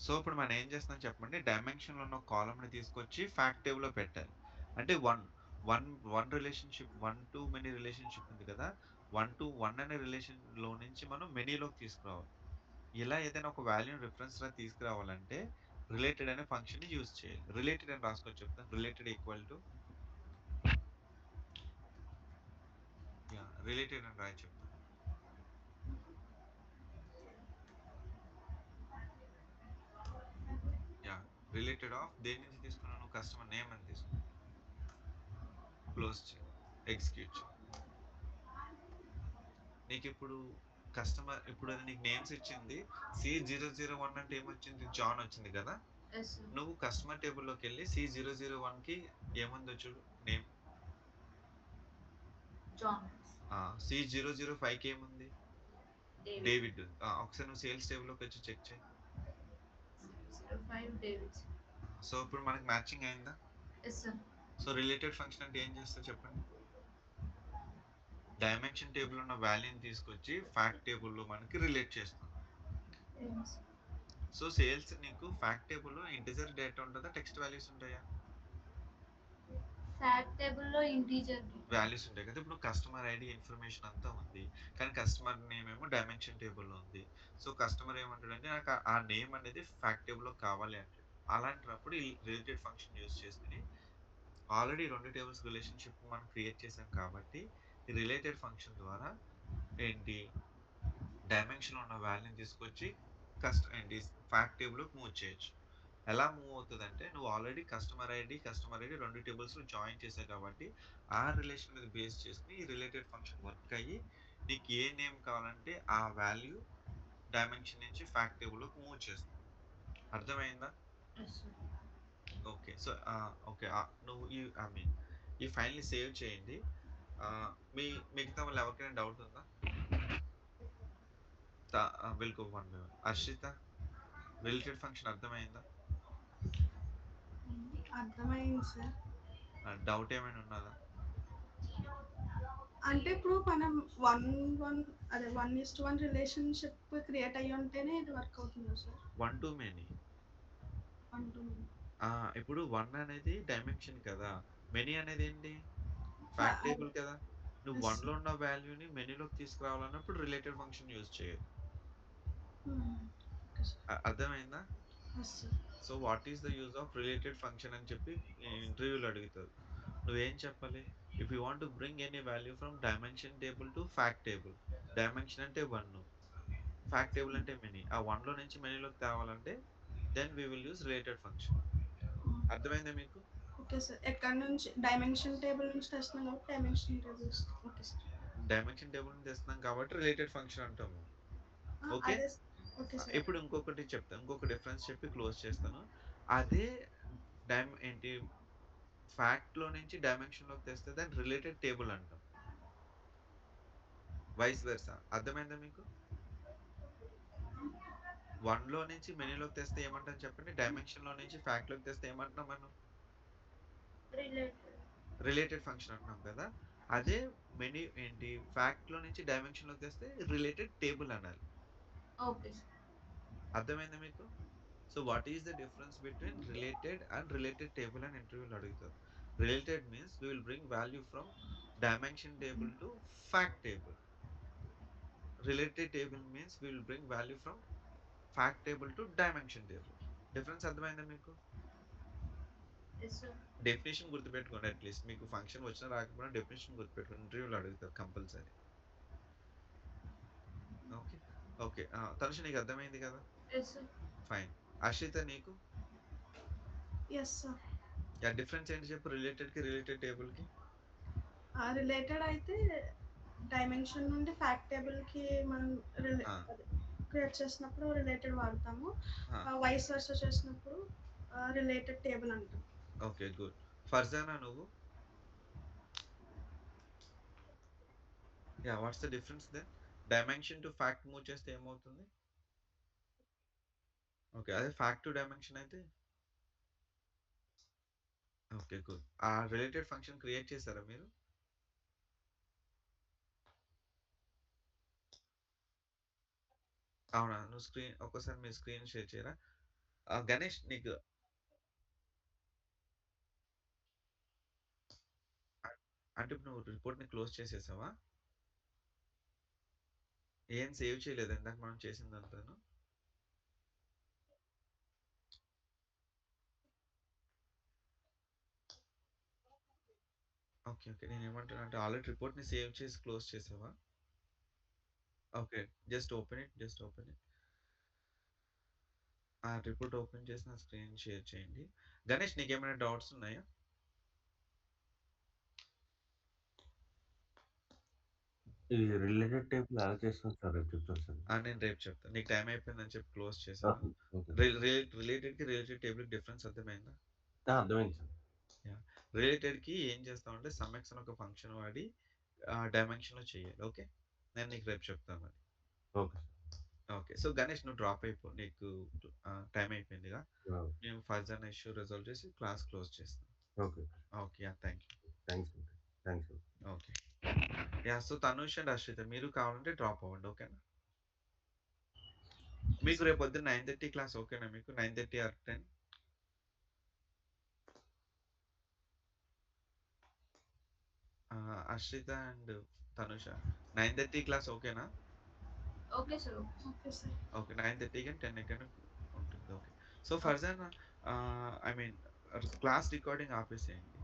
సో, ఇప్పుడు మనం ఏం చేస్తున్నాం చెప్పండి. డైమెన్షన్‌లో ఉన్న కాలమ్‌ని తీసుకొచ్చి ఫ్యాక్ట్ టేబుల్‌లో పెట్టాలి. అంటే 1 రిలేషన్‌షిప్ 1 టు మెనీ రిలేషన్‌షిప్ ఉంది కదా! 1 టు 1 అనే రిలేషన్‌లో నుంచి మనం మెనీలోకి తీసుకురావాలి. ఇలా ఏదైనా ఒక వాల్యూని రిఫరెన్స్‌లా తీసుకురావాలంటే రిలేటెడ్ అనే ఫంక్షన్‌ని యూజ్ చేయాలి. రిలేటెడ్ అని రాసుకొని చెప్తాను. రిలేటెడ్ ఈక్వల్ టు రిలేటెడ్ అని రాయి చెప్తాను. రిలేటెడ్ ఆఫ్ దేని నుంచి తీసుకున్నాను? కస్టమర్ నేమ్ అని తీసుకున్నాను. క్లోజ్ చేయి, ఎగ్జిక్యూట్ చేయి. నీకు ఇప్పుడు కస్టమర్ ఇప్పుడు అది నీకు నేమ్స్ ఇచ్చింది. C001 అంటే ఏమొచ్చింది? జాన్ వచ్చింది కదా. Yes sir. నువ్వు కస్టమర్ టేబుల్లోకి వెళ్ళి C001కి ఏముందో చూడు నేమ్. జాన్. C005కి ఏముంది? డేవిడ్. ఒకసారి నువ్వు సేల్స్ టేబుల్లోకి వచ్చి చెక్ చేయి. 05 డేవిడ్. సో ఇప్పుడు మనకి మ్యాచింగ్ అయిందా? Yes sir. So related function అంటే ఏం చేస్తావు చెప్పండి. డైమెన్షన్ టేబుల్ ఉన్న వాల్యూని తీసుకొచ్చి ఫ్యాక్ట్ టేబుల్లో మనకి రిలేట్ చేస్తాం. సో సేల్స్ నీకు ఫ్యాక్ట్ టేబుల్లో ఇంటిజర్ డేటా ఉంటుందా, టెక్స్ట్ వాల్యూస్ ఉంటాయా? ఫ్యాక్ట్ టేబుల్లో ఇంటీజర్ వాల్యూస్ ఉంటాయి కదా. ఇప్పుడు కస్టమర్ ఐడి ఇన్ఫర్మేషన్ అంతా ఉంది, కానీ కస్టమర్ నేమ్ ఏమో డైమెన్షన్ టేబుల్లో ఉంది. సో కస్టమర్ ఏమంటాడంటే నాకు ఆ నేమ్ అనేది ఫ్యాక్ట్ టేబుల్లో కావాలి అంటాడు. అలాంటప్పుడు ఈ రిలేటెడ్ ఫంక్షన్ యూజ్ చేసుకుని ఆల్రెడీ 2 టేబుల్స్ రిలేషన్షిప్ మనం క్రియేట్ చేసాం కాబట్టి ఈ రిలేటెడ్ ఫంక్షన్ ద్వారా ఏంటి డైమెన్షన్ ఉన్న వాల్యూని తీసుకొచ్చి ఏంటి ఫ్యాక్ట్ టేబుల్లోకి మూవ్ చేయొచ్చు. ఎలా మూవ్ అవుతుందంటే నువ్వు already customer ID 2 tables join చేసావు కాబట్టి ఆ రిలేషన్ మీద బేస్ చేసుకుని ఈ రిలేటెడ్ ఫంక్షన్ వర్క్ అయ్యి నీకు ఏ నేమ్ కావాలంటే ఆ వాల్యూ డైమెన్షన్ నుంచి ఫ్యాక్ట్ టేబుల్లోకి మూవ్ చేస్తుంది. అర్థమైందా? ఓకే. So okay. నువ్వు ఈ ఫైల్‌ని సేవ్ చేయండి. మిగతా వాళ్ళు ఎవరికైనా డౌట్ ఉందా? Will go one by one. Harshita, related function అర్థమైందా? అర్థమైంది సార్. డౌట్ ఏమైనా ఉన్నదా? అంటే ఇప్పుడు మనం 1:1 రిలేషన్‌షిప్ క్రియేట్ అయ్యి ఉంటేనే ఇది వర్క్ అవుతుందా sir? One to many. 1 to many. ఇప్పుడు 1 అనేది డైమెన్షన్ కదా. మెనీ అనేది ఏంటి? ఫ్యాక్ట్ టేబుల్ కదా. నువ్వు Yes. 1లో ఉన్న వాల్యూని మెనీలోకి తీసుకురావాలన్నప్పుడు రిలేటెడ్ ఫంక్షన్ యూజ్ చేయాలి. Okay sir. అర్థమైందా? Yes sir. So what is the use of related function అని చెప్పి ఇంటర్వ్యూలో అడుగుతారు. నువ్వేం చెప్పాలి? If you want to bring any value from dimension table to fact table. Dimension అంటే 1, ఫ్యాక్ట్ టేబుల్ అంటే మెనీ. ఆ 1లో నుంచి మెనీలోకి తేవాలంటే then we will use related function. అర్థమైందా మీకు? Okay sir. ఎక్కడి నుంచి డైమెన్షన్ టేబుల్ నుంచి తెస్తున్నాం కాబట్టి dimension table. Okay sir. Dimension table నుంచి తెస్తున్నాం కాబట్టి రిలేటెడ్ ఫంక్షన్ అంటాము. ఓకే. అదే ఓకే సార్. ఇప్పుడు ఇంకొకటి చెప్తాను. ఇంకొక డిఫరెన్స్ చెప్పి క్లోజ్ చేస్తాను. అదే ఏంటి ఫ్యాక్ట్‌లో నుంచి డైమెన్షన్‌లోకి తెస్తే దాన్ని రిలేటెడ్ టేబుల్ అంటాం. Vice versa. అర్థమైందా మీకు? 1లో నుంచి మెనీలోకి తెస్తే ఏమంటాం చెప్పండి? డైమెన్షన్‌లో నుంచి ఫ్యాక్ట్‌లోకి తెస్తే ఏమంటున్నాం మనం? రిలేటెడ్ ఫంక్షన్ అంటున్నాం కదా. అదే మెనీ ఏంటి ఫ్యాక్ట్‌లో నుంచి డైమెన్షన్‌లోకి తెస్తే రిలేటెడ్ టేబుల్ అనాలి. ఓకే. అర్థమైందా మీకు? So what is the difference between related and related table అని ఇంటర్వ్యూలో అడుగుతారు. Related means we will bring value from dimension table to fact table. Related table means we will bring value from fact table to dimension table. Difference అర్థమైందా మీకు? Yes sir. Definition గుర్తుపెట్టుకోండి. At least మీకు function వచ్చినా రాకపోయినా definition గుర్తుపెట్టుకోండి. ఇంటర్వ్యూలో అడుగుతారు compulsory. Okay. Okay. Tanusha నీకు అర్థమైంది కదా? Yes sir. ఫైన్. హర్షిత నీకు? Yes sir. డిఫరెన్స్ ఏంటి చెప్పు రిలేటెడ్‌కి రిలేటెడ్ టేబుల్‌కి? రిలేటెడ్ అయితే డైమెన్షన్ నుండి ఫ్యాక్ట్ టేబుల్‌కి మనం ఆ. క్రియేట్ చేసినప్పుడు రిలేటెడ్ వాడతాము. ఆ. వైస్ వర్సా చేసినప్పుడు రిలేటెడ్ టేబుల్ అంటాం. ఓకే. గుడ్. ఫర్జానా నువ్వు? What's the difference then? Dimension to fact move చేస్తే ఏమవుతుంది? ఓకే. అదే ఫ్యాక్ట్ టు డైమెన్షన్ అయితే? ఓకే. గుడ్. ఆ రిలేటెడ్ ఫంక్షన్ క్రియేట్ చేసారా మీరు? అవునా? నువ్వు ఒక్కసారి మీ స్క్రీన్ షేర్ చేయరా? గణేష్ నీకు అంటే ఇప్పుడు నువ్వు రిపోర్ట్‌ని క్లోజ్ చేసేసావా? ఏం సేవ్ చేయలేదా ఇందాక మనం చేసిందంతాను? ఓకే. ఓకే. నేనేమంటానంటే ఆల్రెడీ రిపోర్ట్‌ని సేవ్ చేసి క్లోజ్ చేసావా? Okay. Just open it. Just open it. ఆ రిపోర్ట్ ఓపెన్ చేసి నా స్క్రీన్ షేర్ చేయండి. గణేష్ నీకేమైనా డౌట్స్ ఉన్నాయా? ఈ రిలేటెడ్ టేబుల్ ఎలా చేస్తాం సార్? రేపు చెప్తాను సార్. నేను రేపు చెప్తాను. నీకు టైం అయిపోయిందని చెప్పి క్లోజ్ ఆ! చేశాను. ఓకే. రిలేటెడ్ టేబుల్‌కి డిఫరెన్స్ అర్థమైందా? అర్థమైంది సార్. యాహ్! రిలేటెడ్‌కి ఏం చేస్తామంటే సమ్‌ఎక్స్ అని ఒక ఫంక్షన్ వాడి డైమెన్షన్‌లో చేయాలి. ఓకే. నేను నీకు రేపు చెప్తాను మరి. Okay okay. సో, గణేష్ నువ్వు డ్రాప్ అయిపో. నీకు టైం అయిపోయిందిగా. సార్. నేను ఫర్దర్ ఇష్యూ రిజాల్వ్ చేసి క్లాస్ క్లోజ్ చేస్తాను. Okay. Okay. Yeah! Thank you. Thanks అండి. Thanks sir. Okay. Yeah! So, Tanush and Harshita మీరు కావాలంటే డ్రాప్ అవ్వండి. ఓకేనా? మీకు రేపు పొద్దున్న 9:30 క్లాస్ ఓకేనా మీకు? 9:30 or 10? Harshita and Tanusha 9:30 class ఓకేనా? Okay sir. Okay sir. Okay. 9:30 గాని 10 గాని ఉంటుంది. Okay. So, further I mean class recording ఆపేసేయండి.